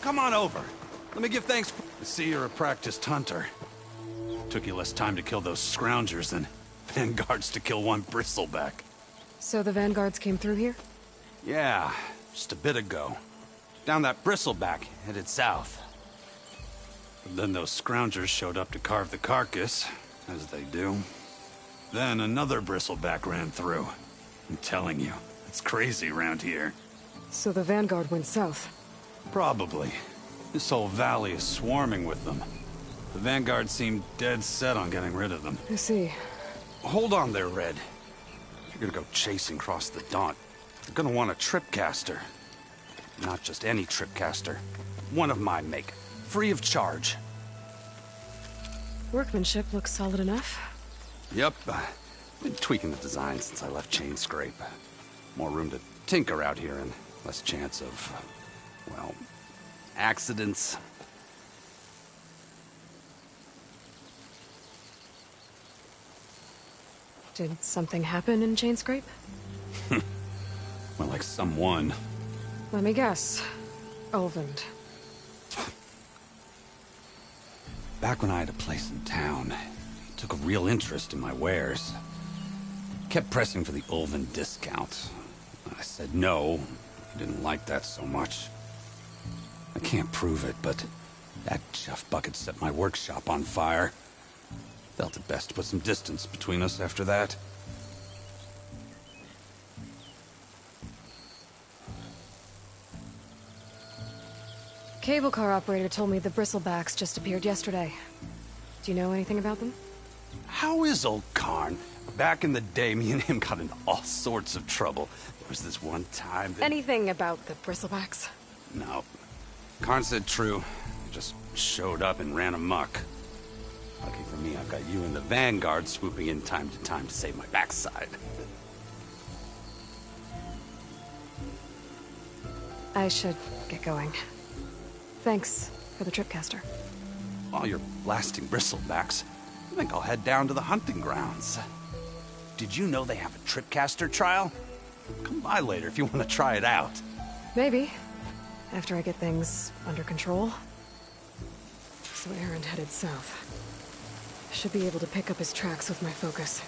Come on over. Let me give thanks. I see you're a practiced hunter. Took you less time to kill those scroungers than vanguards to kill one bristleback. So the vanguards came through here? Yeah, just a bit ago. Down that bristleback, headed south. But then those scroungers showed up to carve the carcass, as they do. Then another bristleback ran through. I'm telling you, it's crazy around here. So the vanguard went south? Probably. This whole valley is swarming with them. The vanguard seemed dead set on getting rid of them. I see. Hold on there, Red. If you're gonna go chasing across the Daunt, you're gonna want a tripcaster. Not just any tripcaster. One of my make. Free of charge. Workmanship looks solid enough. Yep. Been tweaking the design since I left Chainscrape. More room to tinker out here and less chance of, well, accidents. Did something happen in Chainscrape? Well, like someone. Let me guess. Ulvund. Back when I had a place in town, he took a real interest in my wares. Kept pressing for the Ulvund discount. I said no. He didn't like that so much. I can't prove it, but that chuff bucket set my workshop on fire. Felt it best to put some distance between us after that. Cable car operator told me the bristlebacks just appeared yesterday. Do you know anything about them? How is old Karn? Back in the day, me and him got into all sorts of trouble. There was this one time that... Anything about the bristlebacks? No. Karn said true. He just showed up and ran amok. Lucky for me, I've got you and the Vanguard swooping in time to time to save my backside. I should get going. Thanks for the tripcaster. While you're blasting bristlebacks, I think I'll head down to the hunting grounds. Did you know they have a tripcaster trial? Come by later if you want to try it out. Maybe. After I get things under control. So Aaron headed south. Should be able to pick up his tracks with my focus.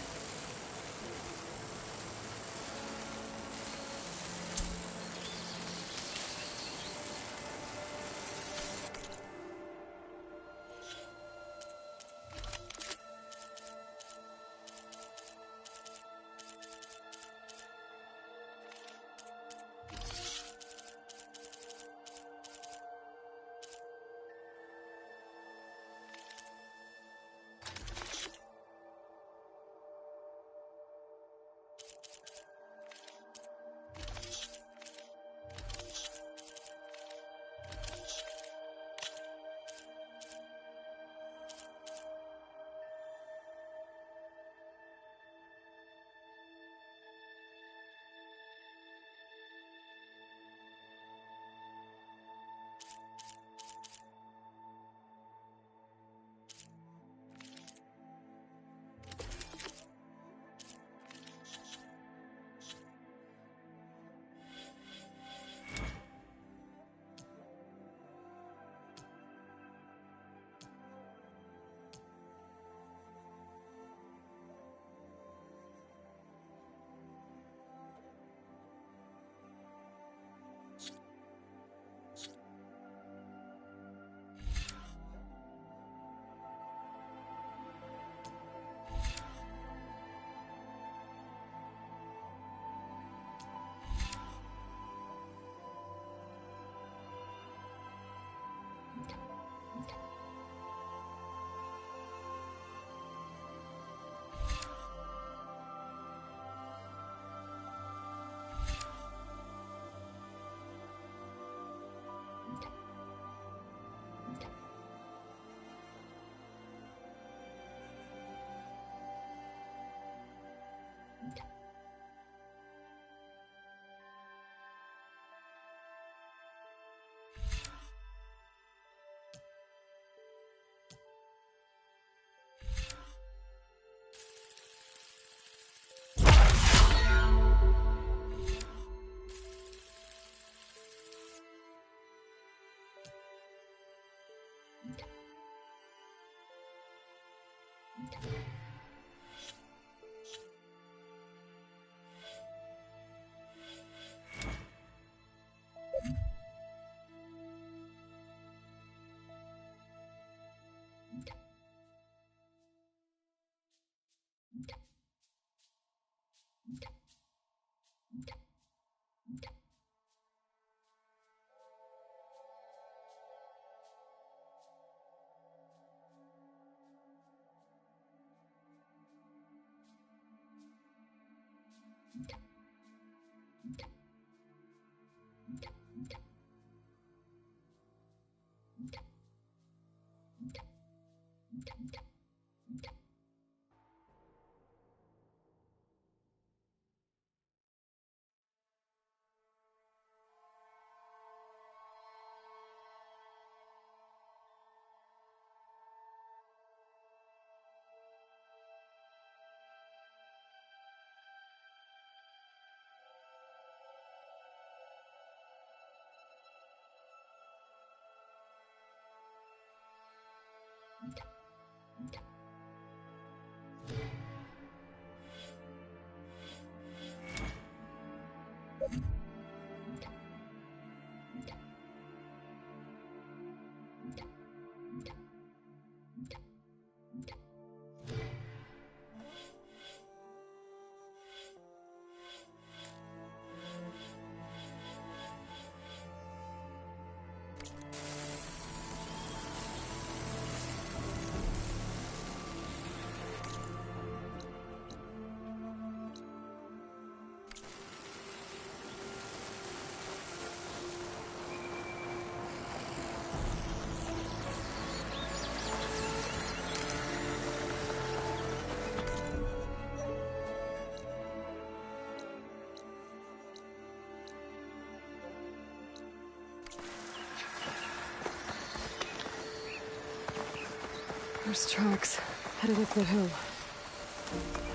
First tracks, headed up the hill.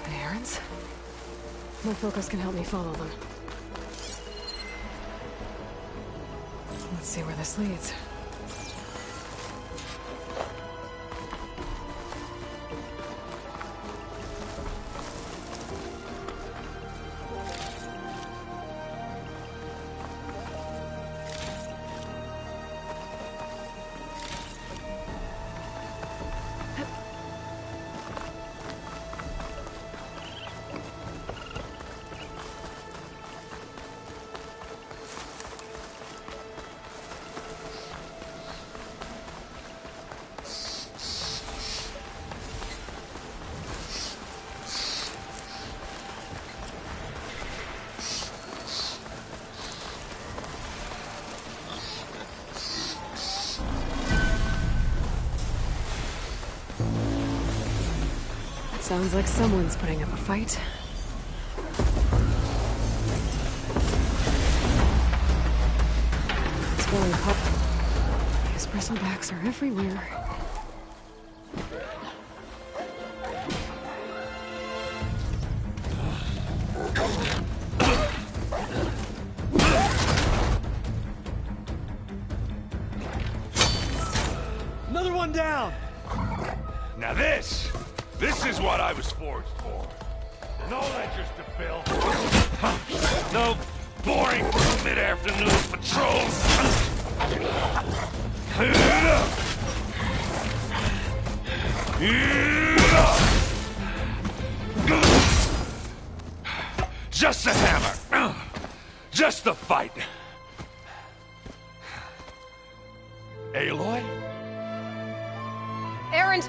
The Aarons? My focus can help me follow them. Let's see where this leads. Sounds like someone's putting up a fight. It's going up. These bristlebacks are everywhere. Another one down! Now this is what I was forged for. No ledgers to fill. No boring mid-afternoon patrols. Just the hammer. Just the fight. Aloy? Erend!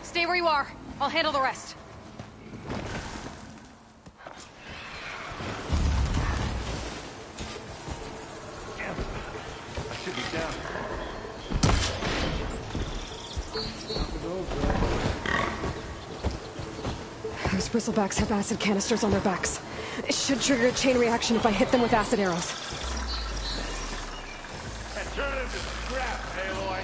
Stay where you are. I'll handle the rest. I should be down. Those bristlebacks have acid canisters on their backs. It should trigger a chain reaction if I hit them with acid arrows. And turn it into scrap, Aloy.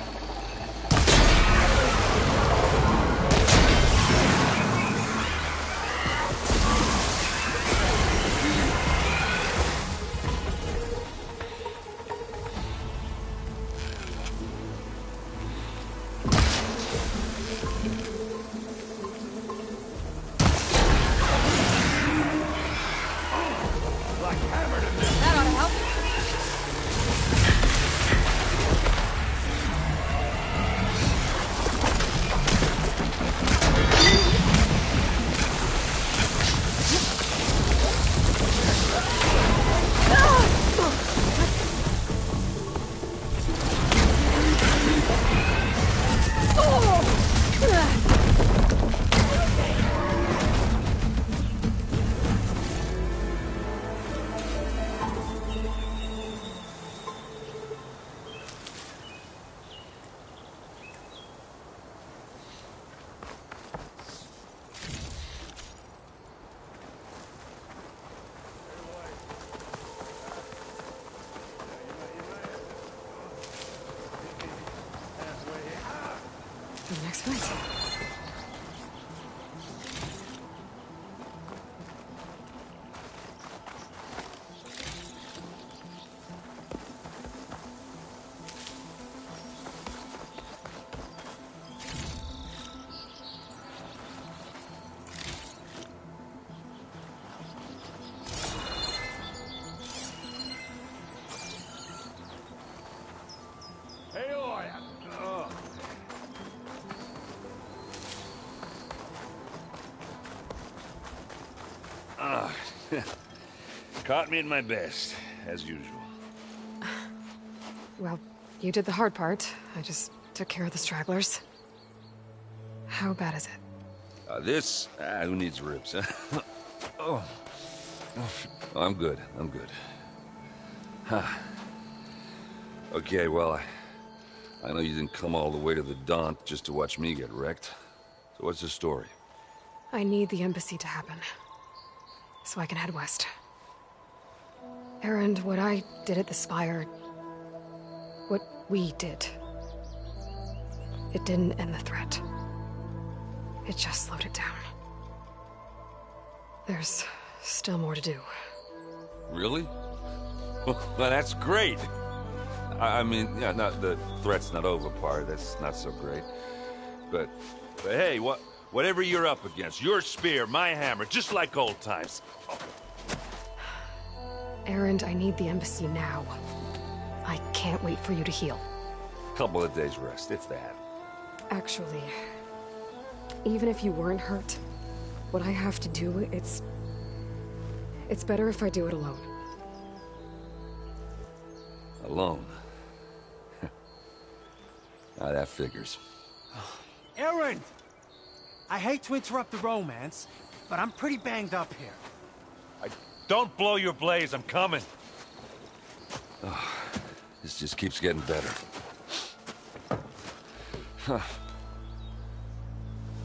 That ought to help. For the next fight. Aloy! Caught me at my best, as usual. Well, you did the hard part. I just took care of the stragglers. How bad is it? Who needs ribs, huh? Oh, I'm good. I'm good. Huh. Okay, well, I know you didn't come all the way to the Daunt just to watch me get wrecked. So what's the story? I need the embassy to happen, so I can head west. Erend, what I did at the Spire... what we did... it didn't end the threat. It just slowed it down. There's still more to do. Really? Well, that's great. I mean, yeah, not the threat's not over part. That's not so great. But hey, whatever you're up against, your spear, my hammer, just like old times. Erend, I need the embassy now. I can't wait for you to heal. Couple of days rest, if that. Actually, even if you weren't hurt, what I have to do, it's better if I do it alone. Alone? Now that figures. Erend! I hate to interrupt the romance, but I'm pretty banged up here. Don't blow your blaze, I'm coming. Oh, this just keeps getting better. Huh.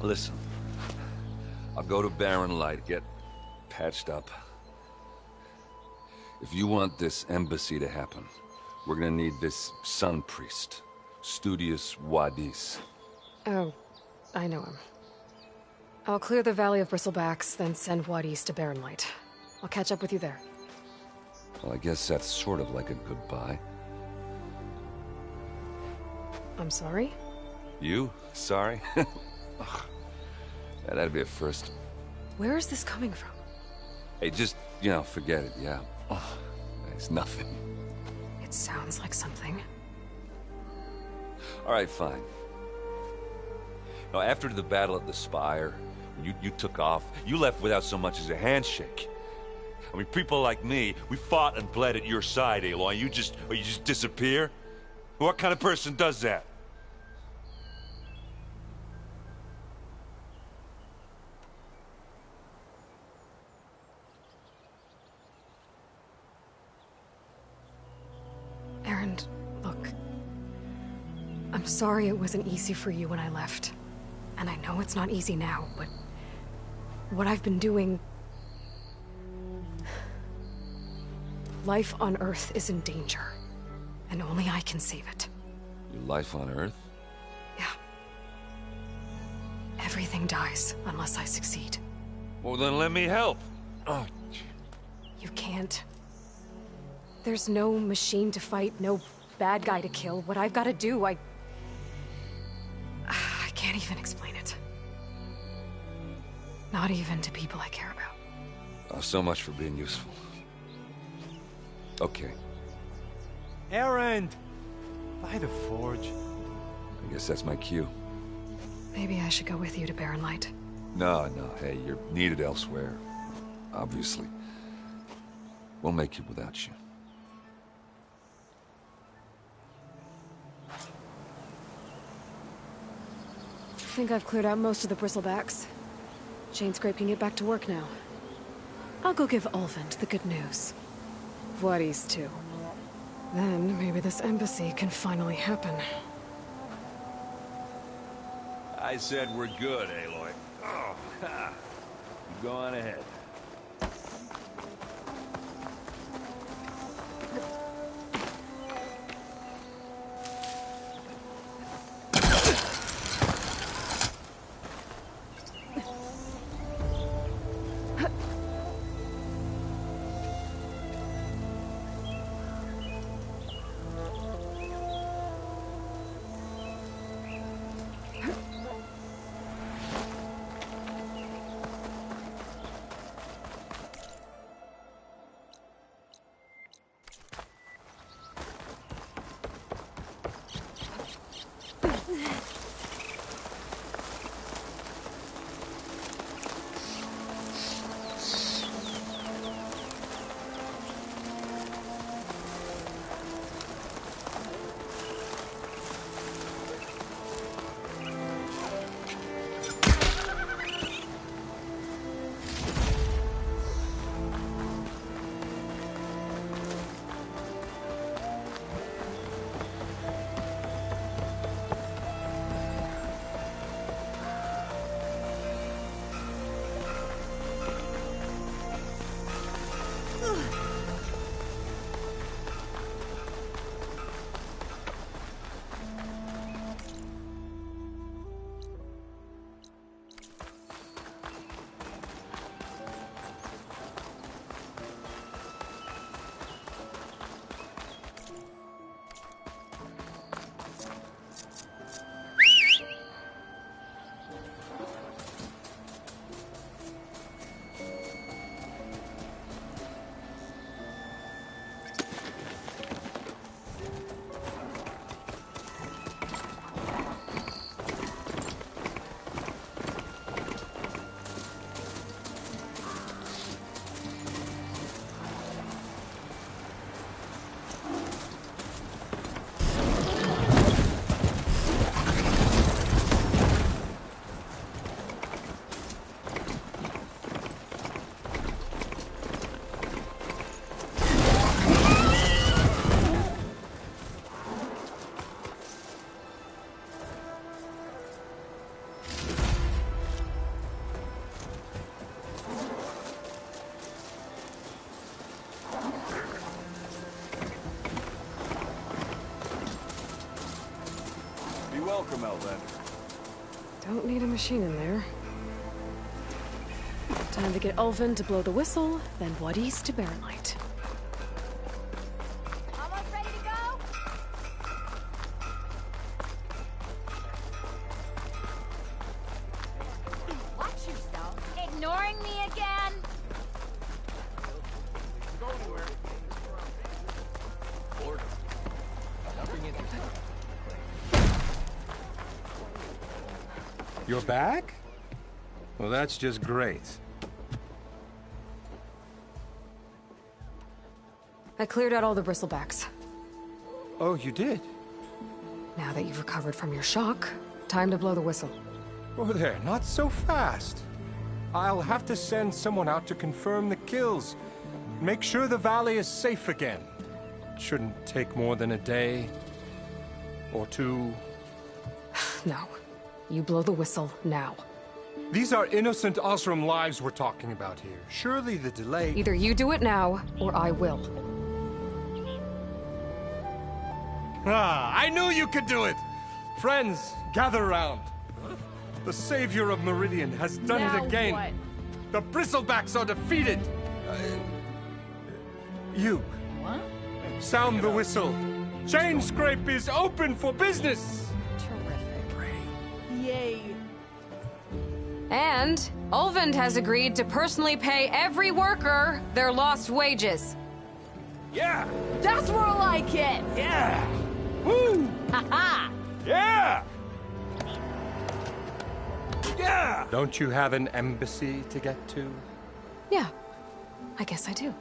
Listen, I'll go to Barren Light, get patched up. If you want this embassy to happen, we're gonna need this Sun Priest, Studius Wadis. Oh, I know him. I'll clear the Valley of Bristlebacks, then send Wadis to Barren Light. I'll catch up with you there. Well, I guess that's sort of like a goodbye. I'm sorry? You? Sorry? Ugh. Yeah, that'd be a first. Where is this coming from? Hey, just, forget it, yeah. Oh, it's nothing. It sounds like something. All right, fine. Now, after the battle at the Spire, you took off, you left without so much as a handshake. I mean, people like me, we fought and bled at your side, Aloy. You just disappear? What kind of person does that? Erend, look. I'm sorry it wasn't easy for you when I left. And I know it's not easy now, but... what I've been doing... life on Earth is in danger. And only I can save it. Your life on Earth? Yeah. Everything dies unless I succeed. Well, then let me help. Oh, You can't. There's no machine to fight, no bad guy to kill. What I've got to do, I can't even explain it. Not even to people I care about. oh, so much for being useful. Okay, Erend! By the Forge. I guess that's my cue. Maybe I should go with you to Barren Light. No, hey, you're needed elsewhere. Obviously. We'll make it without you. I think I've cleared out most of the Bristlebacks. Chainscrape can get back to work now. I'll go give Ulvund the good news. Wadis, too. Then, maybe this embassy can finally happen. I said we're good, Aloy. Oh, ha. You go on ahead. him, Outlander. Don't need a machine in there. Time to get Ulvin to blow the whistle, then Wadis to Baronlight. Almost ready to go? Watch yourself. Ignoring me again? Go anywhere. Order. Nothing in You're back? Well, that's just great. I cleared out all the bristlebacks. Oh, you did? Now that you've recovered from your shock, time to blow the whistle. Oh, there, not so fast. I'll have to send someone out to confirm the kills. Make sure the valley is safe again. It shouldn't take more than a day. Or two. No. You blow the whistle now. These are innocent Osram lives we're talking about here. Surely the delay... Either you do it now, or I will. Ah, I knew you could do it! Friends, gather around. The savior of Meridian has done Now it again. what? The Bristlebacks are defeated. You. What? Sound the whistle. Chainscrape is open for business. Yay. And Ulvund has agreed to personally pay every worker their lost wages. Yeah! That's more like it! Yeah! Woo! Ha-ha! Yeah! Yeah! Don't you have an embassy to get to? Yeah, I guess I do.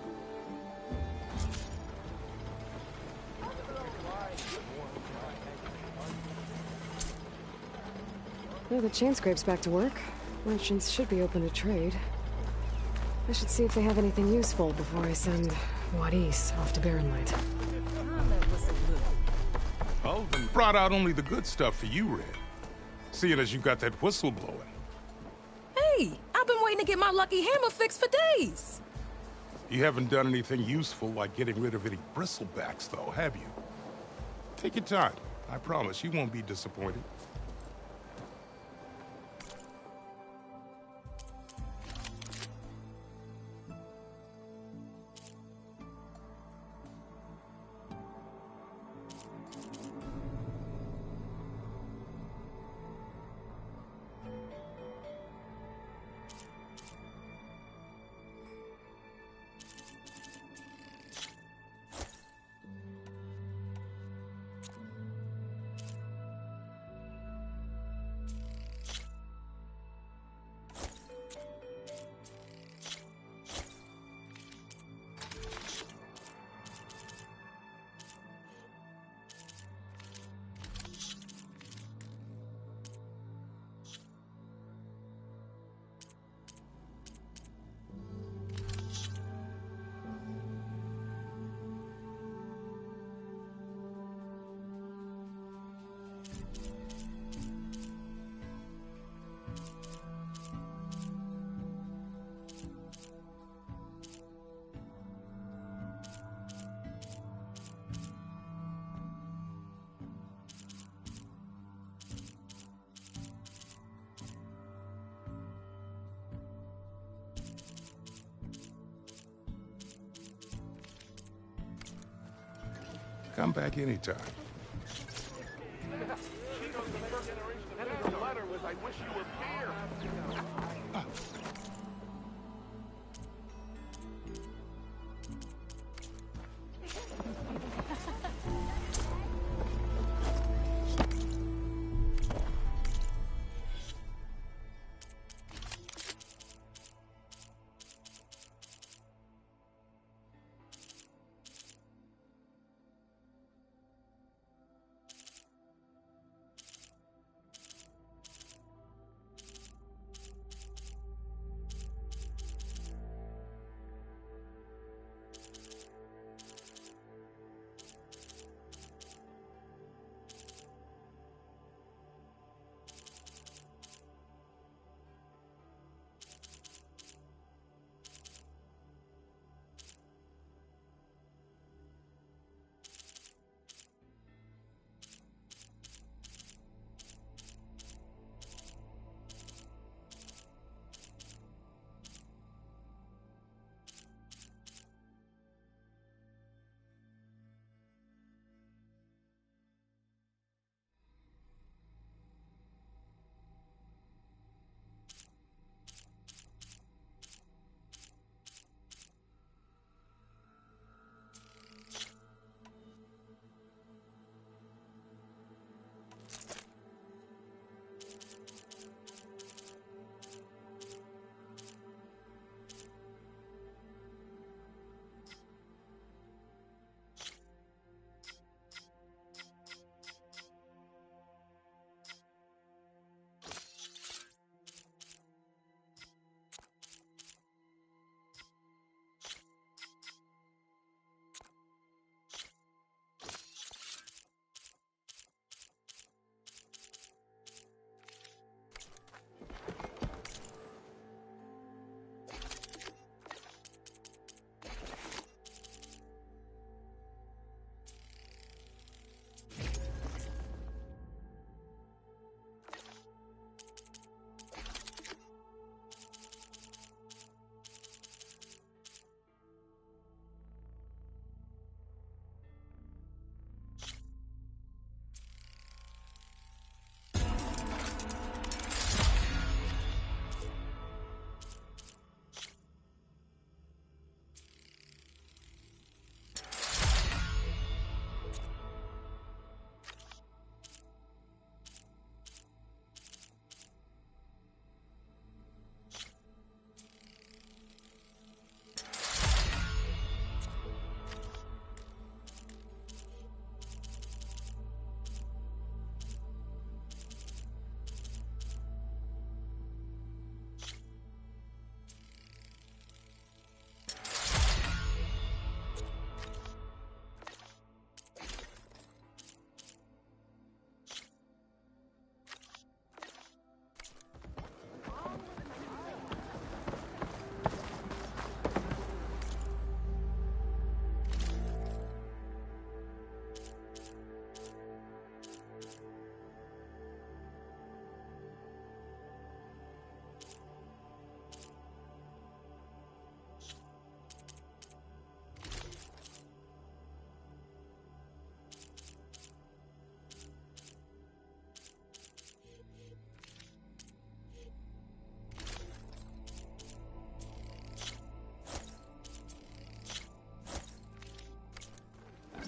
Well, the Chainscrape's back to work. Merchants should be open to trade. I should see if they have anything useful before I send Wadis off to Baronlight. Ulvin brought out only the good stuff for you, Red. Seeing as you got that whistle blowing. Hey, I've been waiting to get my lucky hammer fixed for days. You haven't done anything useful like getting rid of any bristlebacks, though, have you? Take your time. I promise you won't be disappointed. Come back anytime.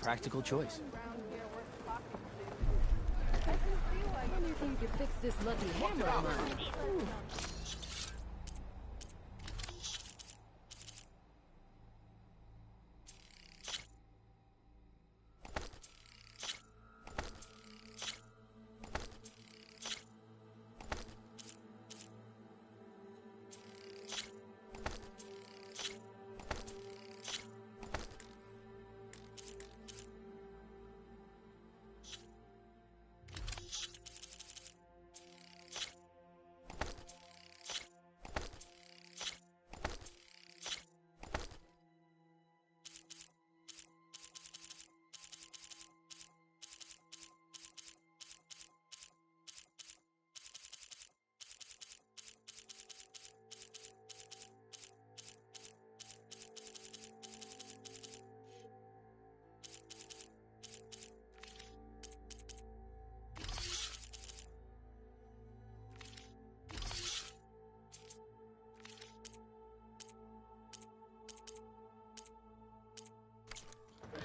practical choice. I wonder if you could fix this lucky hammer of mine.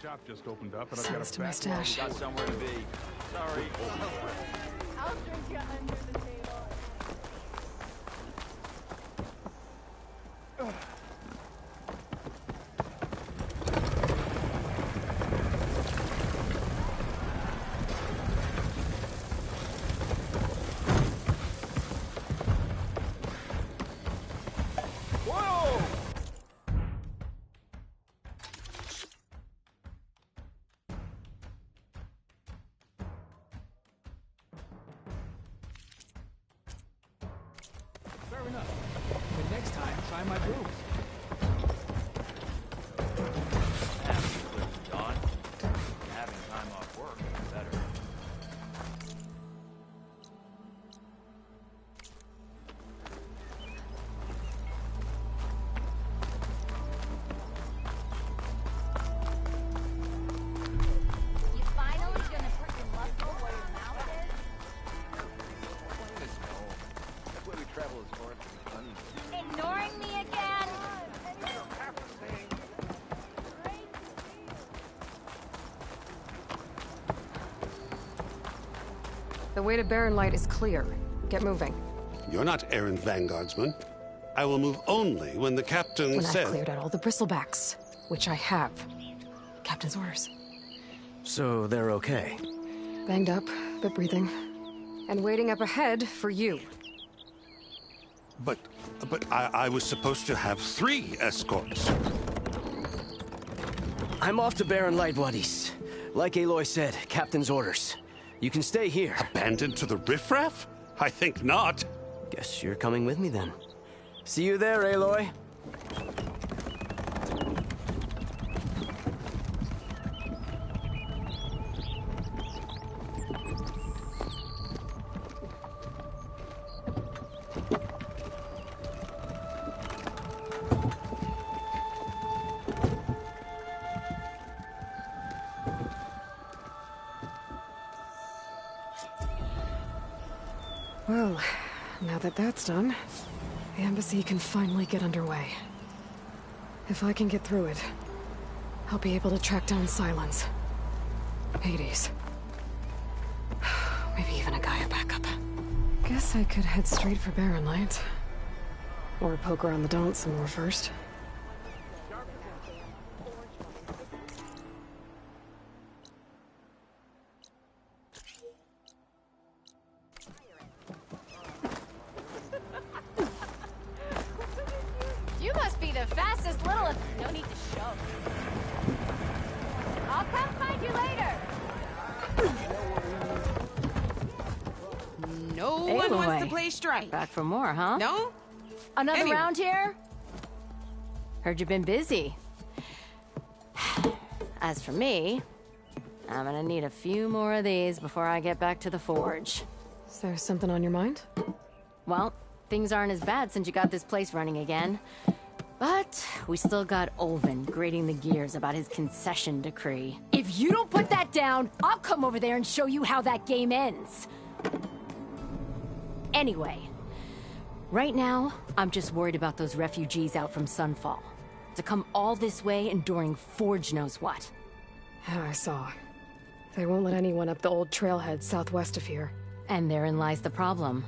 Shop just opened up, and I've Sounds got to my stash. Got somewhere to be. Sorry. I'll drink you under the table. Fair enough. But next time, try my brews. Absolutely, Don. Having time off work is better. You finally gonna put your muscle where your mouth is? Plain as snow. That's why we travel as far as the sun. Ignoring me again? The way to Barren Light is clear. Get moving. You're not errant vanguardsman. I will move only when the captain When says... I've cleared out all the bristlebacks, which I have. Captain's orders. So they're okay. Banged up, but breathing. And waiting up ahead for you. But I was supposed to have 3 escorts. I'm off to Barren Light, buddies. Like Aloy said, Captain's orders. You can stay here. Abandoned to the riffraff? I think not. Guess you're coming with me then. See you there, Aloy. Well, now that that's done, the embassy can finally get underway. If I can get through it, I'll be able to track down Sylens. Hades. Maybe even a Gaia backup. Guess I could head straight for Barren Light. Or poke around the Daunt some more first. You must be the fastest little... No need to shove. I'll come find you later. No Aloy. one wants to play strike. Back for more, huh? No? Another Anyway. round here? Heard you've been busy. As for me, I'm gonna need a few more of these before I get back to the forge. Is there something on your mind? Well, things aren't as bad since you got this place running again. But we still got Olvin grating the gears about his concession decree. If you don't put that down, I'll come over there and show you how that game ends. Anyway, right now, I'm just worried about those refugees out from Sunfall. To come all this way enduring Forge knows what. Yeah, I saw. They won't let anyone up the old trailhead southwest of here. And therein lies the problem.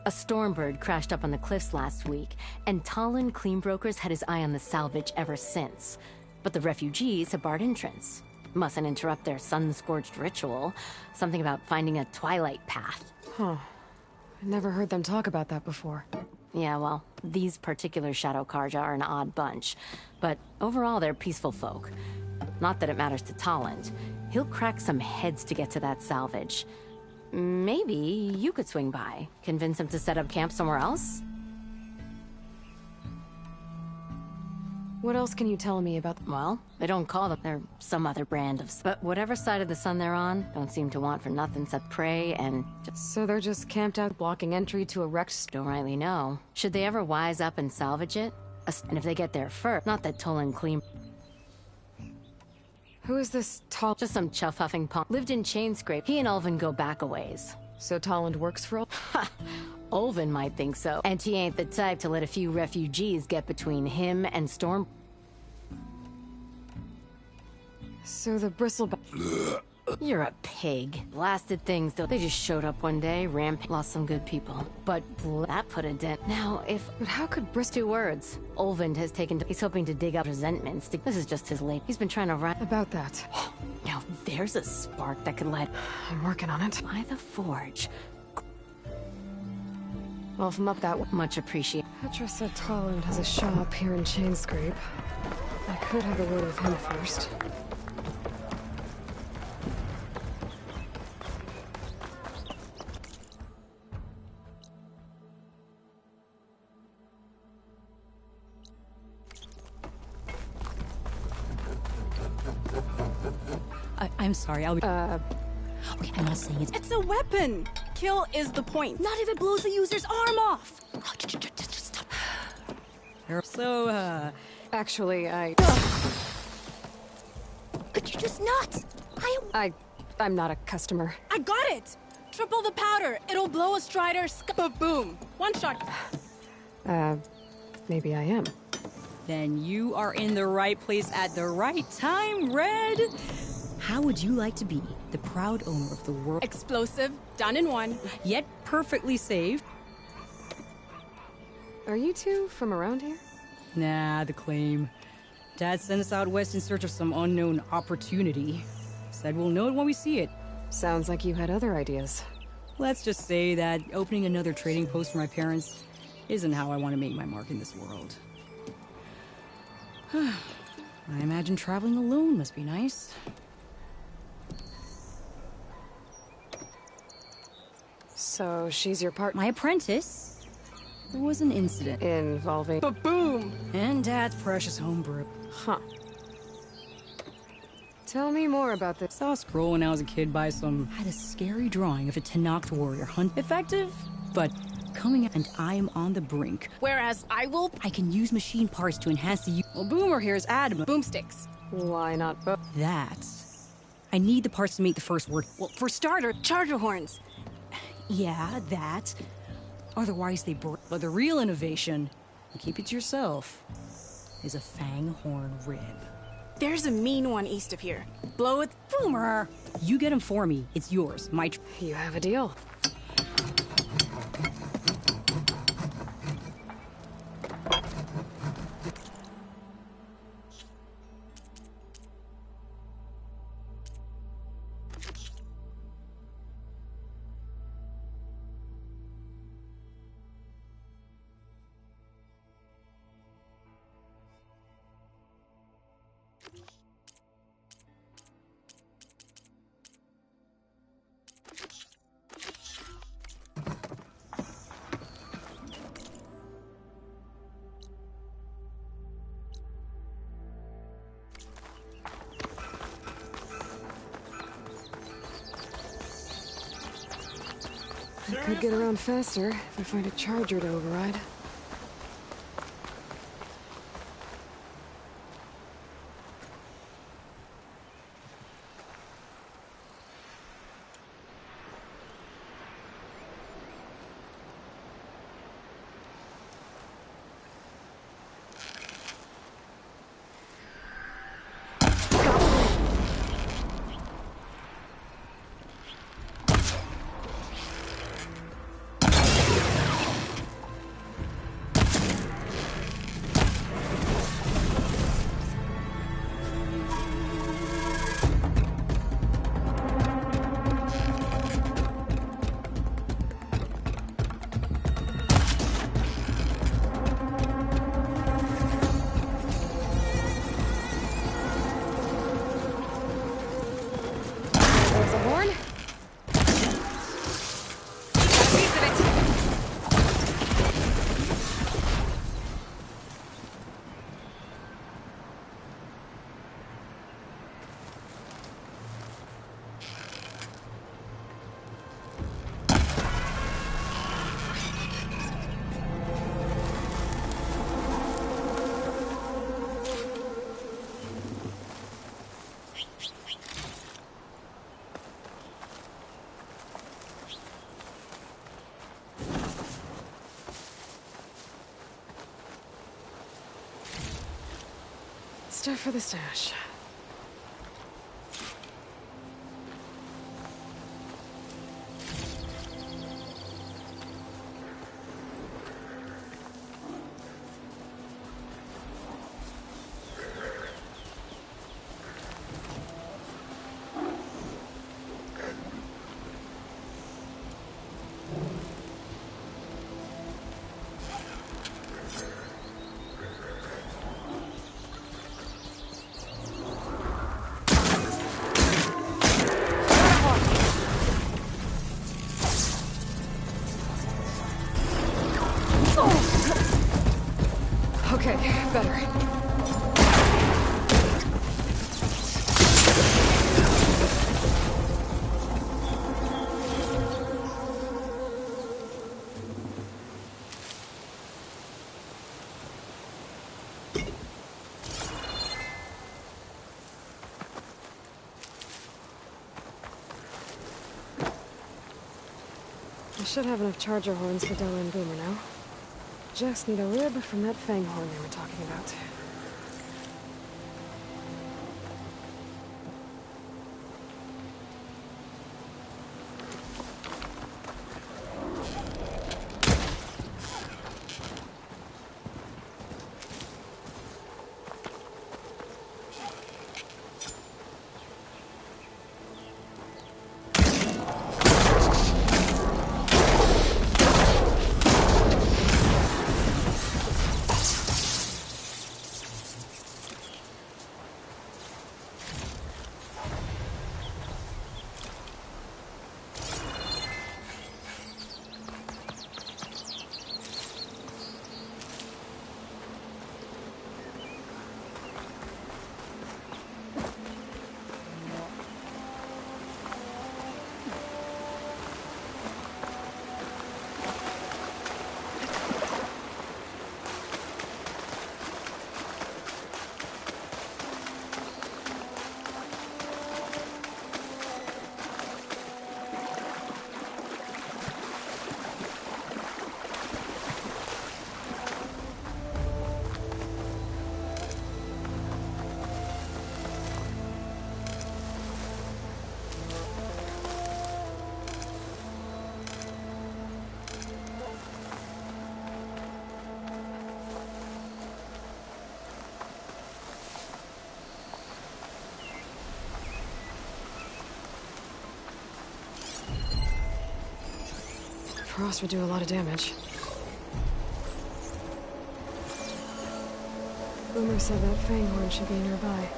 A Stormbird crashed up on the cliffs last week, and Talon Cleanbrokers had his eye on the salvage ever since. But the refugees have barred entrance. Mustn't interrupt their sun-scorched ritual. Something about finding a twilight path. Huh. I never heard them talk about that before. Yeah, well, these particular Shadow Karja are an odd bunch. But overall, they're peaceful folk. Not that it matters to Talon. He'll crack some heads to get to that salvage. Maybe you could swing by. Convince him to set up camp somewhere else? What else can you tell me about... Well, they don't call them. They're some other brand of... But whatever side of the sun they're on, don't seem to want for nothing except prey and... So they're just camped out blocking entry to a wrecked... Don't rightly know. Should they ever wise up and salvage it? And if they get there first, not that Tolan Clean... Who is this tall... Just some chuff-huffing punk. Lived in Chainscrape. He and Ulvin go back a ways. So Talland works for... Ha! Ulvin might think so. And he ain't the type to let a few refugees get between him and Storm... So the bristleback... You're a pig. Blasted things, though. They just showed up one day, lost some good people. But that put a dent. Now, if... But how could 2 words. Ulvin has taken to... He's hoping to dig up resentments. This is just his late... He's been trying to write... About that. Now, there's a spark that could light... I'm working on it. By the Forge. Well, if I'm up that way... Much appreciated. Petra said Talland has a shop here in Chainscrape. I could have a word with him first. I'm sorry, I'll be... Okay, I'm not saying it's... It's a weapon! Kill is the point. Not if it blows the user's arm off! Oh, just stop. So, Actually, Could you just not? I'm not a customer. I got it! Triple the powder. It'll blow a Strider boom. One shot. Maybe I am. Then you are in the right place at the right time, Red! How would you like to be the proud owner of the world? Explosive, done in one. Yet perfectly safe. Are you two from around here? Nah, the claim. Dad sent us out west in search of some unknown opportunity. Said we'll know it when we see it. Sounds like you had other ideas. Let's just say that opening another trading post for my parents isn't how I want to make my mark in this world. I imagine traveling alone must be nice. So she's your partner? My apprentice. There was an incident. Involving... Boom! And Dad's precious homebrew. Huh. Tell me more about this. Saw a scroll when I was a kid by some... Had a scary drawing of a Tenakth warrior hunt. Effective, but coming and I am on the brink. Whereas I can use machine parts to enhance the... Well, Boomer here is adamant. Boomsticks. Why not both? That. I need the parts to make the first word. Well, for starter, charger horns. Yeah, that. Otherwise they break. But the real innovation, and keep it to yourself, is a fang horn rib. There's a mean one east of here. Blow it. Boomer! You get him for me. It's yours. You have a deal. I could get around faster if I find a charger to override. stuff for the stash. Okay, better. I should have enough charger horns for Della and Boomer now. Just need a rib from that fang horn they were talking about. Frost would do a lot of damage. Boomer said that fanghorn should be nearby.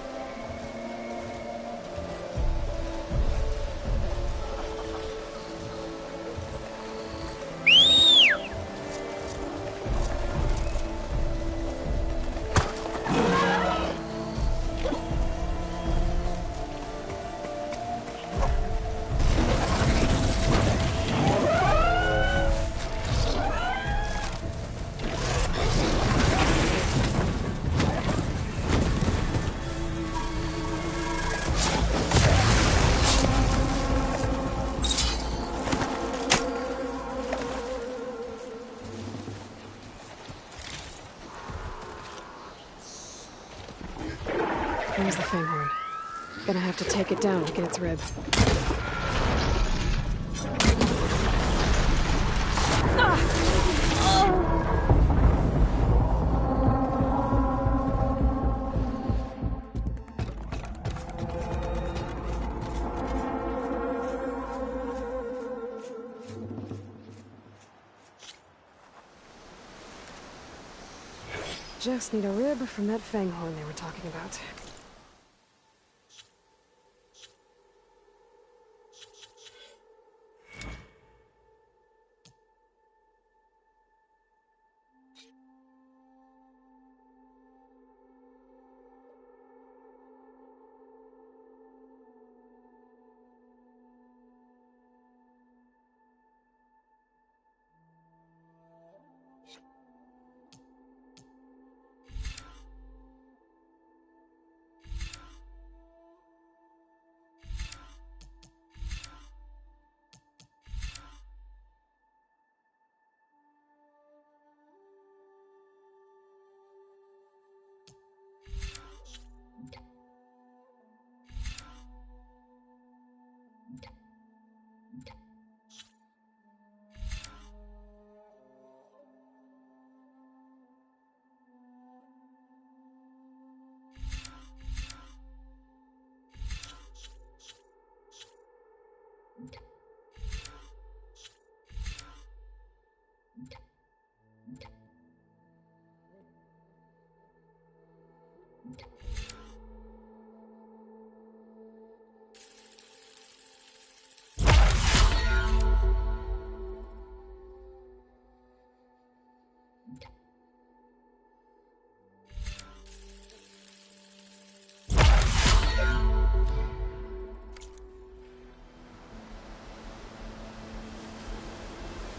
There's the fanghorn. Gonna have to take it down to get its rib. Just need a rib from that fanghorn they were talking about.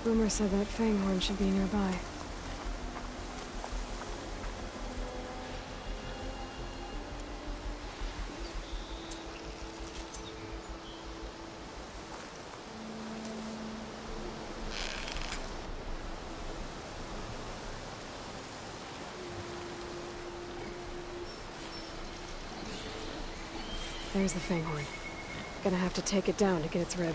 Boomer said that Fanghorn should be nearby. There's the Fanghorn. Gonna have to take it down to get its rib.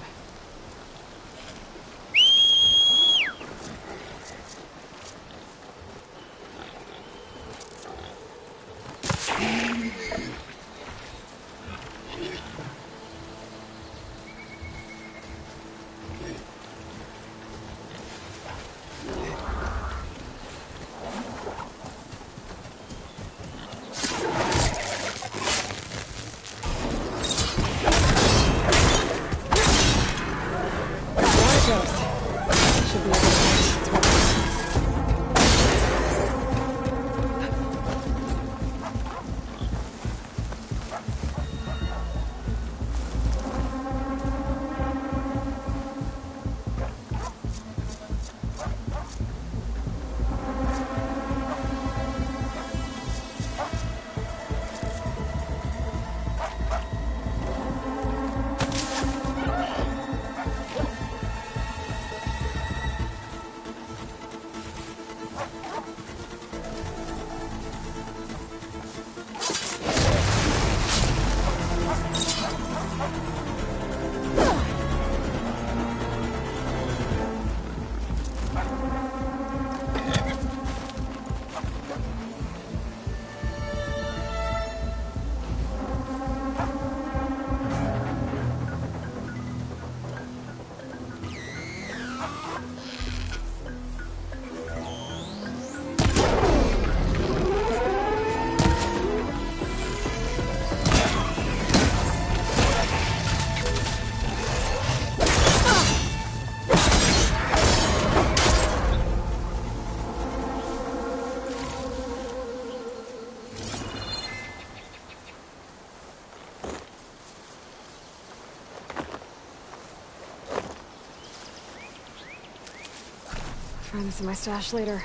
Find this in my stash later.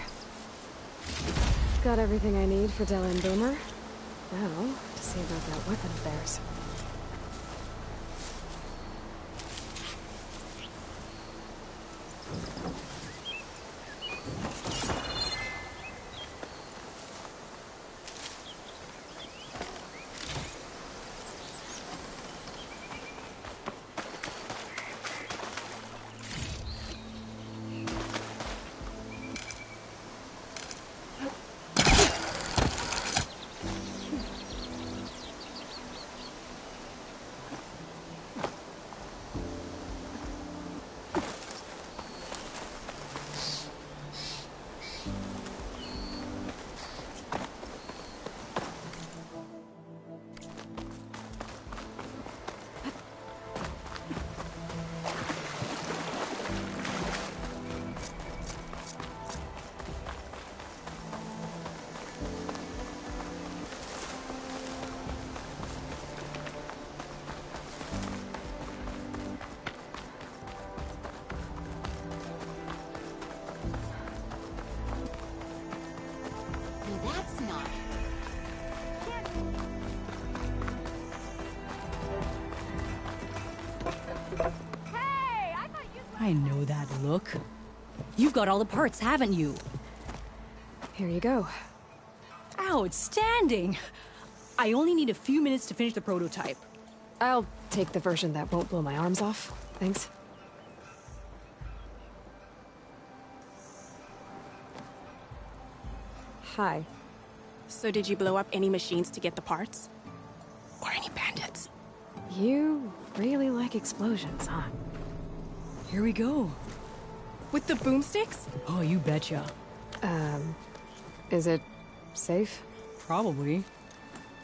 Got everything I need for Della and Boomer. Now, to see about that weapon of theirs. I know that look. You've got all the parts, haven't you? Here you go. Outstanding! I only need a few minutes to finish the prototype. I'll take the version that won't blow my arms off. Thanks. Hi. So did you blow up any machines to get the parts? Or any bandits? You really like explosions, huh? Here we go. With the boomsticks? Oh, you betcha. Is it safe? Probably.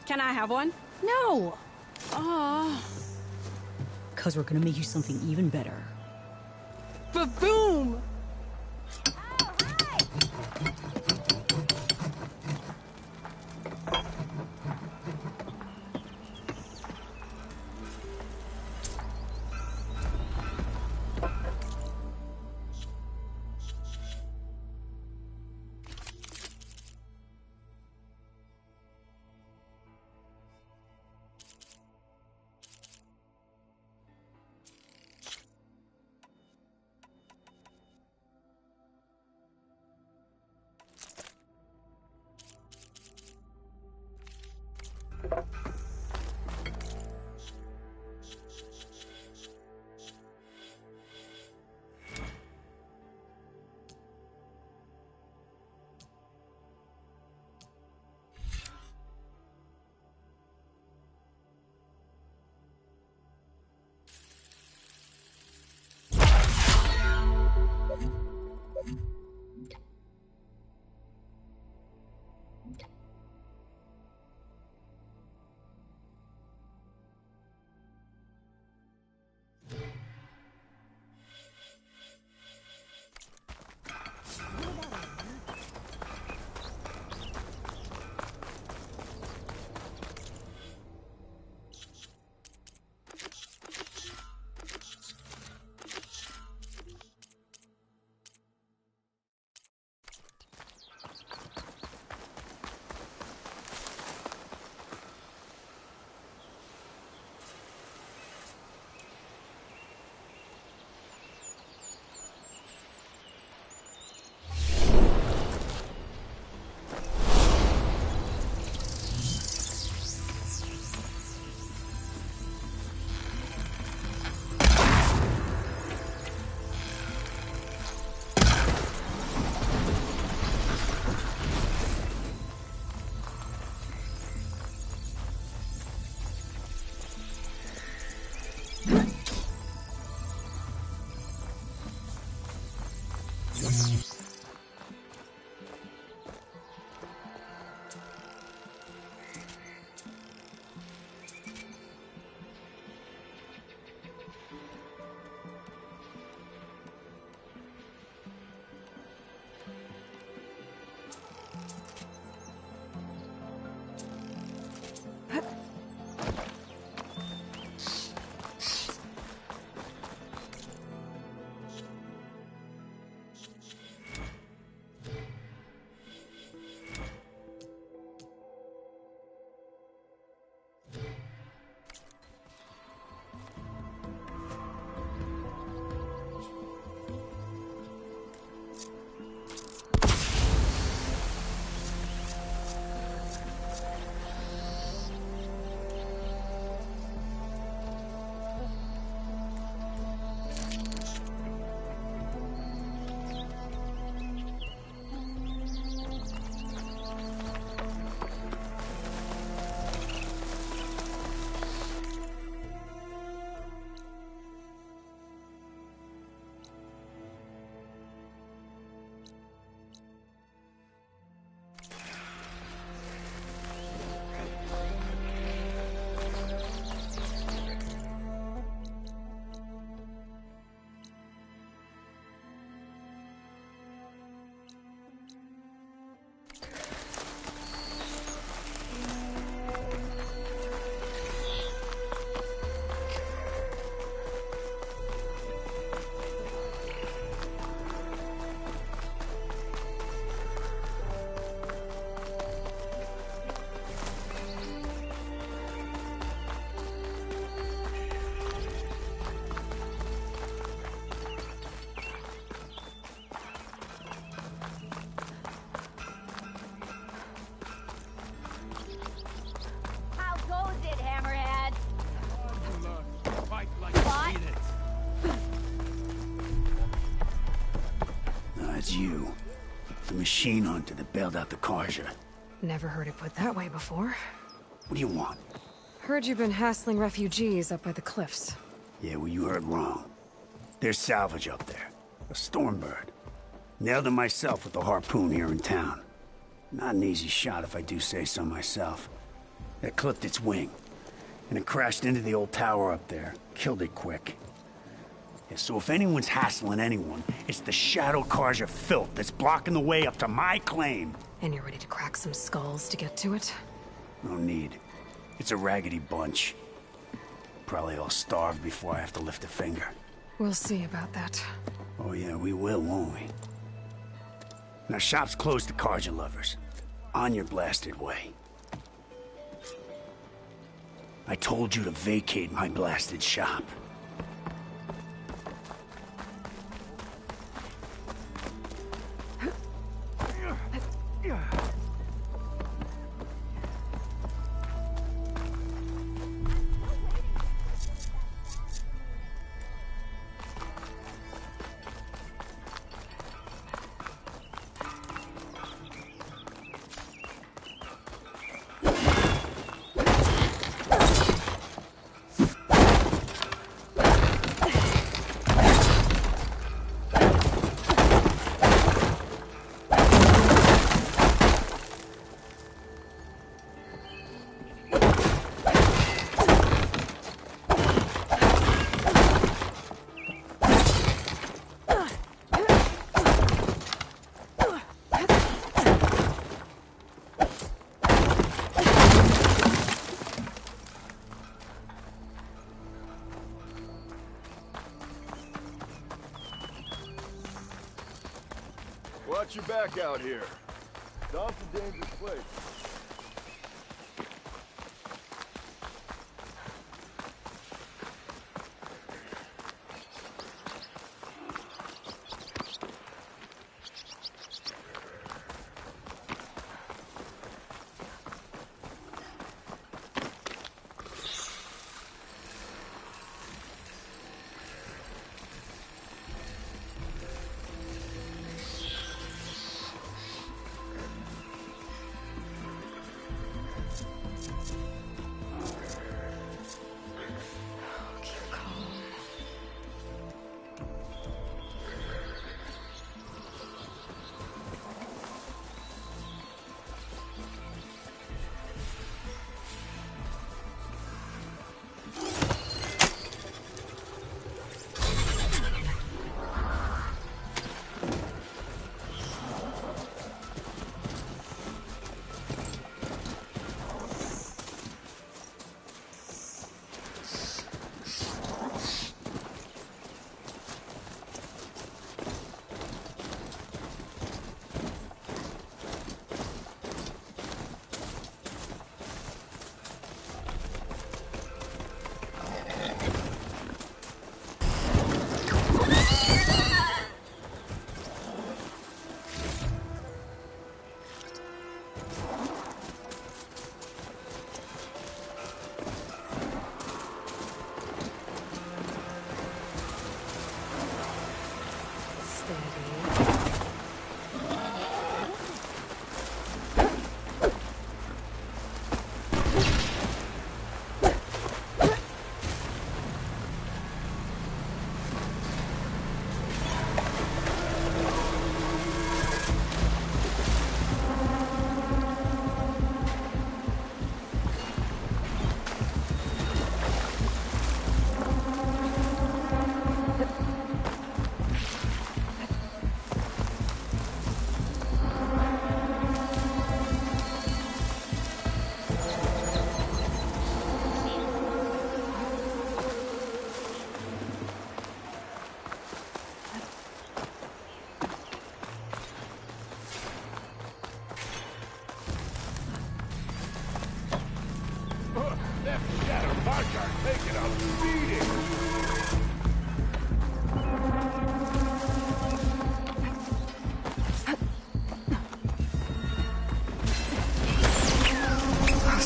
Can I have one? No! Aw. 'Cause we're gonna make you something even better. Ba-boom! machine hunter that bailed out the Carja. Never heard it put that way before. What do you want? Heard you've been hassling refugees up by the cliffs. Yeah, well, you heard wrong. There's salvage up there. A Stormbird. Nailed him myself with a harpoon here in town. Not an easy shot if I do say so myself. It clipped its wing, and it crashed into the old tower up there. Killed it quick. Yeah, so if anyone's hassling anyone, it's the Shadow Carja filth that's blocking the way up to my claim. And you're ready to crack some skulls to get to it? No need. It's a raggedy bunch. Probably all starved before I have to lift a finger. We'll see about that. Oh yeah, we will, won't we? Now, shop's closed to Carja lovers. On your blasted way. I told you to vacate my blasted shop. Watch your back out here. Down's a dangerous place.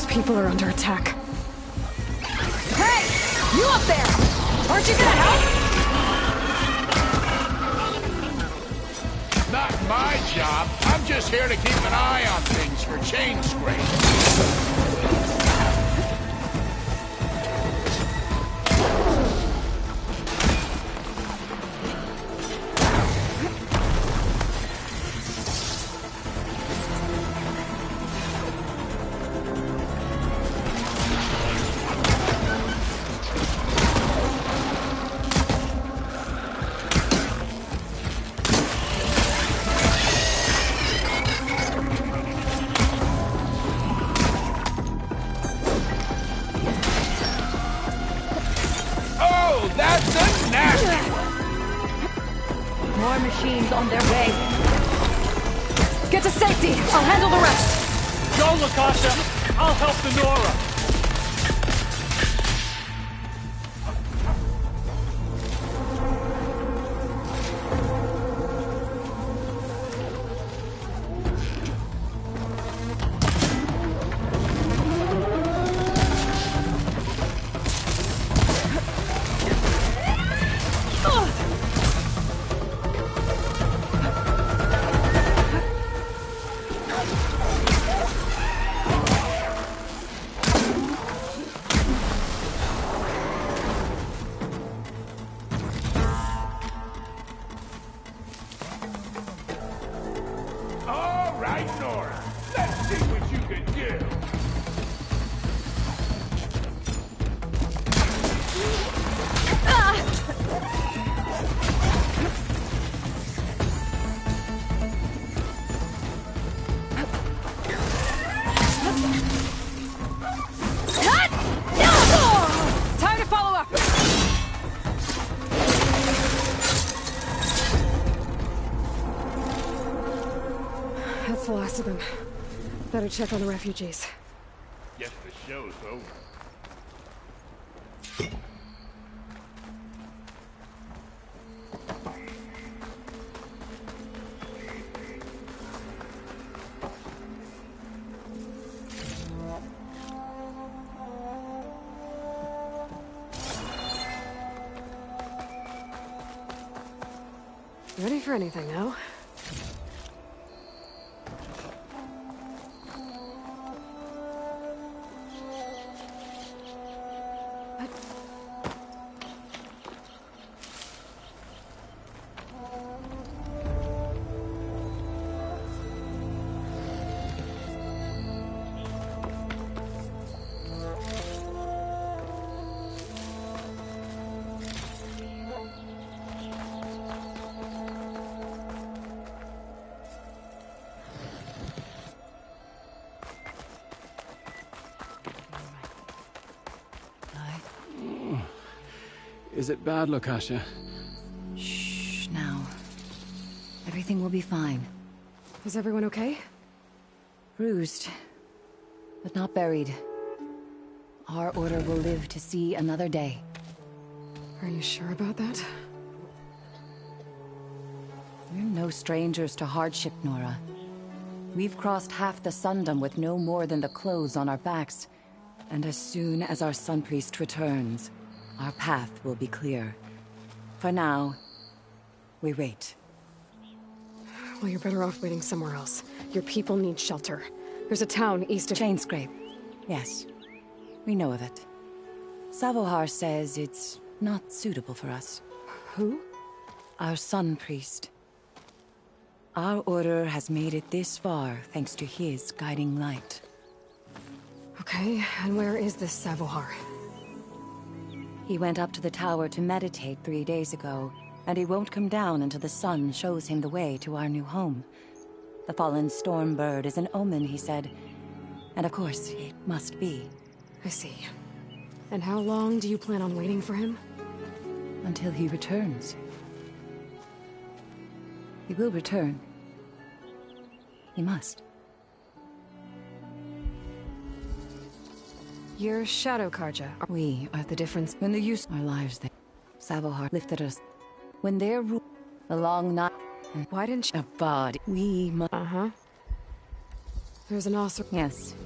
People are under attack. Hey! You up there! Aren't you gonna help? Not my job. I'm just here to keep an eye on things for Chainscrape. That's a nasty one! More machines on their way. Get to safety! I'll handle the rest! Go, Lakasha! I'll help the Nora! That's the last of them. Better check on the refugees. Guess the show's over. Ready for anything now? Is it bad, Lakasha? Shh, now. Everything will be fine. Is everyone okay? Bruised, but not buried. Our order will live to see another day. Are you sure about that? We're no strangers to hardship, Nora. We've crossed half the Sundom with no more than the clothes on our backs. And as soon as our Sun Priest returns, our path will be clear. For now, we wait. Well, you're better off waiting somewhere else. Your people need shelter. There's a town east of... Chainscrape. Yes. We know of it. Savohar says it's not suitable for us. Who? Our Sun Priest. Our order has made it this far thanks to his guiding light. Okay, and where is this Savohar? He went up to the tower to meditate 3 days ago, and he won't come down until the sun shows him the way to our new home. The fallen storm bird is an omen, he said. And of course, it must be. I see. And how long do you plan on waiting for him? Until he returns. He will return. He must. You're Shadow Carja. We are the difference when the use our lives there. Savohar lifted us. When their rule, the long night. Why didn't you? A body. We must. There's an awesome. Yes.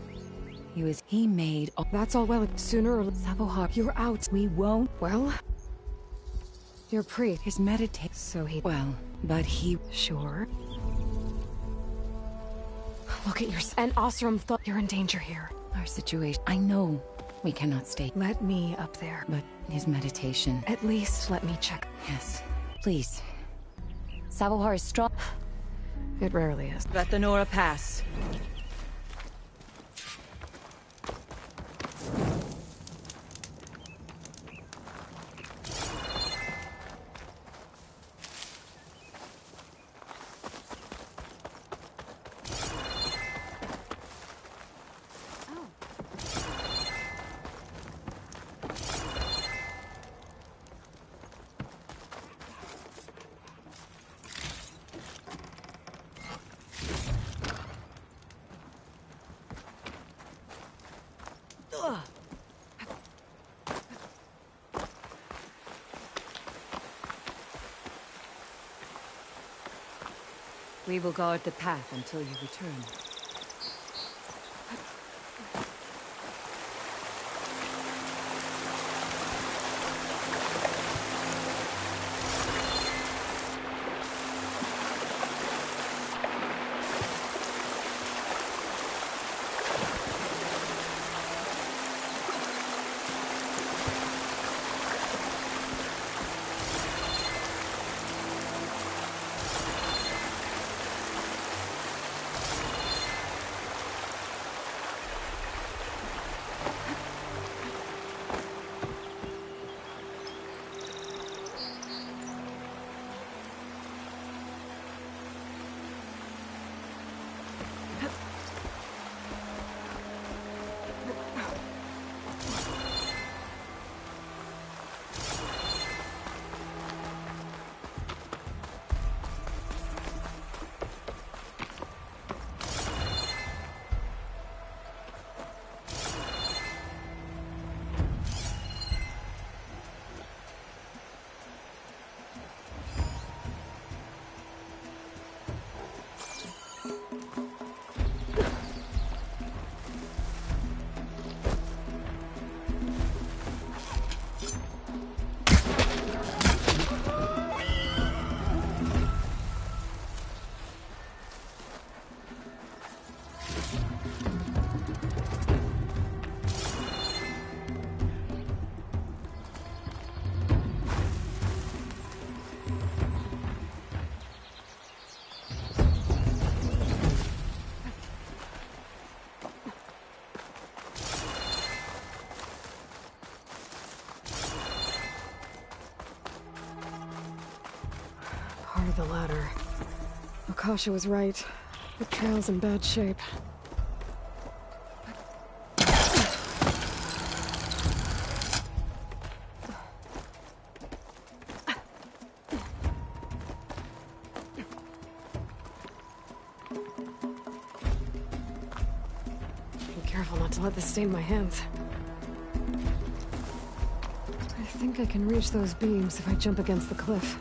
He made. That's all well. Sooner or Savohar, you're out. We won't. Well, you're priest. His meditate. So he. Well, but he. Sure. Look at and Osram thought you're in danger here. Our situation... I know we cannot stay. Let me up there. But his meditation... At least let me check. Yes. Please. Savohar is strong. It rarely is. Let the Nora pass. We will guard the path until you return. Part of the ladder. Akasha was right. The trail's in bad shape. Be careful not to let this stain my hands. I think I can reach those beams if I jump against the cliff.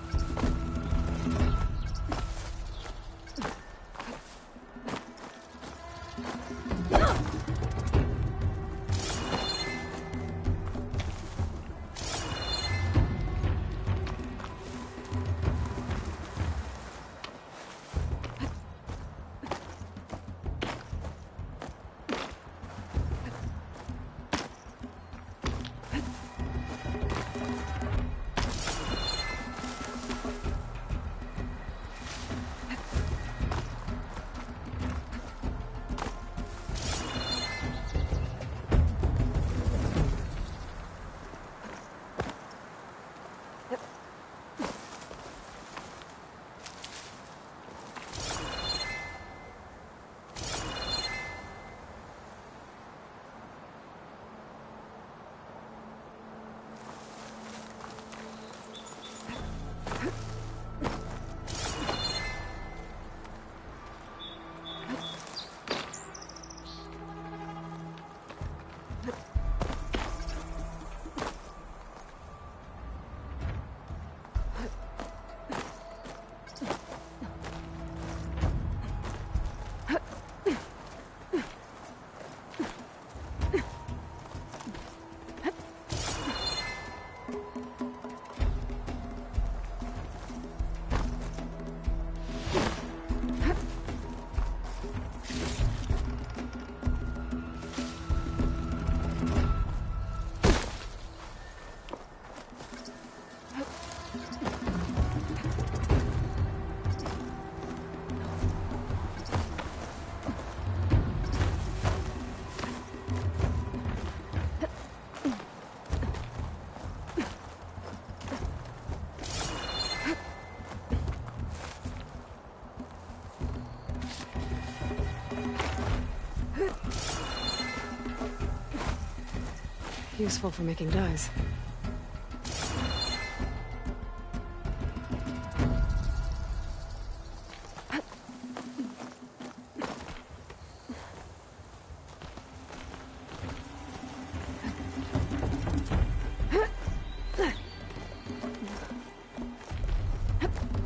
useful for making dyes.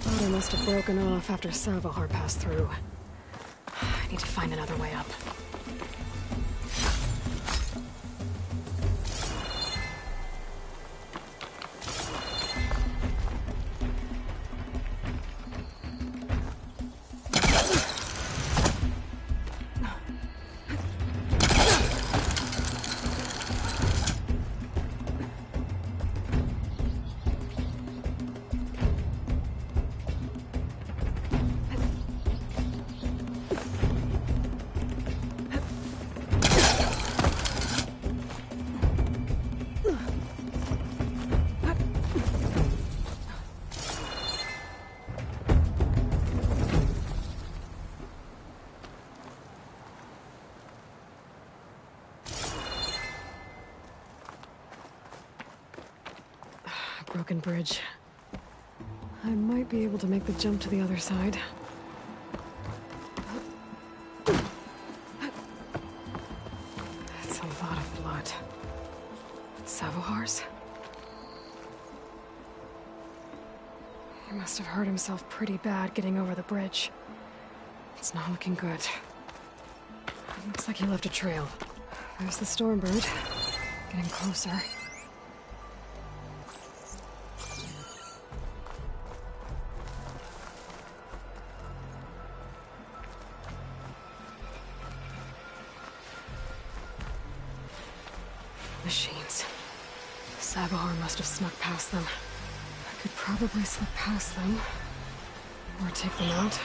Water must have broken off after Savahar passed through. I need to find another way up. Broken bridge. I might be able to make the jump to the other side. That's a lot of blood. Savohar's? He must have hurt himself pretty bad getting over the bridge. It's not looking good. It looks like he left a trail. There's the Stormbird. Getting closer. Machines. Savahar must have snuck past them. I could probably slip past them. Or take them out.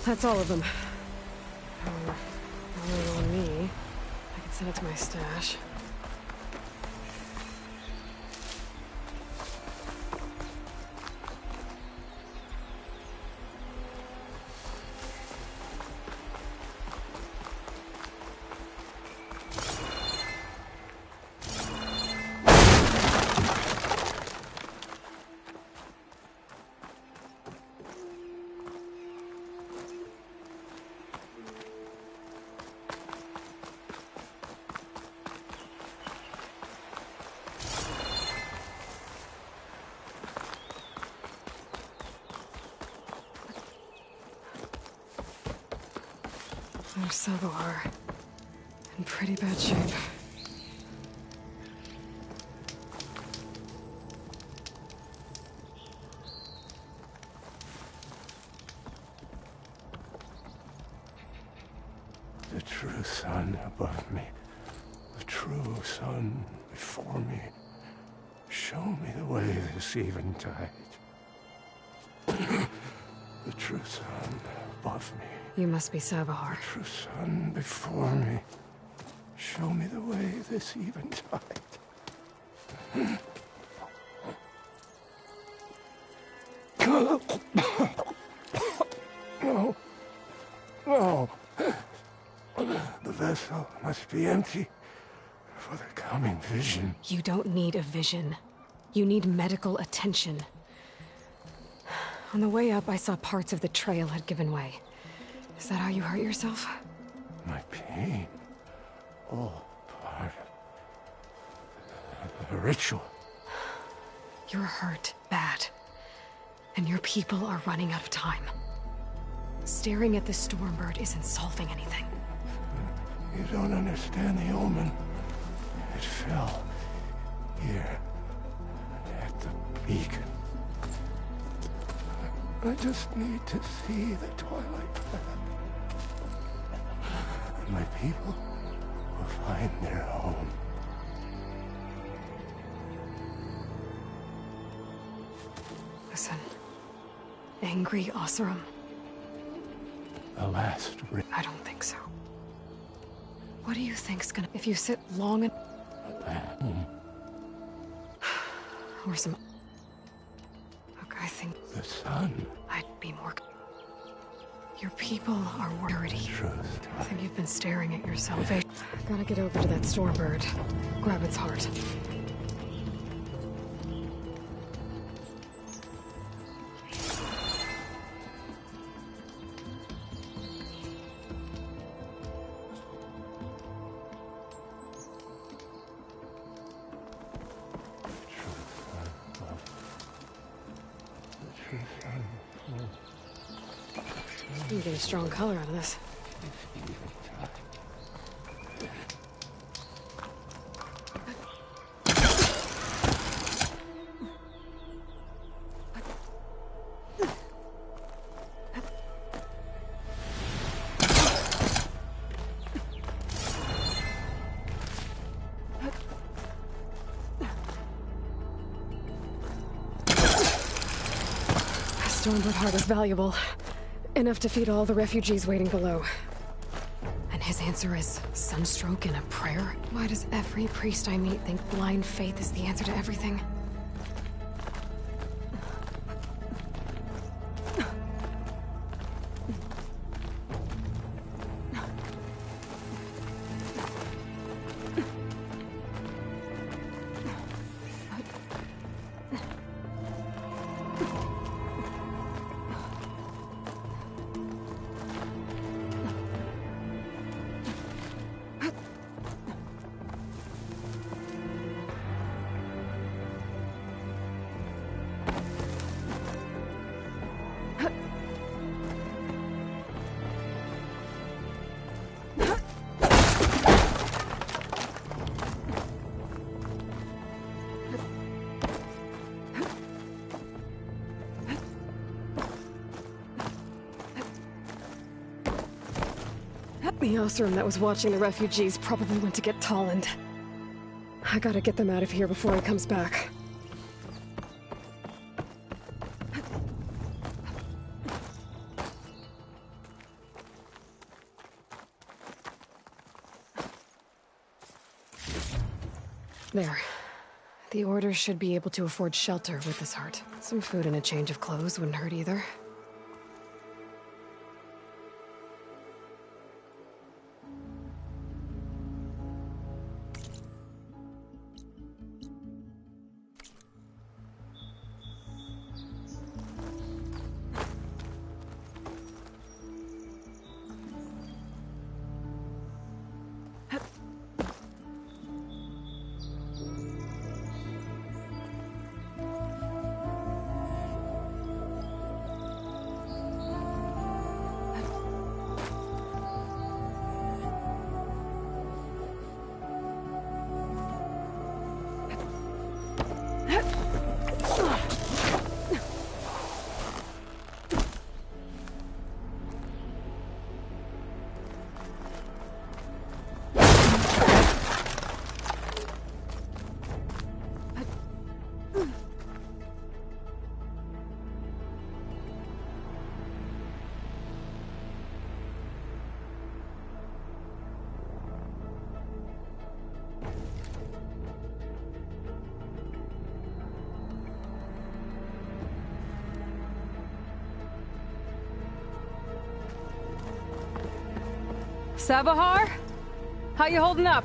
That's all of them. Only on me. I can send it to my stash. There's Savohar. In pretty bad shape. The true sun above me. The true sun before me. Show me the way this eventide. The true sun above me. You must be Savohar. The true sun before me. Show me the way this eventide. No. No. The vessel must be empty for the coming vision. You don't need a vision. You need medical attention. On the way up, I saw parts of the trail had given way. Is that how you hurt yourself? My pain. All part of the ritual. You're hurt bad. And your people are running out of time. Staring at the Stormbird isn't solving anything. You don't understand the omen. It fell here at the beacon. I just need to see the Twilight Path. And my people will find their home. Listen. Angry Oseram? The last I don't think so. What do you think's gonna... If you sit long and... Or some... Look, I think... The sun. I'd be more... Your people are dirty. Truth. I think you've been staring at your salvation. Gotta get over to that Stormbird. Grab its heart. You get a strong color out of this. Stormbird heart is valuable. Enough to feed all the refugees waiting below. And his answer is sunstroke and a prayer? Why does every priest I meet think blind faith is the answer to everything? The Oseram that was watching the refugees probably went to get Tolland. I gotta get them out of here before he comes back. There. The Order should be able to afford shelter with this heart. Some food and a change of clothes wouldn't hurt either. Savahar? How you holding up?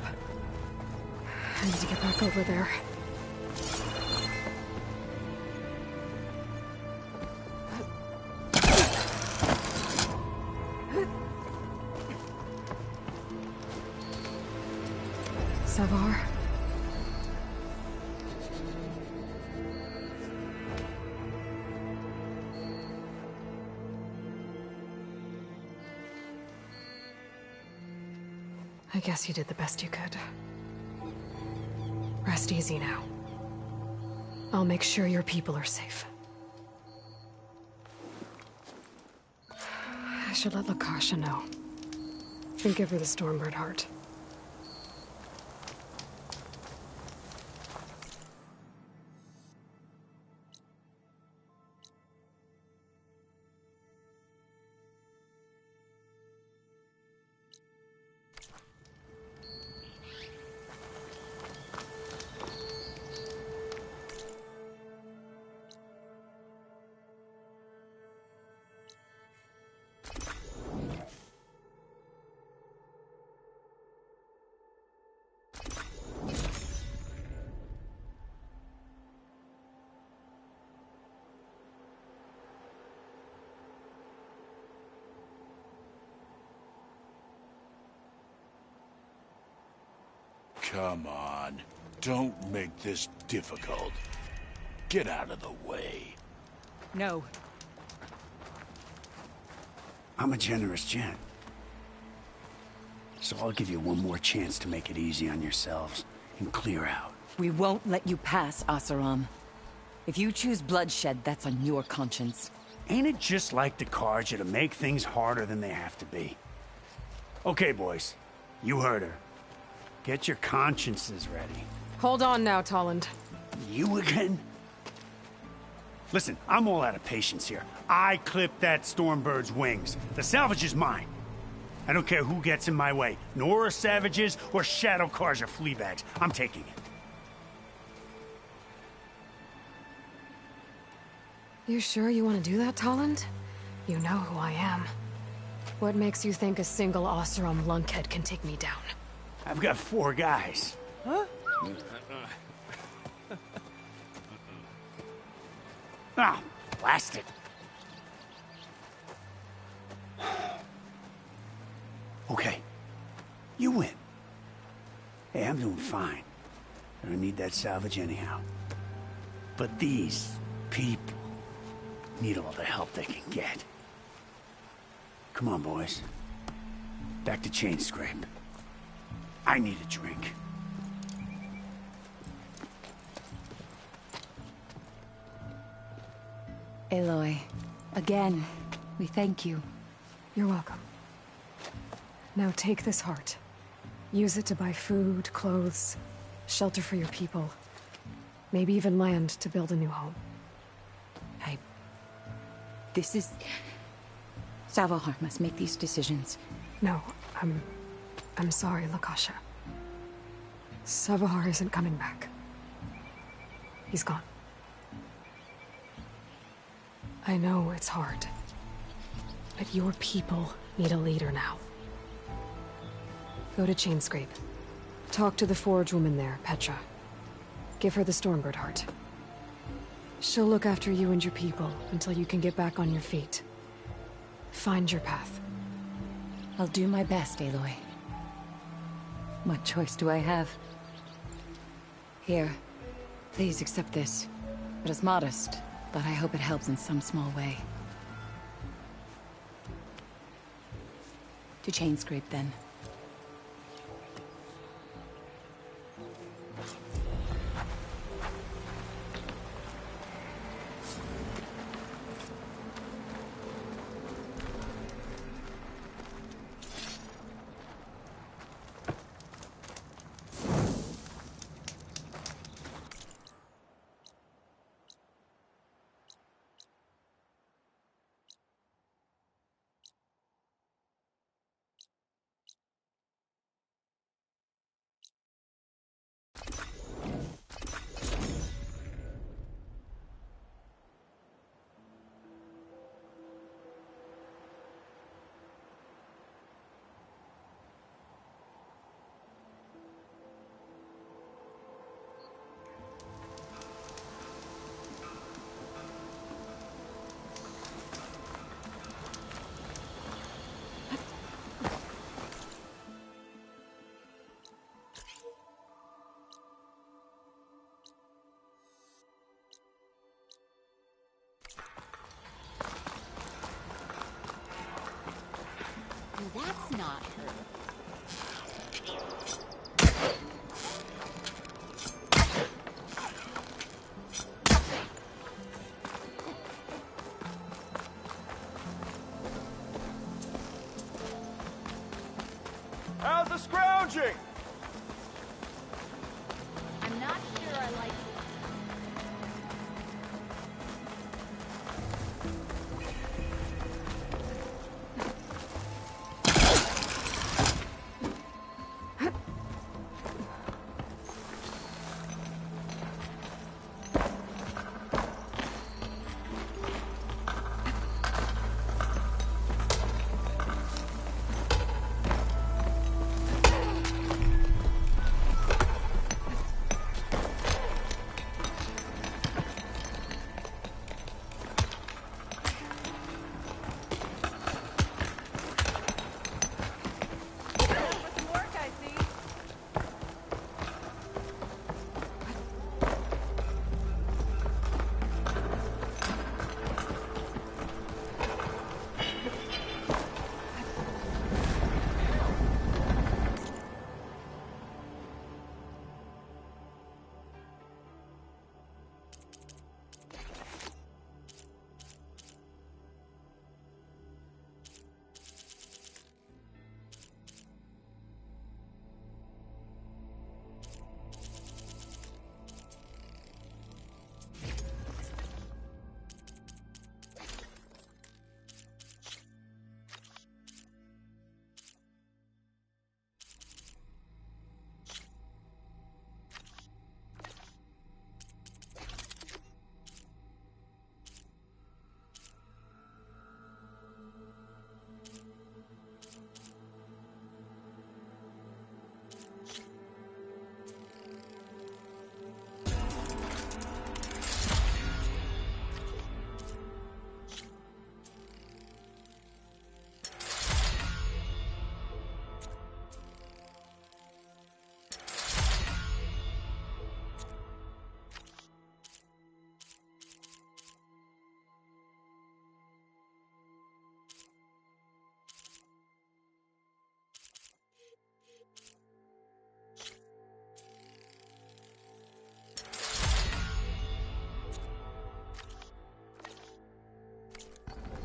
I need to get back over there. Savahar? I guess you did the best you could. Rest easy now. I'll make sure your people are safe. I should let Lakasha know. And give her the Stormbird heart. Come on. Don't make this difficult. Get out of the way. No. I'm a generous gent. So I'll give you one more chance to make it easy on yourselves and clear out. We won't let you pass, Asaram. If you choose bloodshed, that's on your conscience. Ain't it just like the Carja to make things harder than they have to be? Okay, boys. You heard her. Get your consciences ready. Hold on now, Tolland. You again? Listen, I'm all out of patience here. I clipped that Stormbird's wings. The salvage is mine. I don't care who gets in my way. Nora savages or Shadow Carja fleabags. I'm taking it. You sure you want to do that, Tolland? You know who I am. What makes you think a single Oseram lunkhead can take me down? I've got 4 guys. Huh? Ah, blast it. Okay. You win. Hey, I'm doing fine. I don't need that salvage anyhow. But these people need all the help they can get. Come on, boys. Back to Chainscrape. I need a drink. Aloy, again, we thank you. You're welcome. Now take this heart. Use it to buy food, clothes, shelter for your people. Maybe even land to build a new home. This is... Savahar must make these decisions. No, I'm sorry, Lakasha. Savahar isn't coming back. He's gone. I know it's hard, but your people need a leader now. Go to Chainscrape. Talk to the Forge woman there, Petra. Give her the Stormbird heart. She'll look after you and your people until you can get back on your feet. Find your path. I'll do my best, Aloy. What choice do I have? Here, please accept this. It is modest, but I hope it helps in some small way. To Chainscrape, then. That's not her. How's the scrounging? I'm not sure I like it.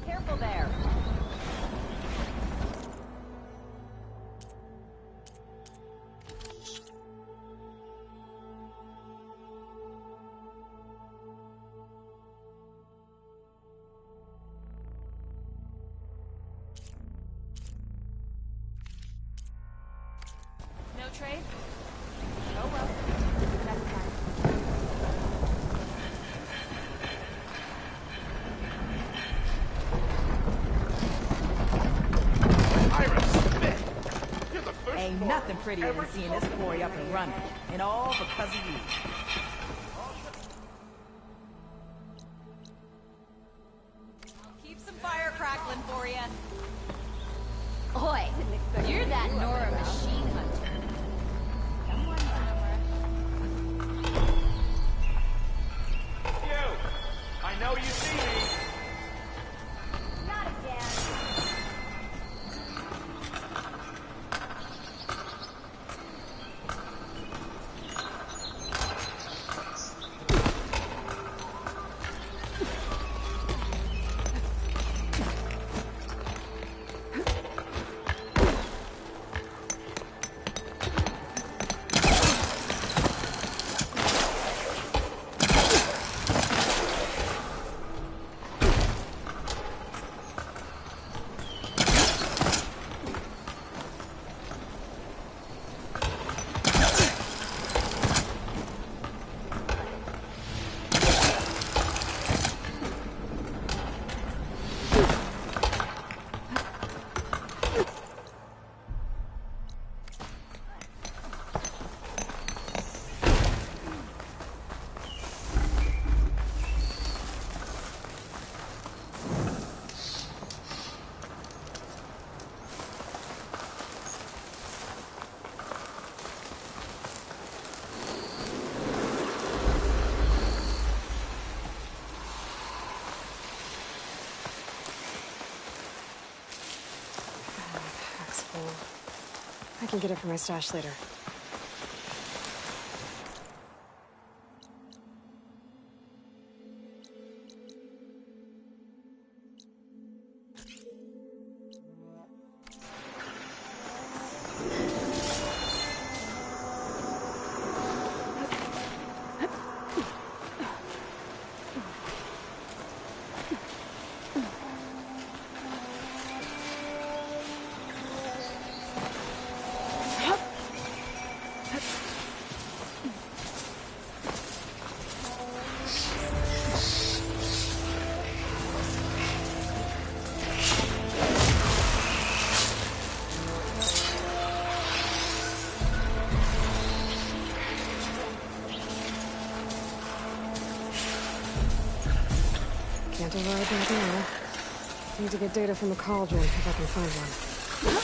Careful there. No trade? Nope. Ain't nothing prettier than seeing this quarry up and running, and all because of you. Keep some fire crackling for you. Oi, you're that Nora machine hunter. Come on, Nora. You! I know you see me! Not again. I can get it from my stash later. Can't override that now. Need to get data from the cauldron if I can find one.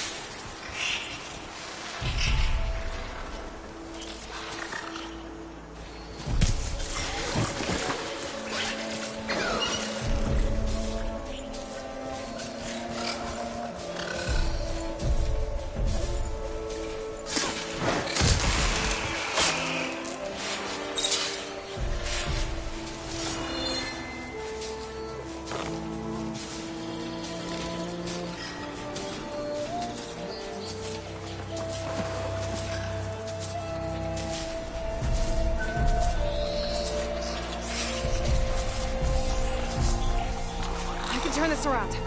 Turn this around.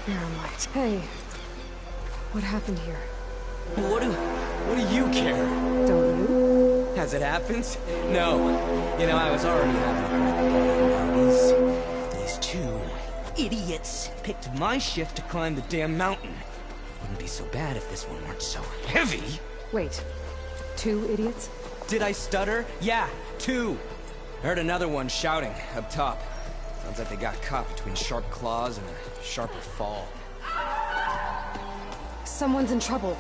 Eremite. Hey, what happened here? What do you care? Don't you? Has it happened? No. You know, I was already having these two idiots picked my shift to climb the damn mountain. Wouldn't be so bad if this one weren't so heavy. Wait, 2 idiots? Did I stutter? Yeah, 2. I heard another one shouting up top. Sounds like they got caught between sharp claws and a sharper fall. Someone's in trouble.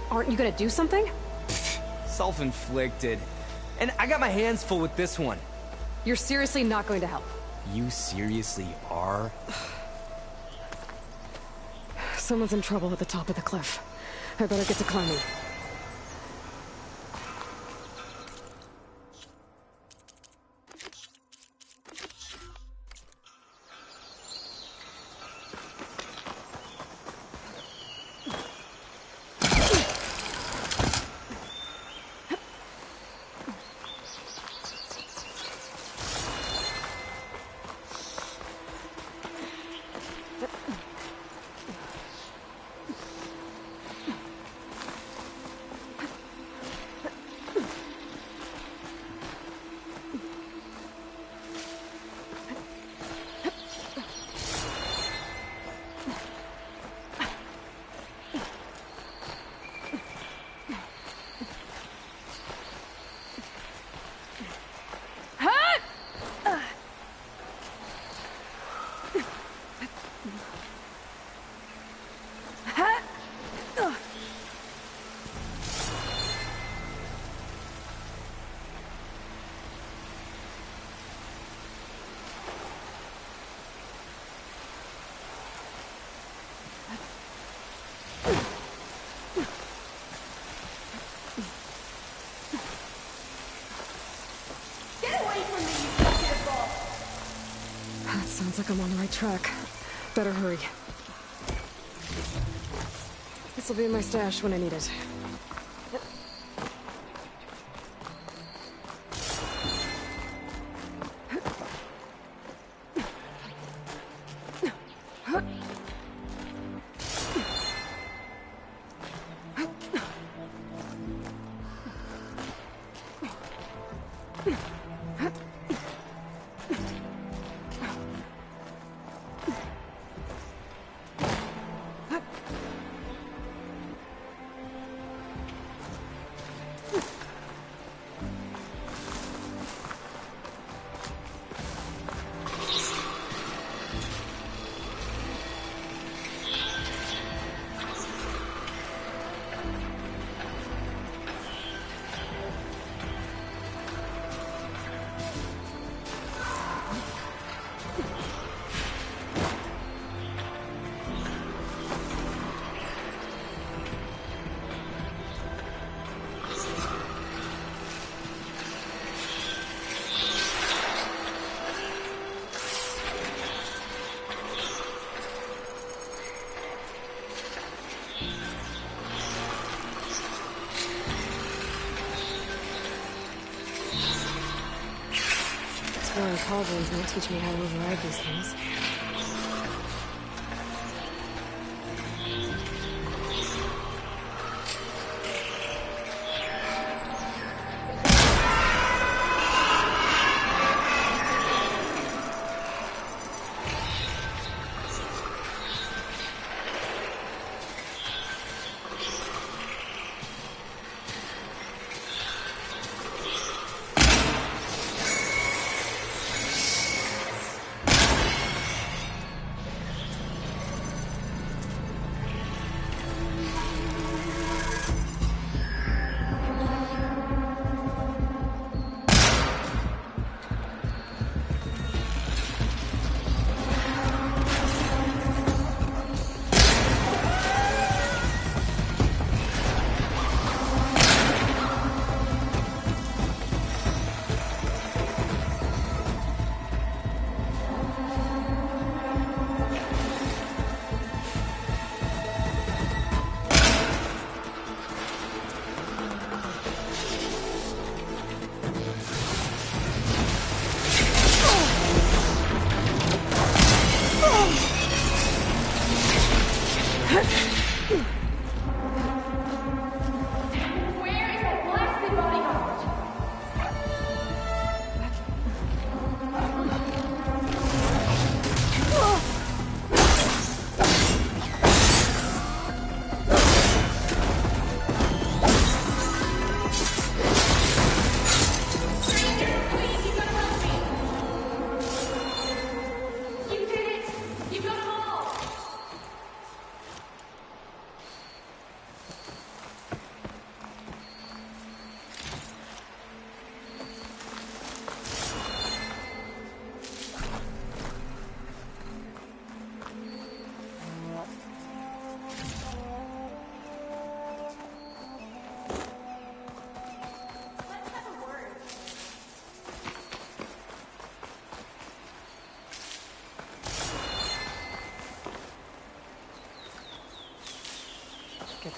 Aren't you gonna do something? Self-inflicted. And I got my hands full with this one. You're seriously not going to help? You seriously are? Someone's in trouble at the top of the cliff. I better get to climbing. Sounds like I'm on the right track. Better hurry. This'll be in my stash when I need it. Exploring cauldrons might teach me how to override these things.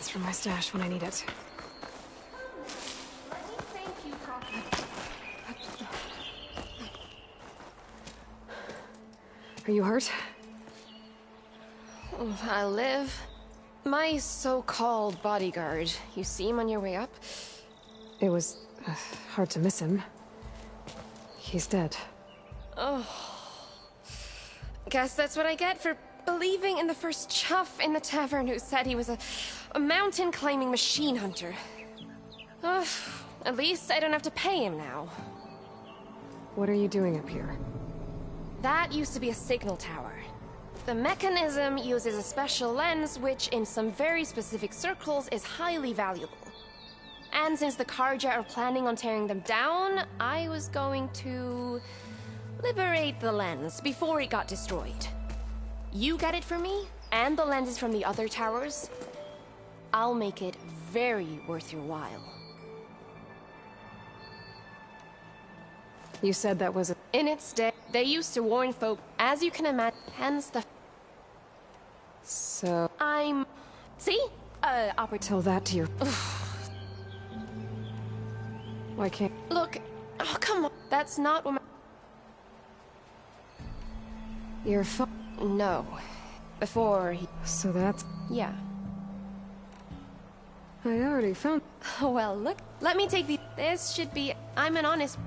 this from my stash when I need it. Are you hurt? I live. My so-called bodyguard. You see him on your way up? It was hard to miss him. He's dead. Oh. Guess that's what I get for believing in the first chuff in the tavern who said he was a mountain-climbing machine hunter. At least I don't have to pay him now. What are you doing up here? That used to be a signal tower. The mechanism uses a special lens which, in some very specific circles, is highly valuable. And since the Carja are planning on tearing them down, I was going to liberate the lens before it got destroyed. You get it for me, and the lenses from the other towers. I'll make it very worth your while. You said that was a... In its day, they used to warn folk, as you can imagine, hence the... So... I'm... See? Tell that to your... Why can't... Look, oh, come on. That's not what my... Your phone... No. Before he... So that's... Yeah. I already found... Well, look. Let me take the... This should be... I'm an honest...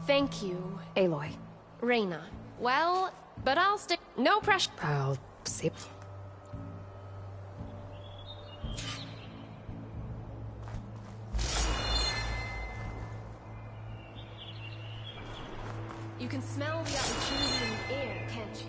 Thank you. Aloy. Reyna. Well, but I'll stick... No pressure. I'll see... You can smell the opportunity in the air, can't you?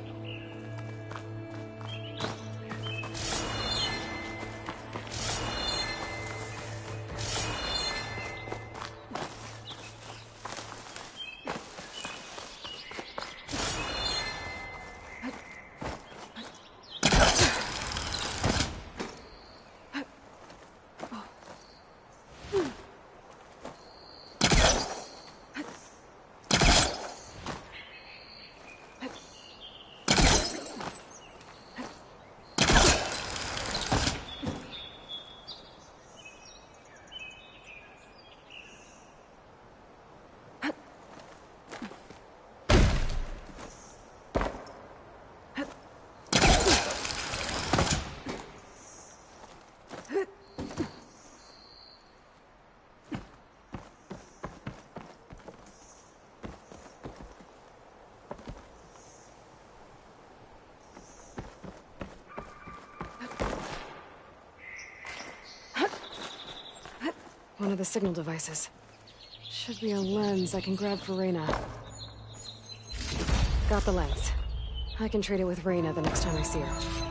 One of the signal devices. Should be a lens I can grab for Reyna. Got the lens. I can trade it with Reyna the next time I see her.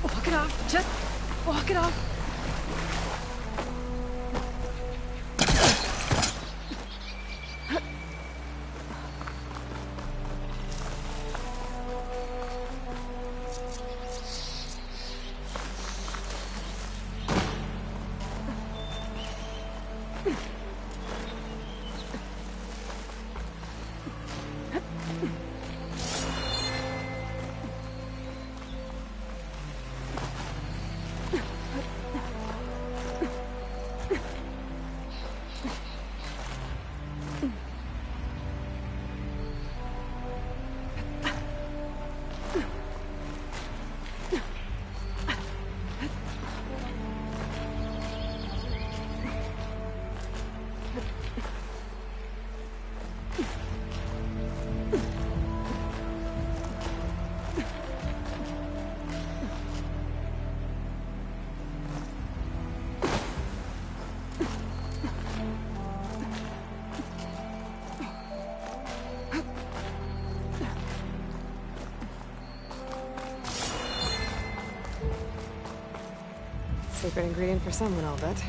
Walk it off. Just walk it off. Secret ingredient for someone, I'll bet.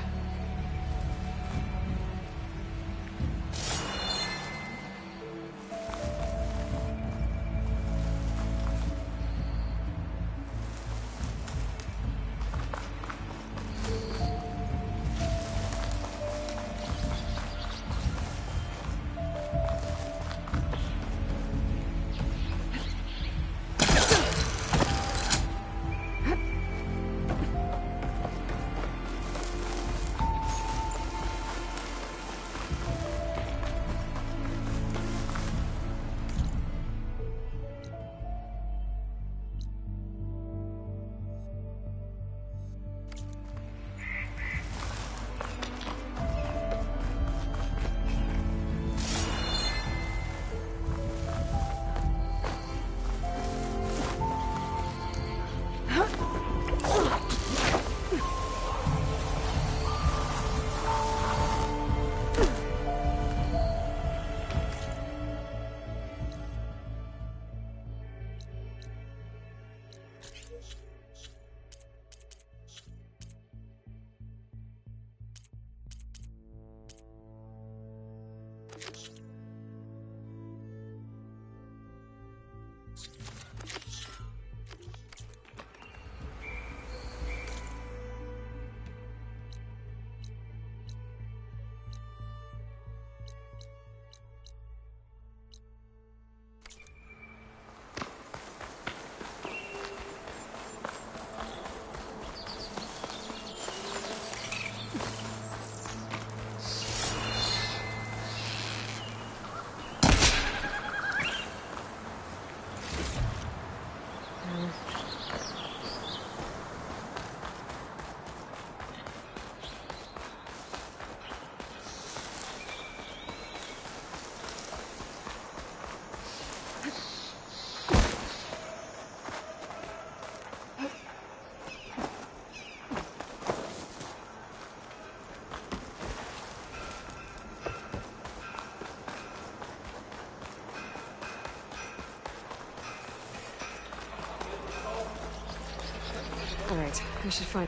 Alright, I should find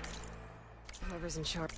whoever's in charge.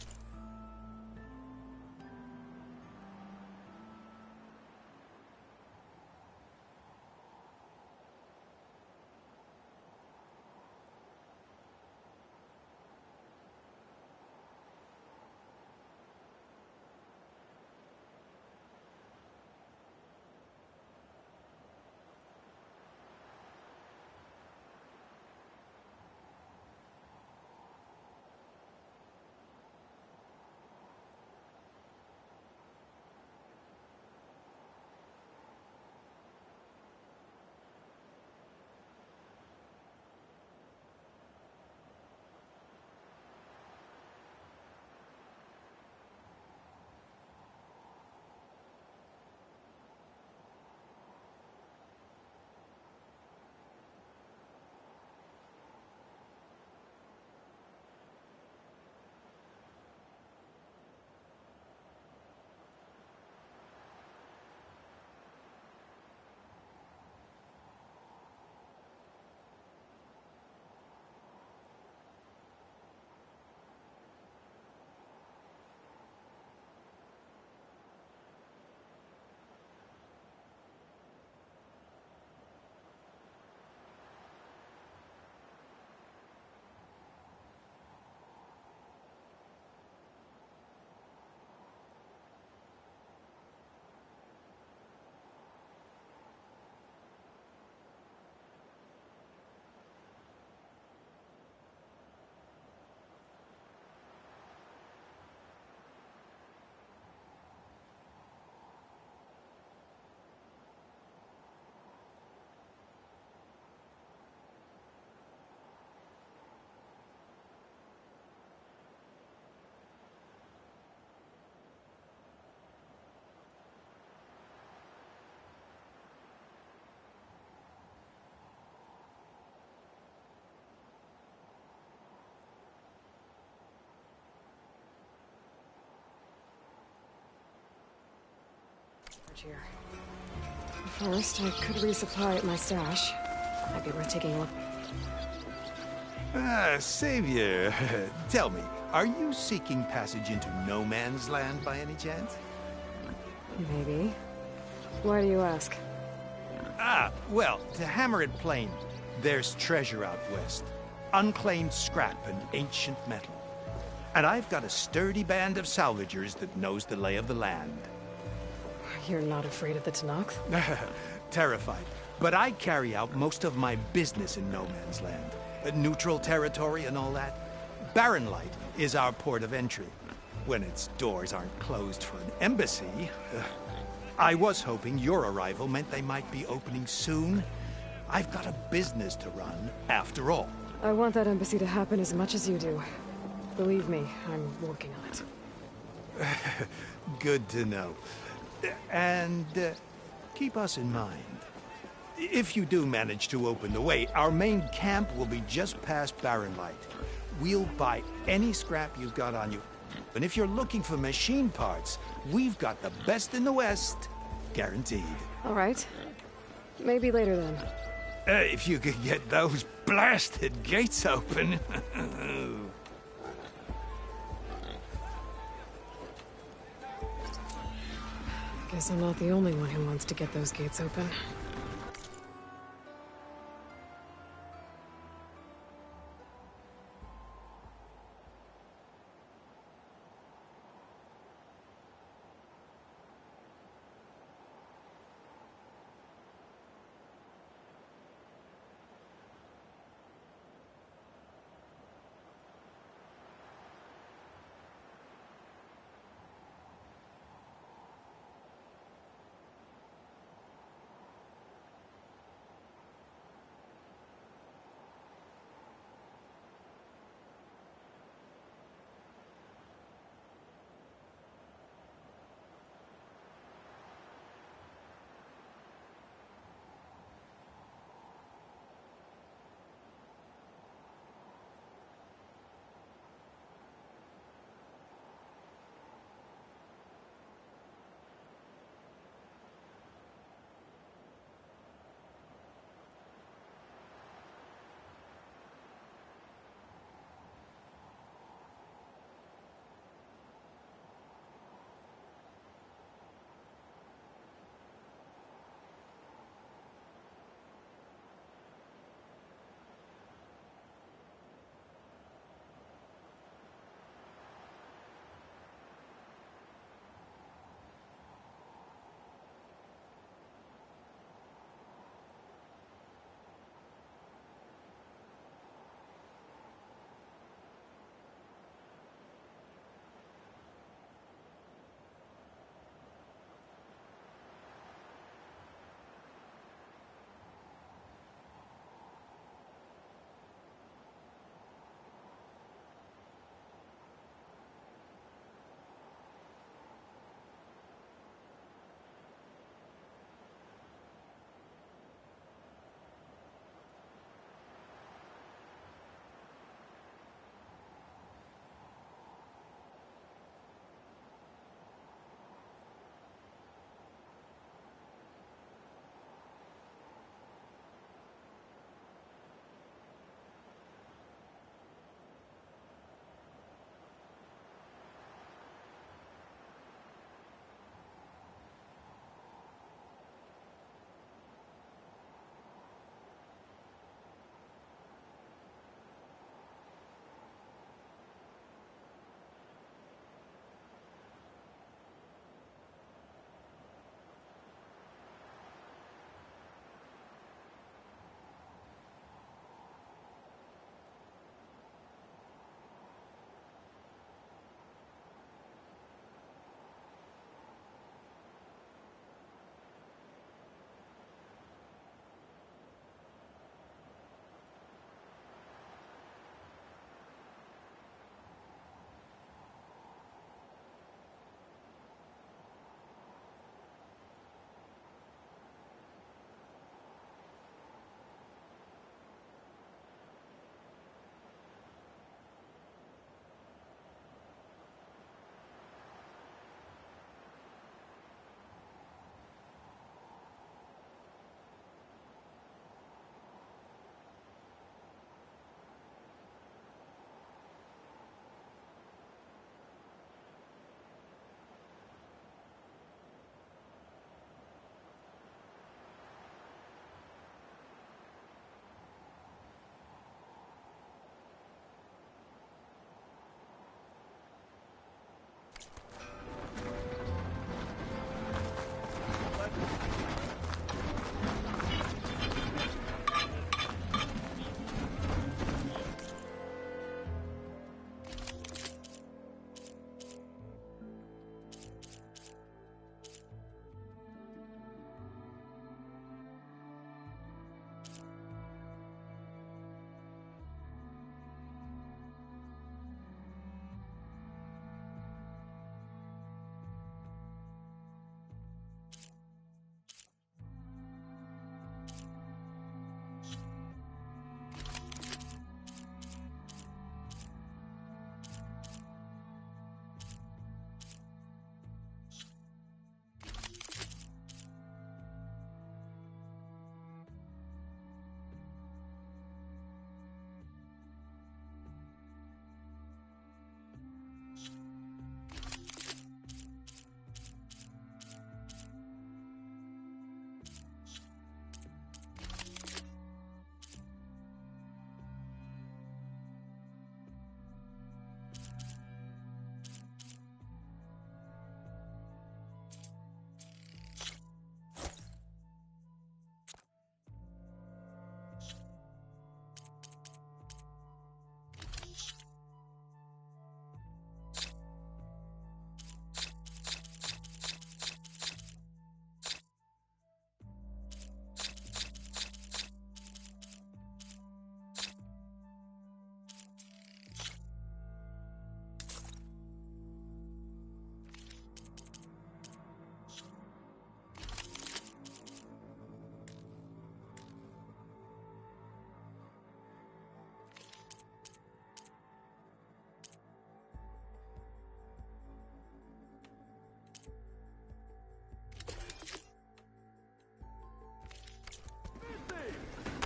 Here. First, I could resupply at my stash. Might be worth taking a look. Savior, tell me, are you seeking passage into no man's land by any chance? Maybe. Why do you ask? Well, to hammer it plain, there's treasure out west. Unclaimed scrap and ancient metal. And I've got a sturdy band of salvagers that knows the lay of the land. You're not afraid of the Tenakth? Terrified. But I carry out most of my business in no man's land. Neutral territory and all that. Barren Light is our port of entry. When its doors aren't closed for an embassy. I was hoping your arrival meant they might be opening soon. I've got a business to run, after all. I want that embassy to happen as much as you do. Believe me, I'm working on it. Good to know. And keep us in mind. If you do manage to open the way, our main camp will be just past Barren Light. We'll buy any scrap you've got on you. And if you're looking for machine parts, we've got the best in the West. Guaranteed. All right. Maybe later then. If you could get those blasted gates open. Guess I'm not the only one who wants to get those gates open.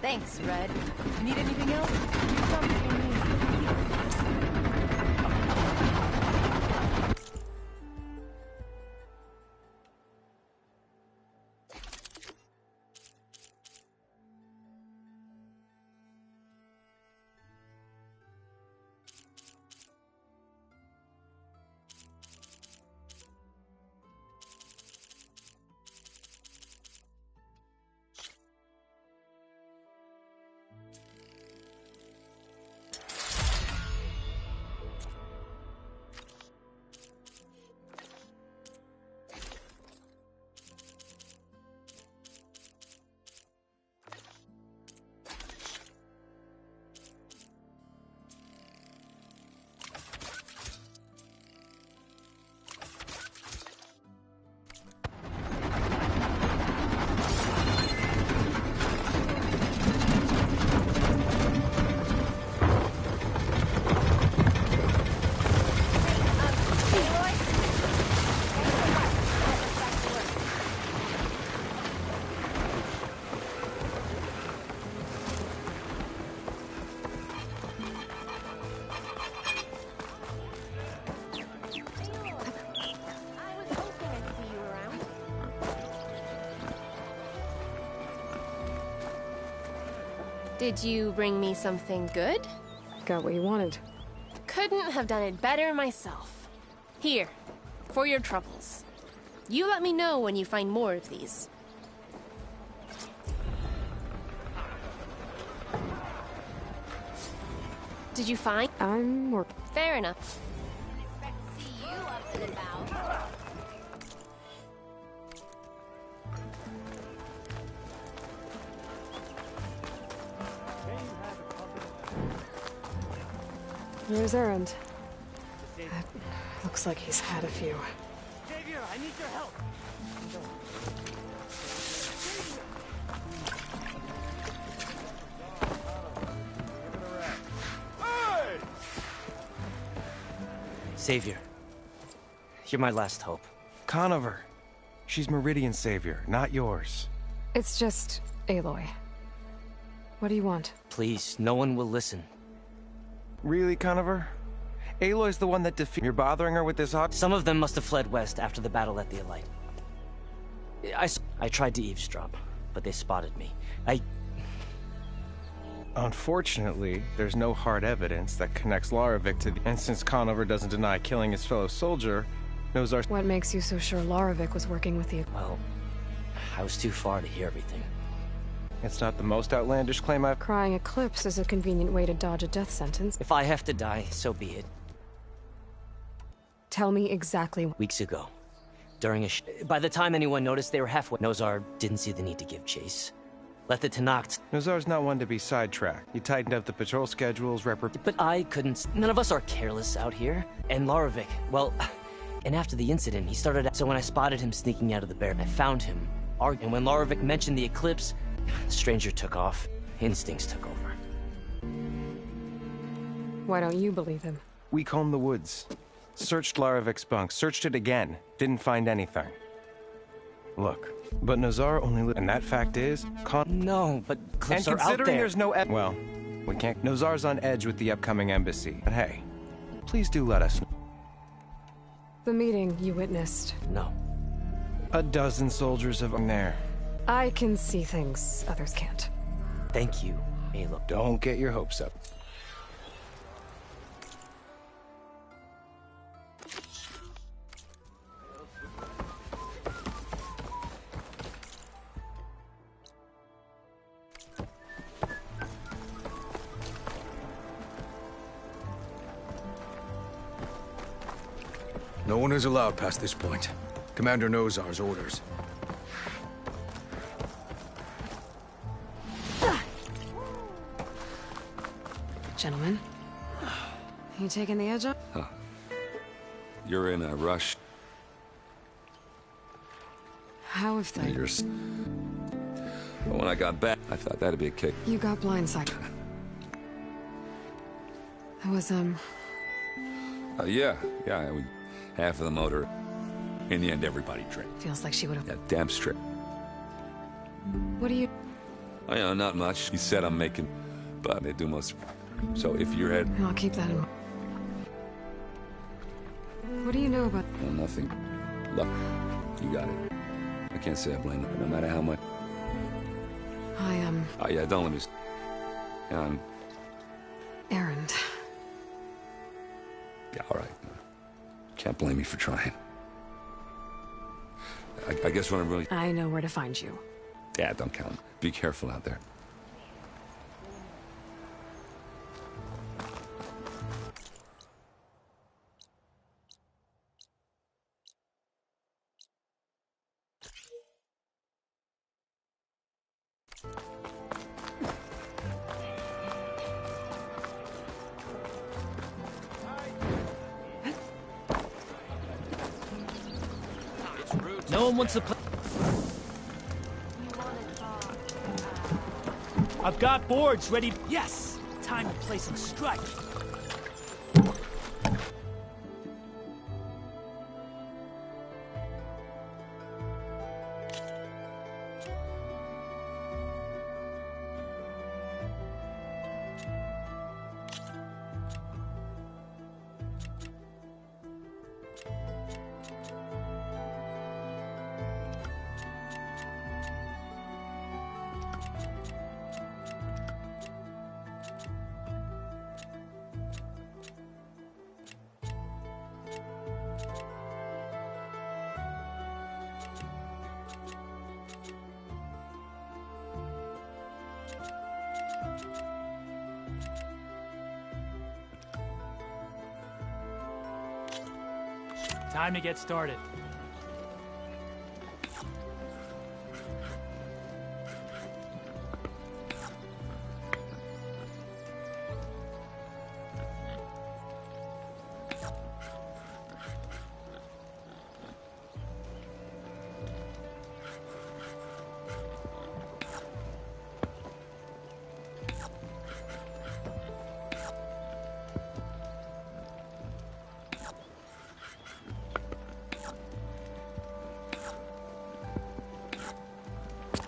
Thanks, Red. You need anything else? Something you need. Did you bring me something good? Got what you wanted. Couldn't have done it better myself. Here, for your troubles. You let me know when you find more of these. Did you find? I'm more. Fair enough. Where's Erend? Looks like he's had a few. Xavier, I need your help. Savior. You're my last hope. Conover. She's Meridian's savior, not yours. It's just Aloy. What do you want? Please, no one will listen. Really, Conover? Aloy's the one that You're bothering her with this Some of them must have fled west after the battle at the Elite. I tried to eavesdrop, but they spotted me. Unfortunately, there's no hard evidence that connects Laravik to And since Conover doesn't deny killing his fellow soldier, Nozar... What makes you so sure Laravik was working with you? Well, I was too far to hear everything. It's not the most outlandish claim I've... Crying Eclipse is a convenient way to dodge a death sentence. If I have to die, so be it. Tell me exactly... Weeks ago. During By the time anyone noticed, they were halfway. Nozar didn't see the need to give chase. Let the Tenakth... Nozar's not one to be sidetracked. He tightened up the patrol schedules, But I couldn't... None of us are careless out here. And Laravik, well... And after the incident, he started... So when I spotted him sneaking out of the bear, I found him. And when Laravik mentioned the Eclipse, the stranger took off. Instincts took over. Why don't you believe him? We combed the woods. Searched Laravik's bunk. Searched it again. Didn't find anything. Look, but Nozar only and that fact is... No, but clips are out there. And considering there's no... Well, we can't... Nozar's on edge with the upcoming embassy. But hey, please do let us know. The meeting you witnessed. No. A dozen soldiers of them there. I can see things others can't. Thank you, Aloy. Don't get your hopes up. No one is allowed past this point. Commander Nozar's orders. Gentlemen, you taking the edge off? Huh. You're in a rush. How have they... But when I got back, I thought that'd be a kick. You got blindsided. It was, yeah, half of the motor. In the end, everybody tripped. Feels like she would have... Yeah, damn straight. What do you... Oh, yeah, not much. He said I'm making, but they do most. So if you're head... I'll keep that in mind. What do you know about... Well, nothing. Luck. You got it. I can't say I blame them, no matter how much... Oh, yeah, don't let me... Yeah, Errand. Yeah, all right. Can't blame me for trying. I guess what I'm really... I know where to find you. Yeah, don't count. Be careful out there. No one wants to play. I've got boards ready. Yes! Time to play some strike. Time to get started.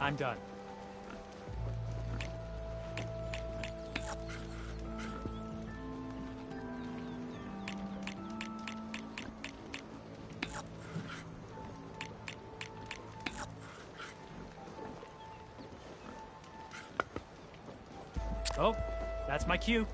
I'm done. Oh, that's my cue.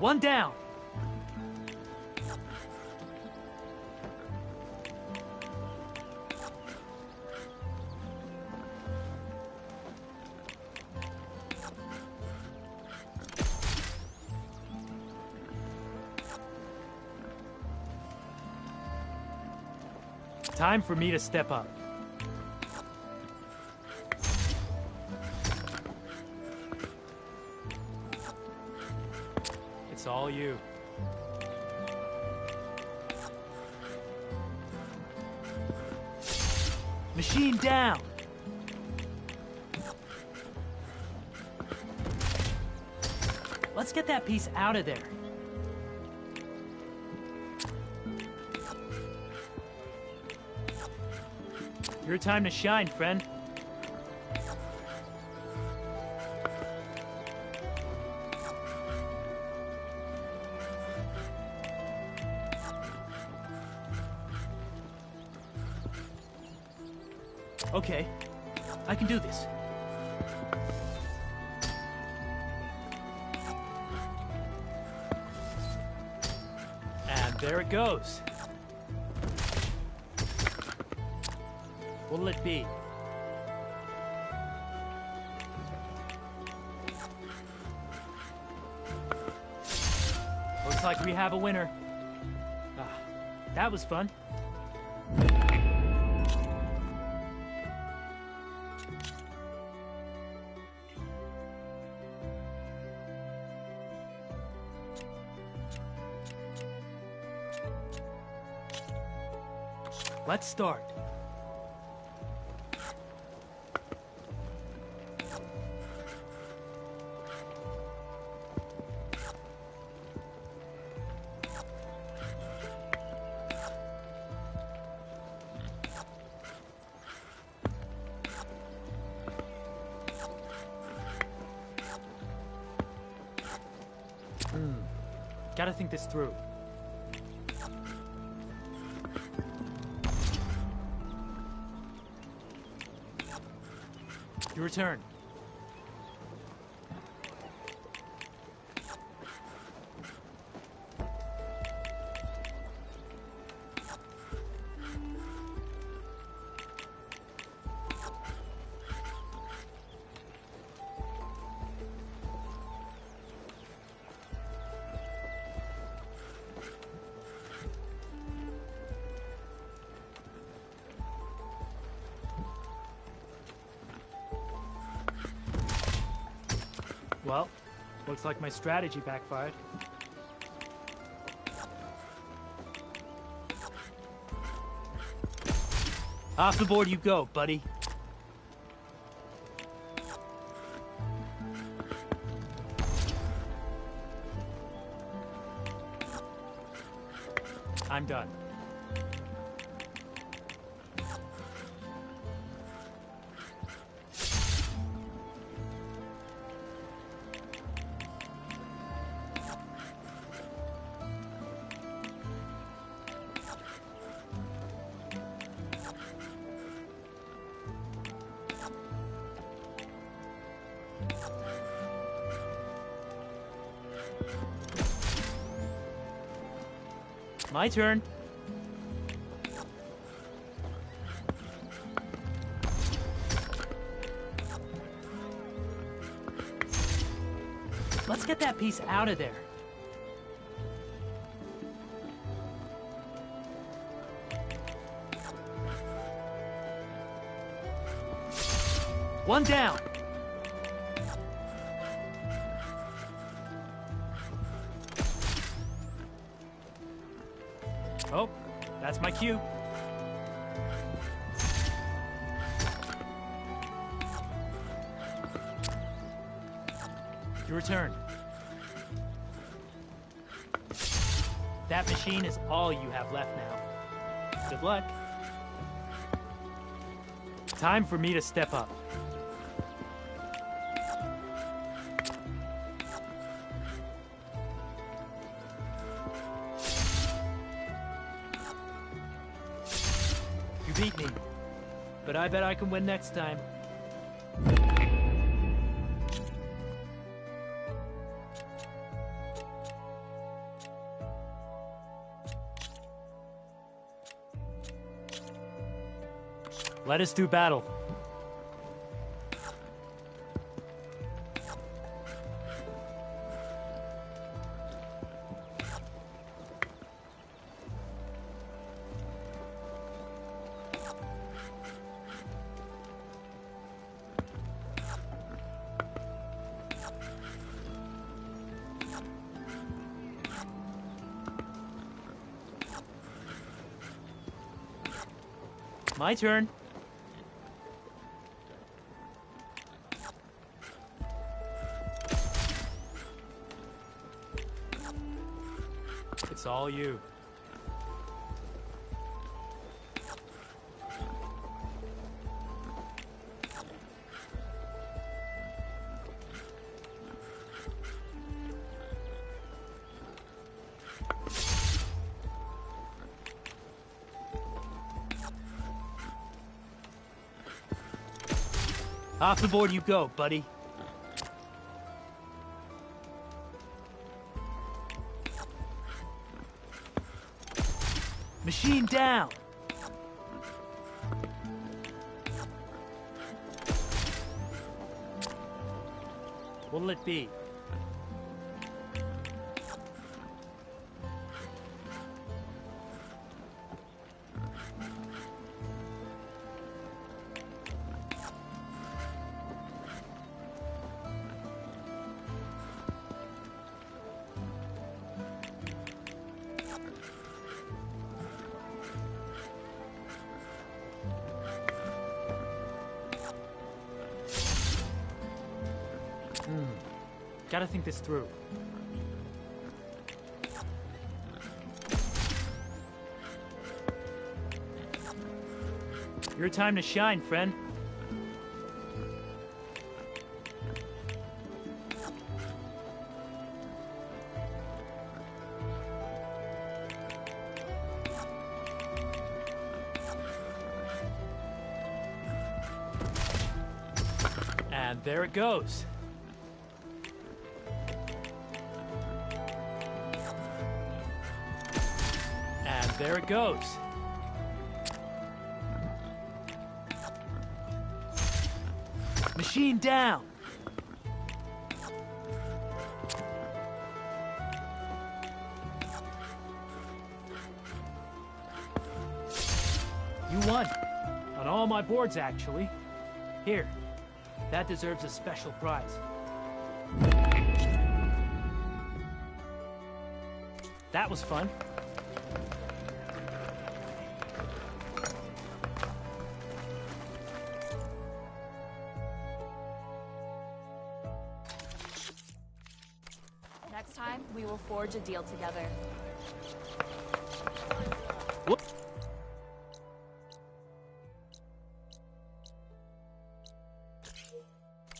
One down. Time for me to step up. It's all you. Machine down. Let's get that piece out of there. Your time to shine, friend. Okay, I can do this. And there it goes. What'll it be? Looks like we have a winner. Ah, that was fun. Let's start. Gotta think this through. Your turn. Well, looks like my strategy backfired. Off the board you go, buddy. I'm done. My turn. Let's get that piece out of there. One down. Oh, that's my cue. Your turn. That machine is all you have left now. Good luck. Time for me to step up. You beat me, but I bet I can win next time. Let us do battle. My turn. It's all you. Off the board you go, buddy. Machine down. What'll it be? Gotta think this through. Your time to shine, friend. And there it goes. And there it goes. Machine down. You won. On all my boards, actually. Here. That deserves a special prize. That was fun. Next time, we will forge a deal together. Whoop.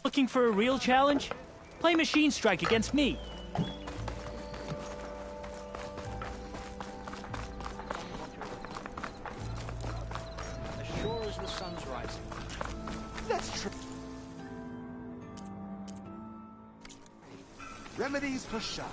Looking for a real challenge? Play Machine Strike against me. As sure as the sun's rising. That's true. Remedies for shards.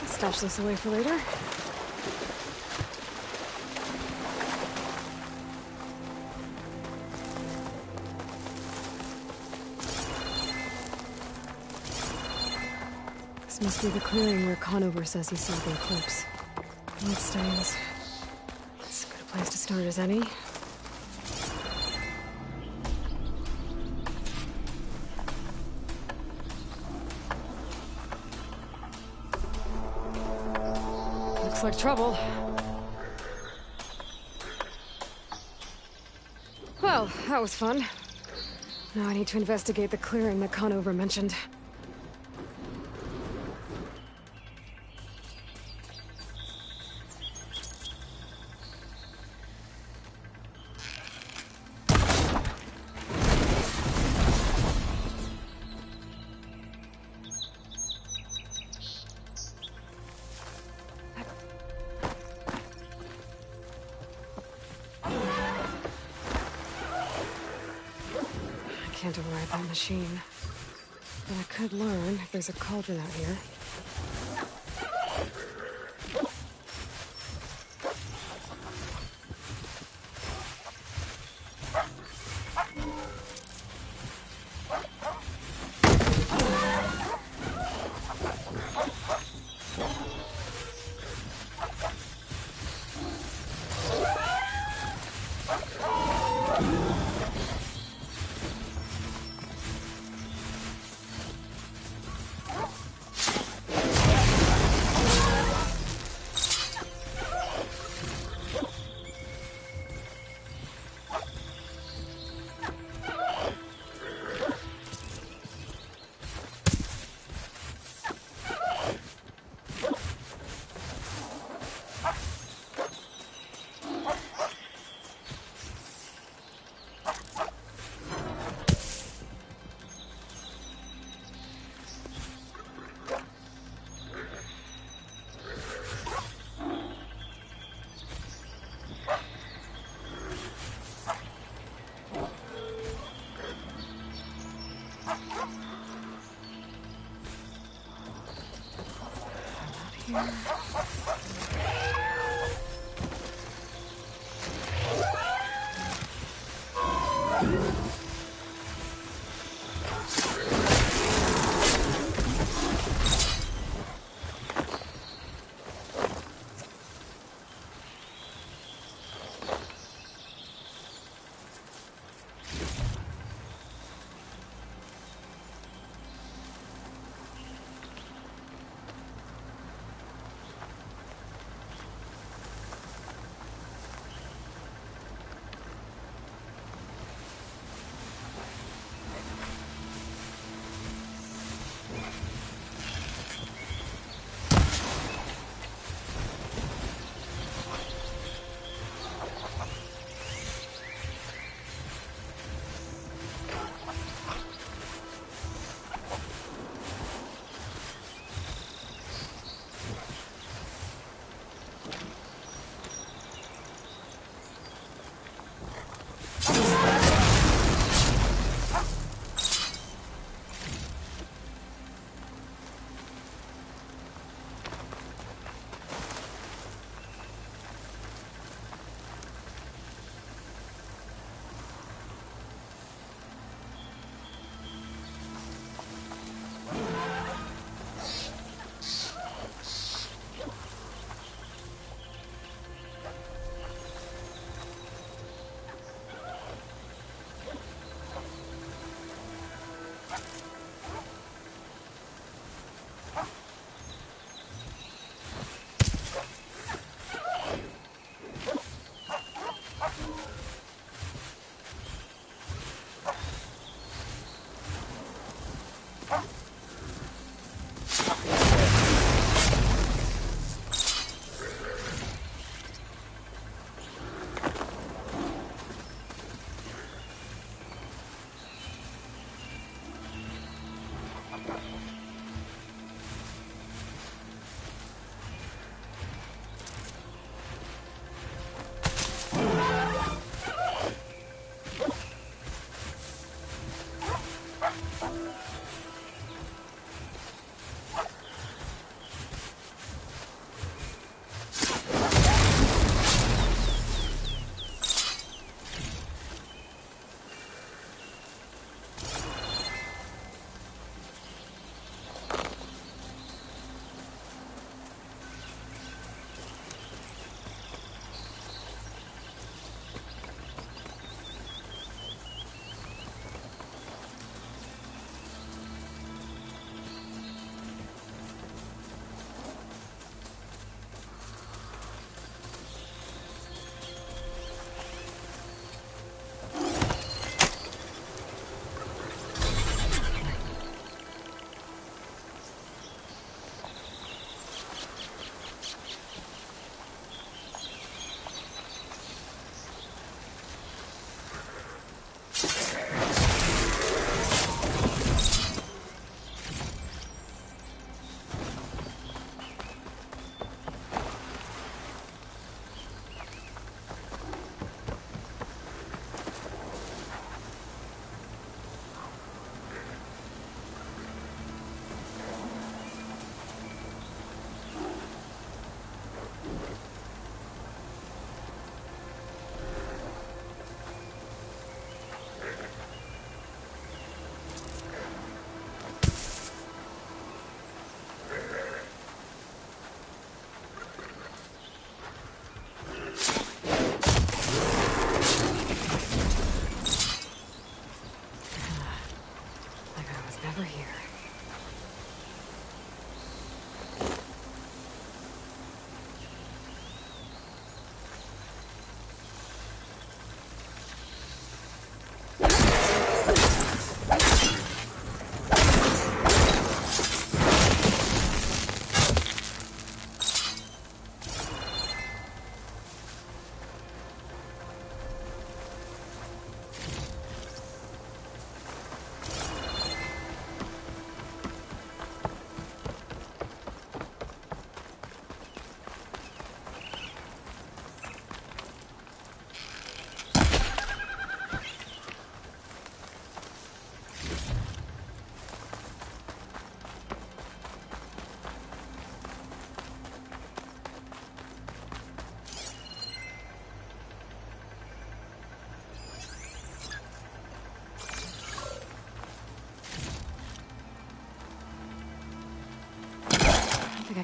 Stash this away for later. This must be the clearing where Conover says he saw the eclipse. Bloodstains. It's as good a place to start as any. Looks like trouble. Well, that was fun. Now I need to investigate the clearing that Conover mentioned. I can't override that machine. But I could learn if there's a cauldron out here.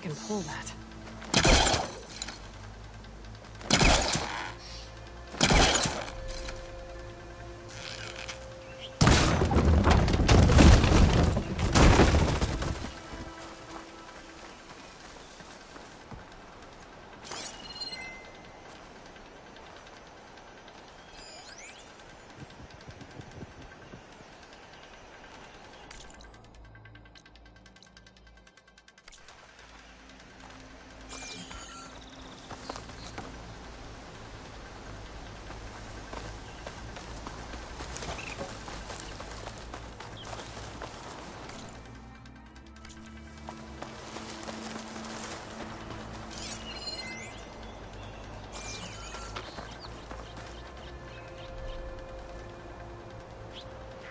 can pull that.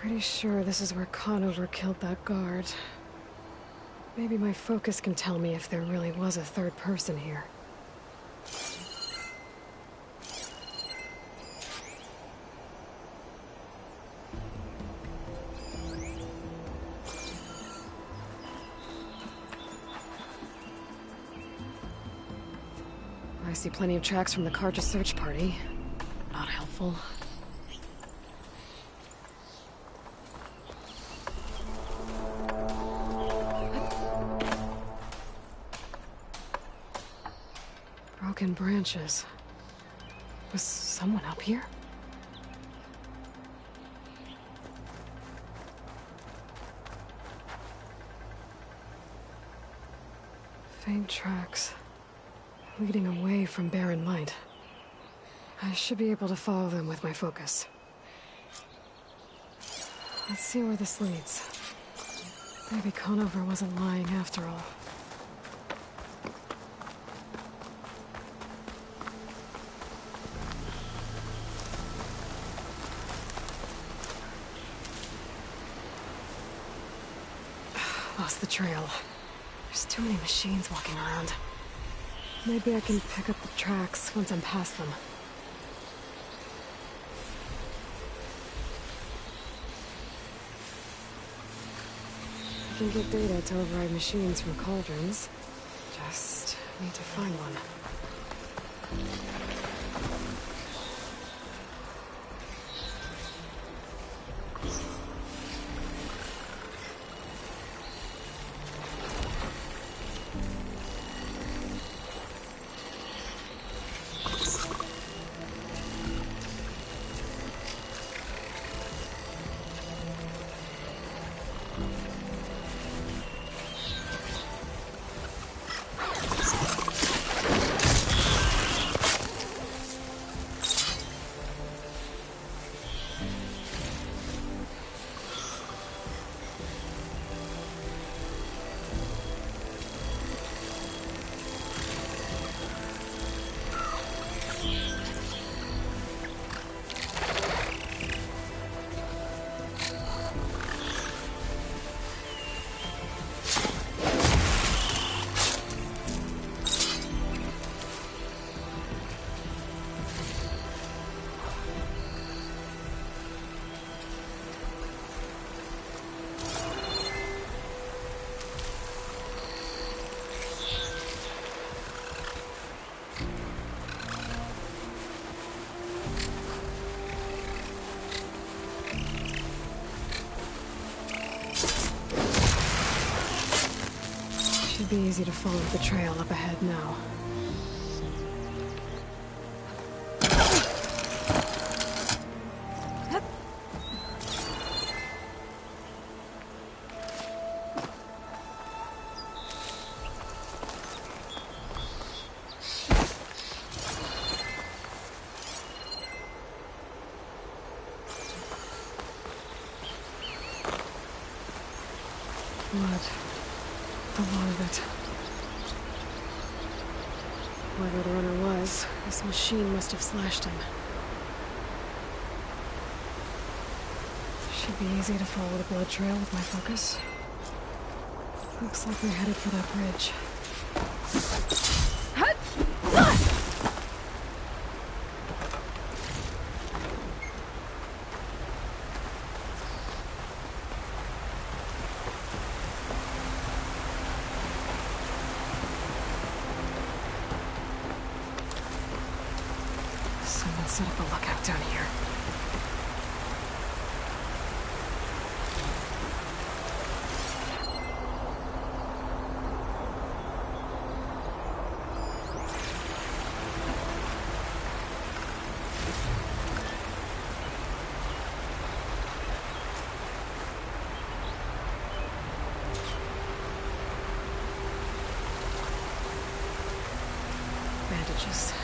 Pretty sure this is where Conover killed that guard. Maybe my focus can tell me if there really was a third person here. I see plenty of tracks from the Carja search party. Not helpful. Broken branches. Was someone up here? Faint tracks, leading away from Barren Light. I should be able to follow them with my focus. Let's see where this leads. Maybe Conover wasn't lying after all. Lost the trail. There's too many machines walking around. Maybe I can pick up the tracks once I'm past them. I can get data to override machines from cauldrons. Just need to find one. Should be easy to follow the trail up ahead now. Blood. A lot of it. Whoever the runner was, this machine must have slashed him. Should be easy to follow the blood trail with my focus. Looks like we're headed for that bridge. Someone set up a lookout down here. Bandages.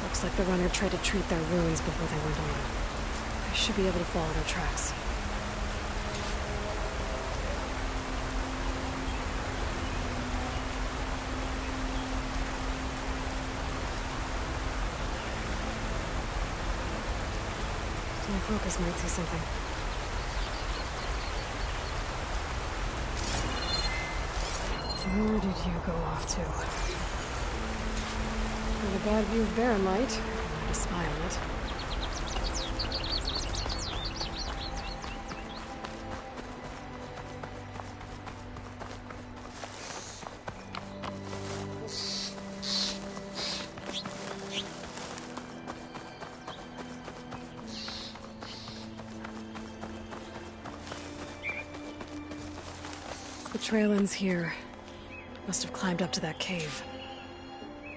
Looks like the runner tried to treat their wounds before they went on. I should be able to follow their tracks. My focus might see something. Where did you go off to? With a bad view of Barren Light, I had to spy on it. The trail ends here. Must have climbed up to that cave.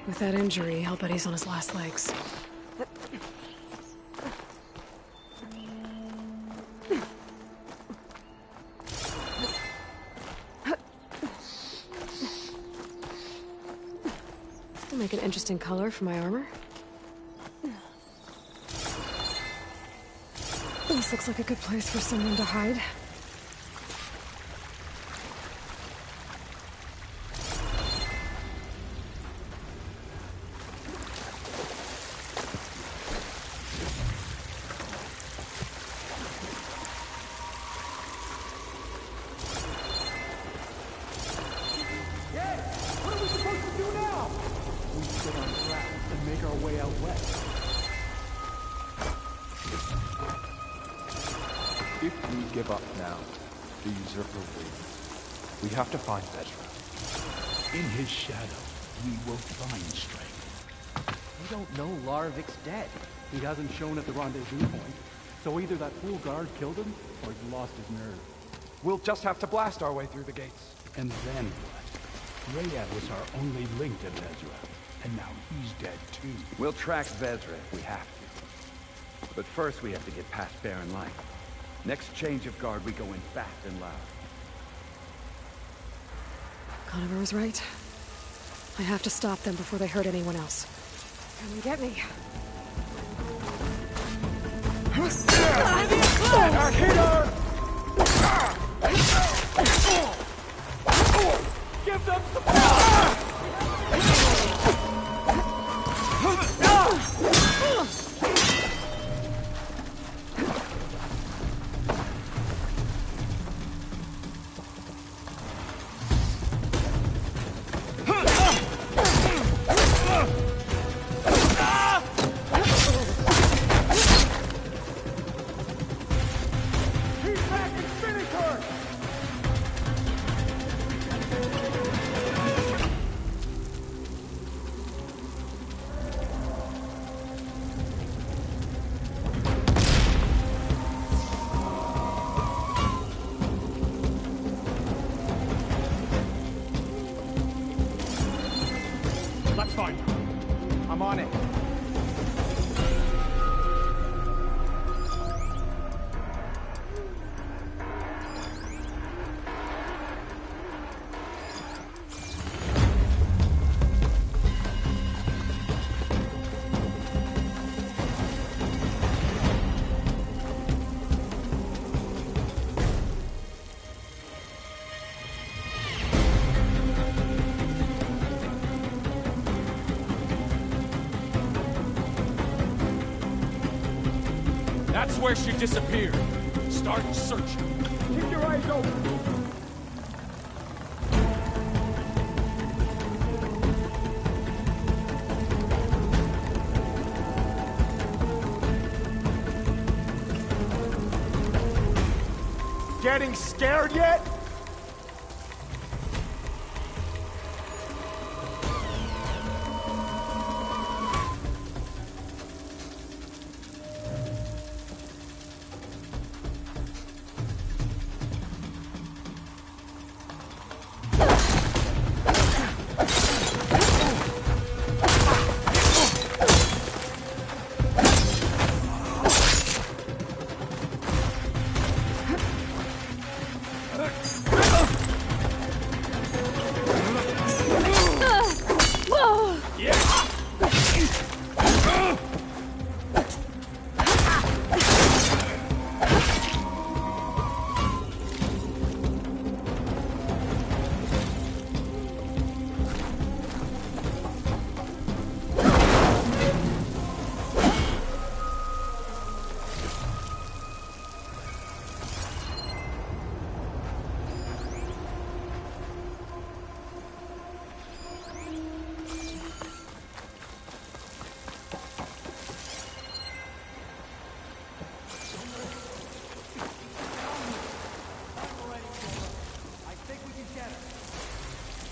With that injury, I'll bet he's on his last legs. That'll make an interesting color for my armor. This looks like a good place for someone to hide. If we give up now, the usurper wins. We have to find Vezra. In his shadow, we will find strength. We don't know Laravic's dead. He hasn't shown at the rendezvous point, so either that fool guard killed him, or he lost his nerve. We'll just have to blast our way through the gates. And then what? Rayad was our only link to Vezra, and now he's dead too. We'll track Vezra if we have to. But first we have to get past Barren Light. Next change of guard, we go in fast and loud. Conover was right. I have to stop them before they hurt anyone else. Come get me. Give them support! Let's find her. I'm on it. That's where she disappeared. Start searching. Keep your eyes open. Getting scared yet?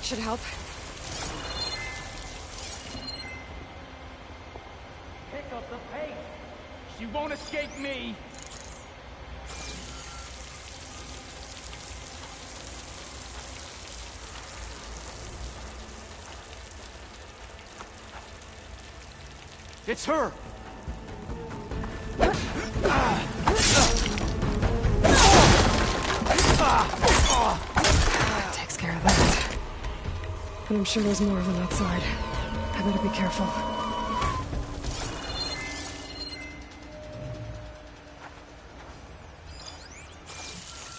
Should help. Pick up the pace. She won't escape me. It's her! That takes care of that. But I'm sure there's more of them outside. I better be careful.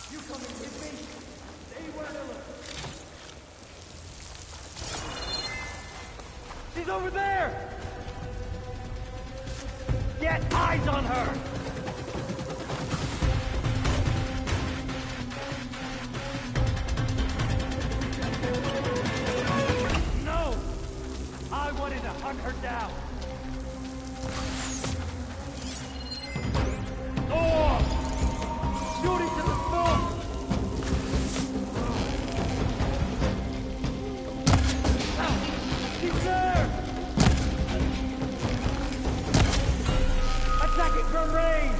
You coming with me? Stay where you look. She's over there! Get eyes on her! No! I wanted to hunt her down. Oh! Shooting to the smoke! She's there! Attack it from range!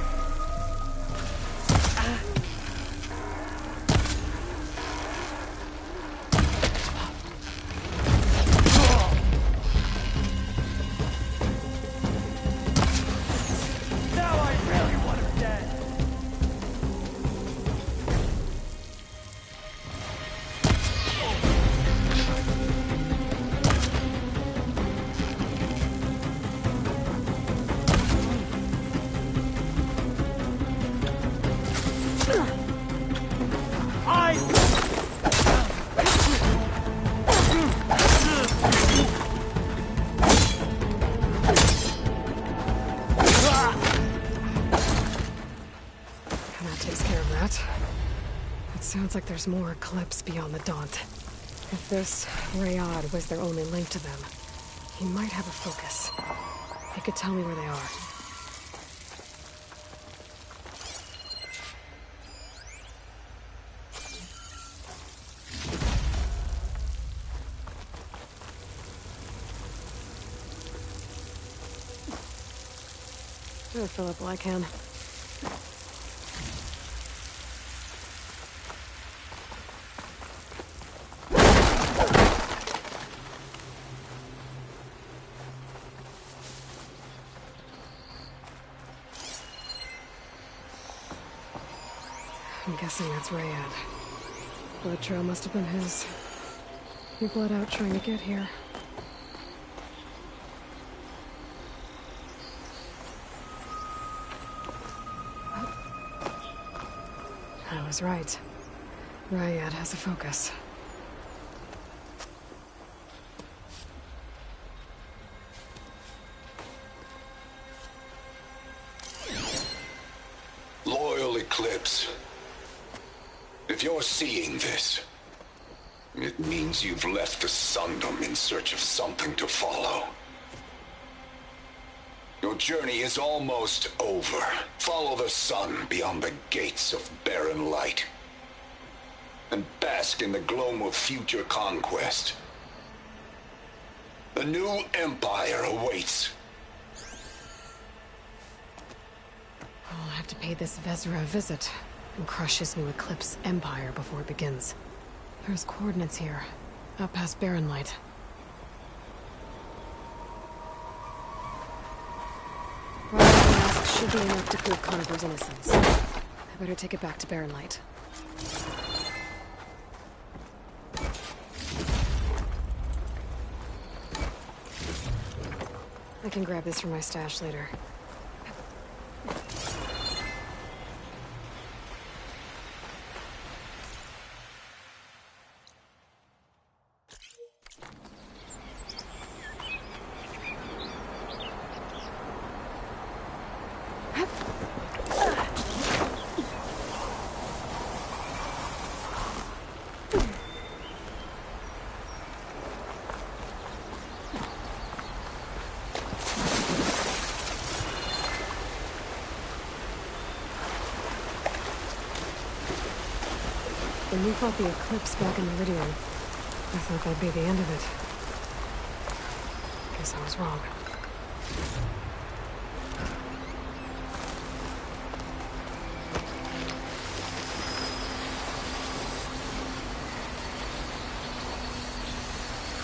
Now I really want her dead! That takes care of that. It sounds like there's more Eclipse beyond the Daunt. If this Rayad was their only link to them, he might have a focus. He could tell me where they are. Sure, Philip, well, I can. I'm guessing that's Rayad. Blood trail must have been his. He bled out trying to get here. I was right. Rayad has a focus. Loyal Eclipse. If you're seeing this, it means you've left the Sundom in search of something to follow. Your journey is almost over. Follow the sun beyond the gates of barren light. And bask in the gloam of future conquest. A new empire awaits. I'll have to pay this Vezra a visit and crush his new Eclipse empire before it begins. There's coordinates here, up past Barren Light. Should be enough to prove Conover's innocence. I better take it back to Barren Light. I can grab this from my stash later. When we fought the Eclipse back in Meridian, I thought that'd be the end of it. Guess I was wrong.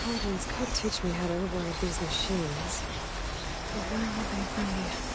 Cauldrons could teach me how to override these machines. But where would they be?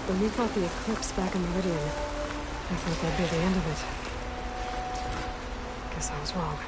When we fought the Eclipse back in Meridian, I thought that'd be the end of it. Guess I was wrong.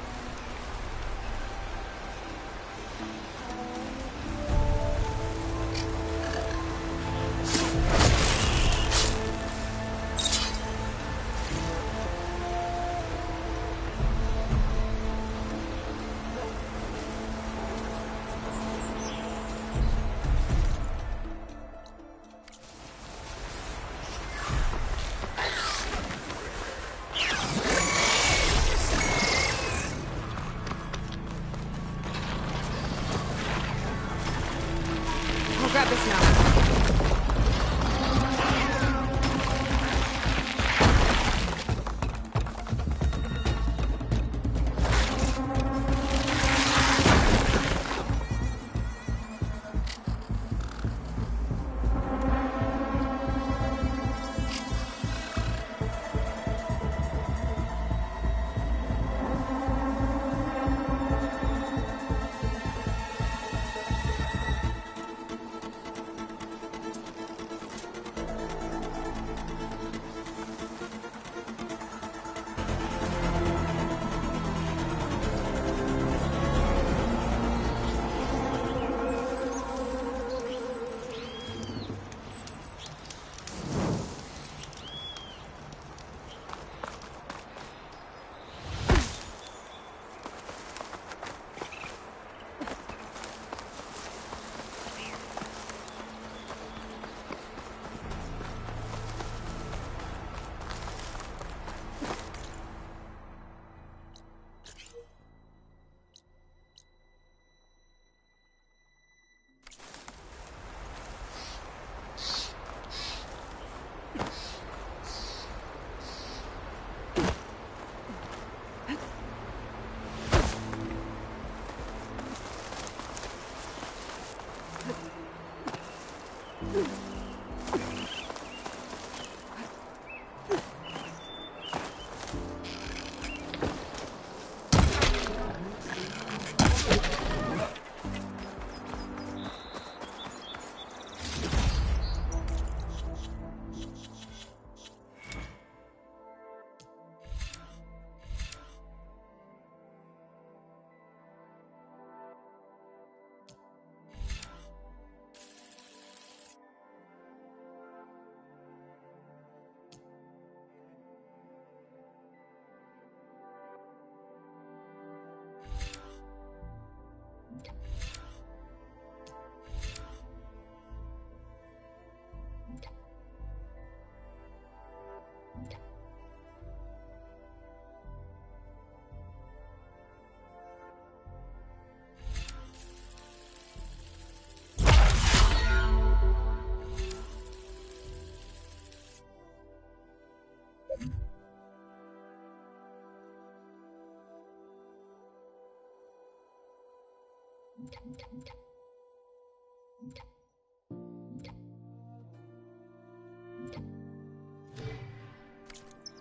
Grab this now.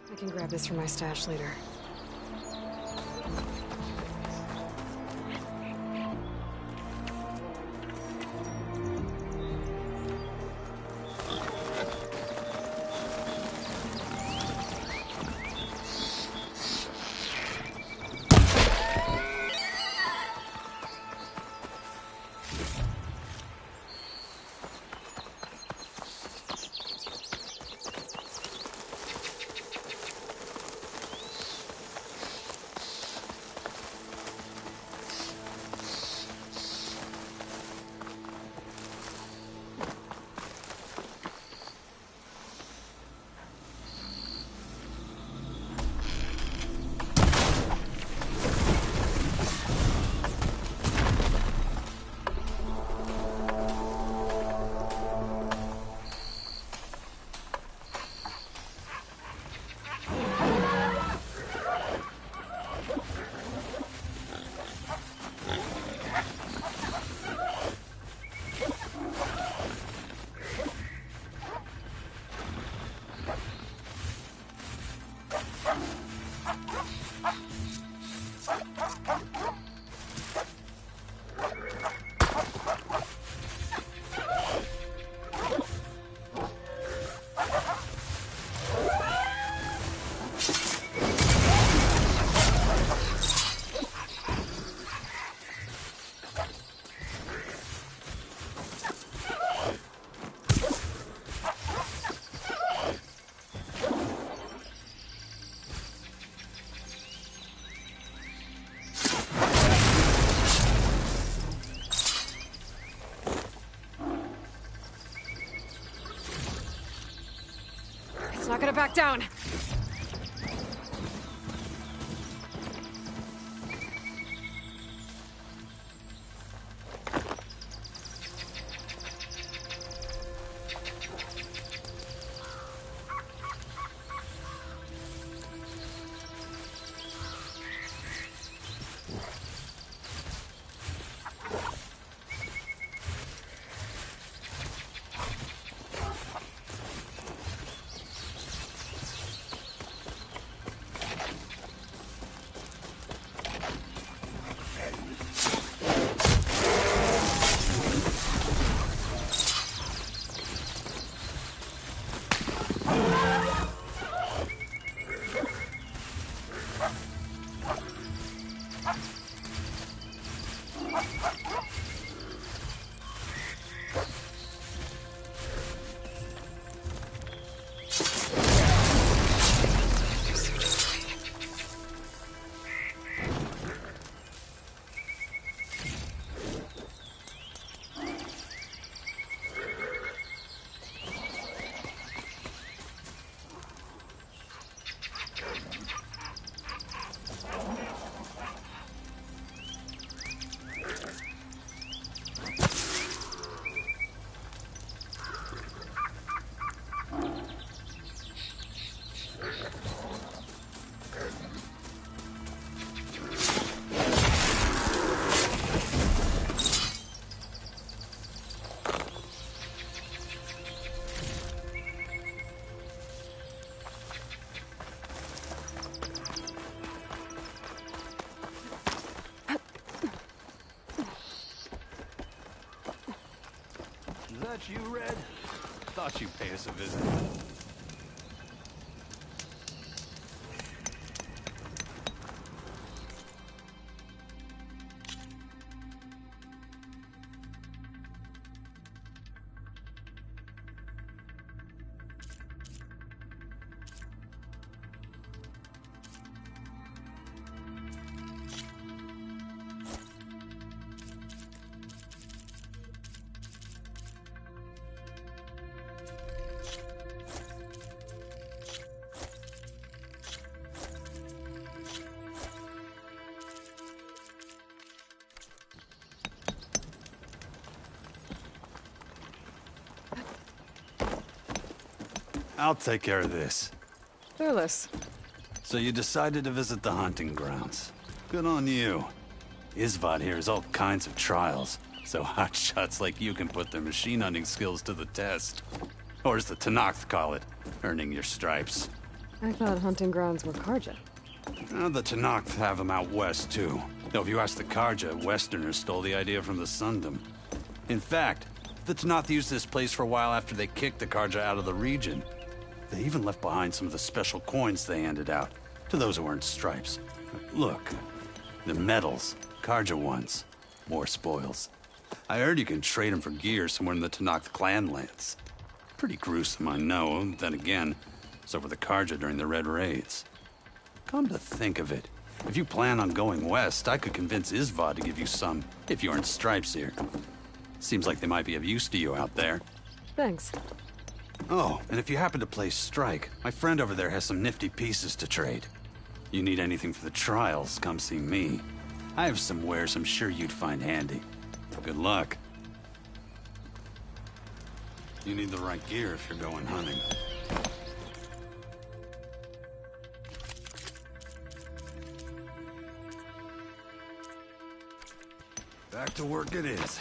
I can grab this from my stash later. It's not gonna back down. that you, Red? Thought you'd pay us a visit. I'll take care of this. Fearless. So you decided to visit the hunting grounds. Good on you. Isvad here has all kinds of trials, so hotshots like you can put their machine hunting skills to the test. Or as the Tenakth call it, earning your stripes. I thought hunting grounds were Karja. The Tenakth have them out west, too. Though if you ask the Karja, Westerners stole the idea from the Sundom. In fact, the Tenakth used this place for a while after they kicked the Karja out of the region. They even left behind some of the special coins they handed out to those who earned stripes. Look, the medals, Karja ones, more spoils. I heard you can trade them for gear somewhere in the Tenakth clan lands. Pretty gruesome, I know. Then again, so were the Karja during the Red Raids. Come to think of it, if you plan on going west, I could convince Isvad to give you some, if you earned stripes here. Seems like they might be of use to you out there. Thanks. Oh, and if you happen to play Strike, my friend over there has some nifty pieces to trade. You need anything for the trials, come see me. I have some wares I'm sure you'd find handy. Good luck. You need the right gear if you're going hunting. Back to work it is.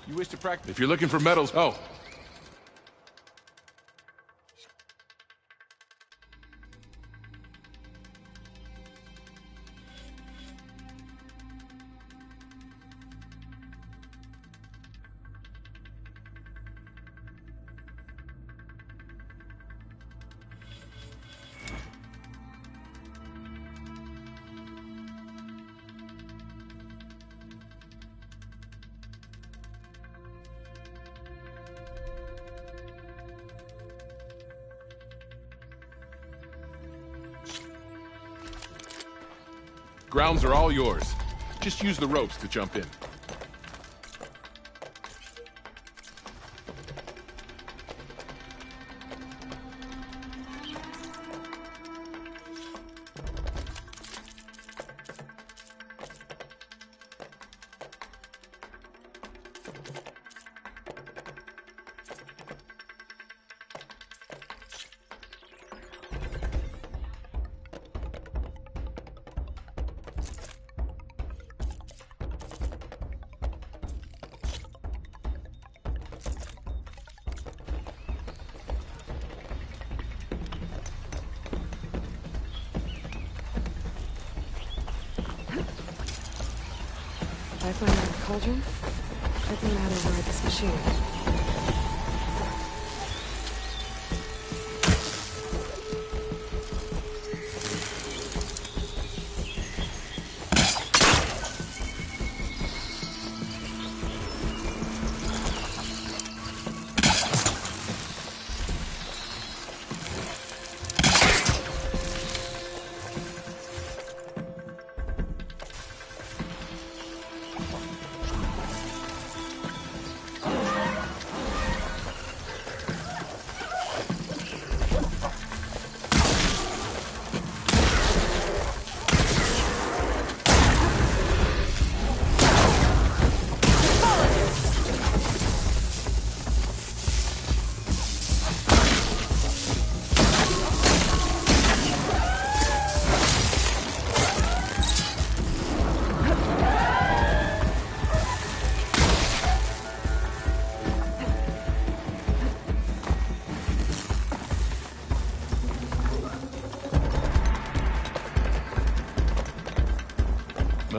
You wish to practice? If you're looking for medals, oh. Grounds are all yours. Just use the ropes to jump in. I find that cauldron, I'd learn how to ride this machine.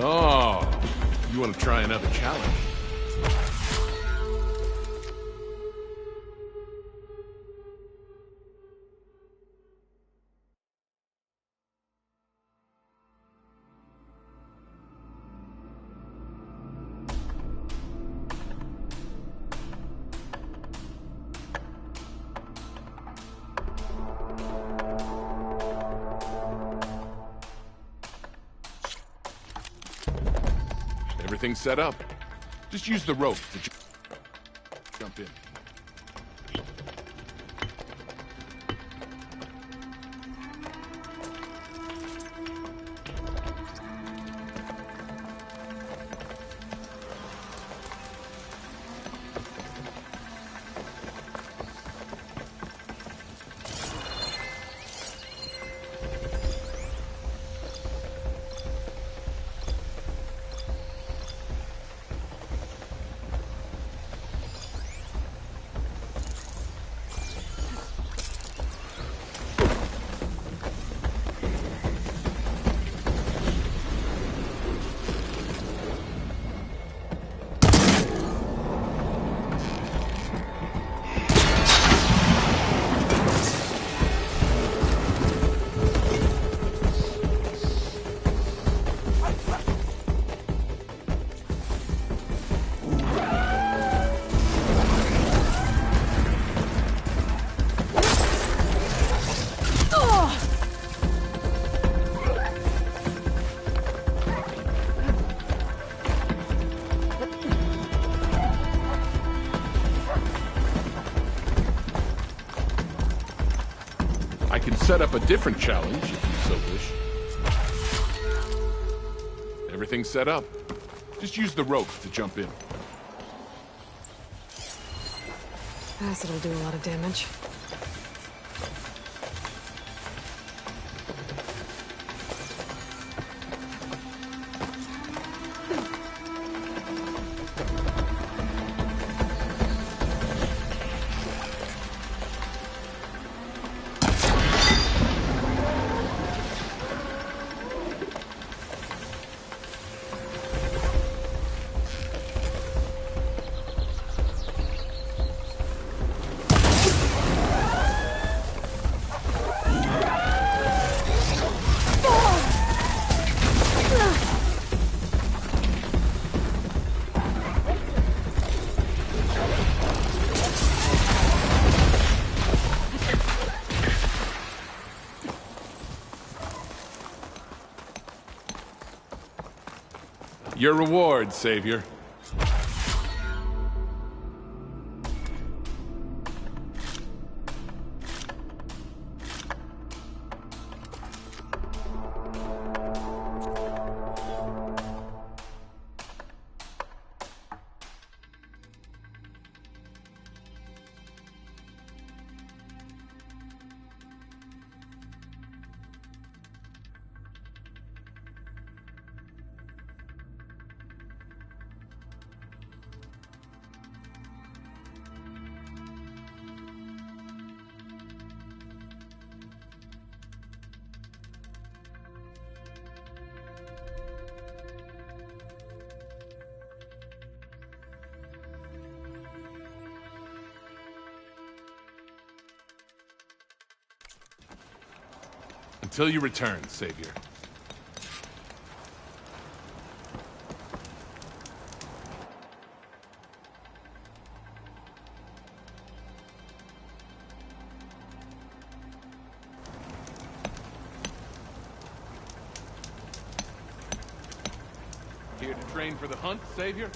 Oh, you want to try another challenge? Everything's set up. Just use the rope to jump in. I can set up a different challenge if you so wish. Everything's set up. Just use the rope to jump in. Acid will do a lot of damage. Your reward, Savior. Until you return, Savior. Here to train for the hunt, Savior?